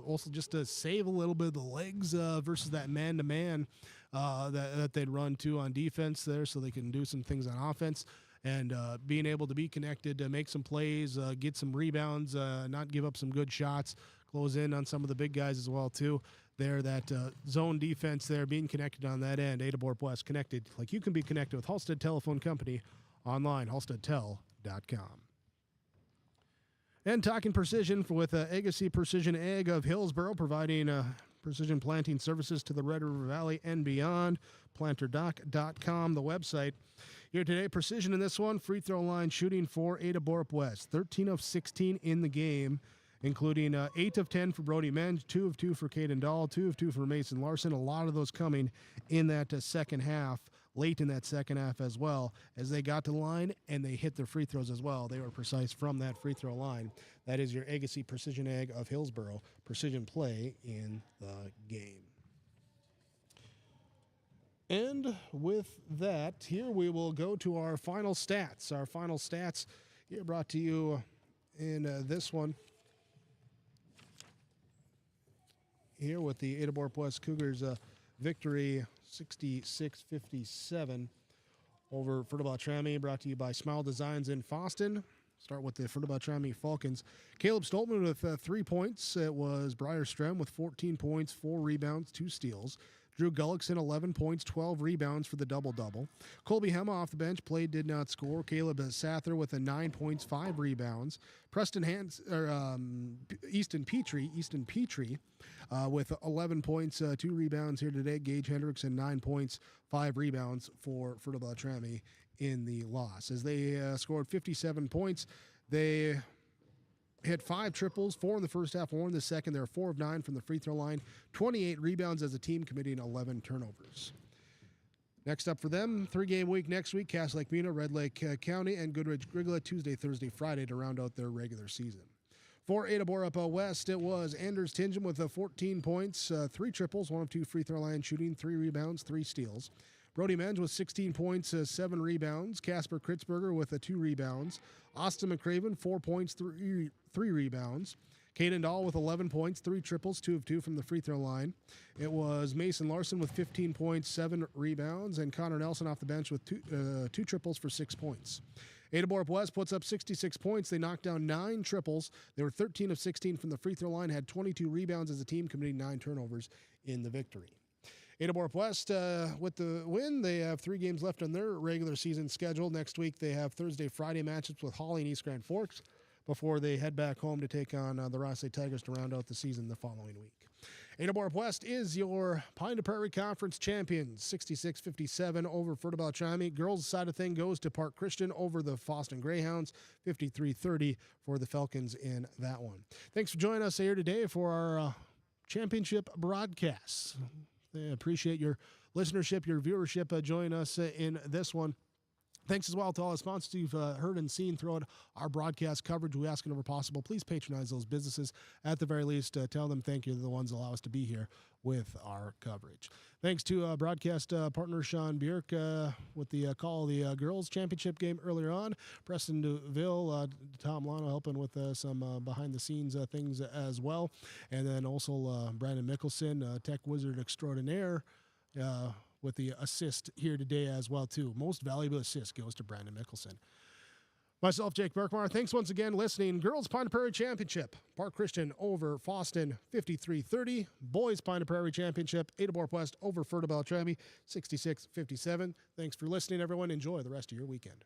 also just to save a little bit of the legs versus that man-to-man that they'd run to on defense there, so they can do some things on offense. And being able to be connected to make some plays, get some rebounds, not give up some good shots, close in on some of the big guys as well too. There, that zone defense there, being connected on that end. Ada-Borup-West connected like you can be connected with Halstead Telephone Company online, halsteadtel.com. PregamatePrecision.com. And talking precision with Agassi Precision Ag of Hillsboro, providing precision planting services to the Red River Valley and beyond. PlanterDoc.com, the website. Here today, precision in this one. Free throw line shooting for Ada-Borup-West. 13 of 16 in the game, including 8 of 10 for Brody Menge, 2 of 2 for Caden Dahl, 2 of 2 for Mason Larson. A lot of those coming in that second half, late in that second half as well, as they got to the line and they hit their free throws as well. They were precise from that free throw line. That is your Agassi Precision Ag of Hillsboro. Precision play in the game. And with that, here we will go to our final stats. Our final stats here brought to you in this one. Here with the Ada-Borup-West Cougars victory 66-57 over Fertile-Beltrami, brought to you by Smile Designs in Fosston. Start with the Fertile-Beltrami Falcons. Caleb Stoltman with 3 points. It was Briar Strem with 14 points, 4 rebounds, 2 steals. Drew Gullickson, 11 points, 12 rebounds for the double-double. Colby Hema off the bench, played, did not score. Caleb Sather with 9 points, 5 rebounds. Easton Petrie with 11 points, 2 rebounds here today. Gage Hendrickson, 9 points, 5 rebounds for Fertile-Beltrami in the loss. As they scored 57 points, they hit 5 triples, 4 in the first half, 4 in the second. They're 4 of 9 from the free throw line, 28 rebounds as a team, committing 11 turnovers. Next up for them, 3-game week next week, Cass Lake Muna, Red Lake County, and Goodrich Grigla Tuesday, Thursday, Friday to round out their regular season. For Ada-Borup-West, it was Anders Tingham with 14 points, 3 triples, 1 of 2 free throw line shooting, 3 rebounds, 3 steals. Brody Menge with 16 points, 7 rebounds. Casper Kritzberger with 2 rebounds. Austin McCraven, 4 points, 3 rebounds. Caden Dahl with 11 points, 3 triples, 2 of 2 from the free throw line. It was Mason Larson with 15 points, 7 rebounds, and Connor Nelson off the bench with 2 triples for 6 points. Ada-Borup-West puts up 66 points. They knocked down 9 triples. They were 13 of 16 from the free throw line, had 22 rebounds as a team, committing 9 turnovers in the victory. Ada-Borup-West with the win. They have 3 games left on their regular season schedule. Next week they have Thursday, Friday matchups with Holly and East Grand Forks before they head back home to take on the Ross Lake Tigers to round out the season the following week. Ada-Borup-West is your Pine to Prairie Conference champions, 66-57 over Fertile-Beltrami. Girls' side of thing goes to Park Christian over the Fosston Greyhounds, 53-30 for the Falcons in that one. Thanks for joining us here today for our championship broadcasts. I appreciate your listenership, your viewership, joining us in this one. Thanks as well to all the sponsors you've heard and seen throughout our broadcast coverage. We ask whenever possible, please patronize those businesses. At the very least, tell them thank you. They're the ones that allow us to be here with our coverage. Thanks to broadcast partner Sean Bjork with the call of the girls' championship game earlier on. Preston DeVille, Tom Lano helping with some behind-the-scenes things as well. And then also Brandon Mickelson, tech wizard extraordinaire, with the assist here today as well, too. Most valuable assist goes to Brandon Mickelson. Myself, Jake Berkmar, thanks once again listening. Girls Pine to Prairie Championship, Park Christian over Fosston, 53-30. Boys Pine to Prairie Championship, Ada-Borup-West over Fertile-Beltrami, 66-57. Thanks for listening, everyone. Enjoy the rest of your weekend.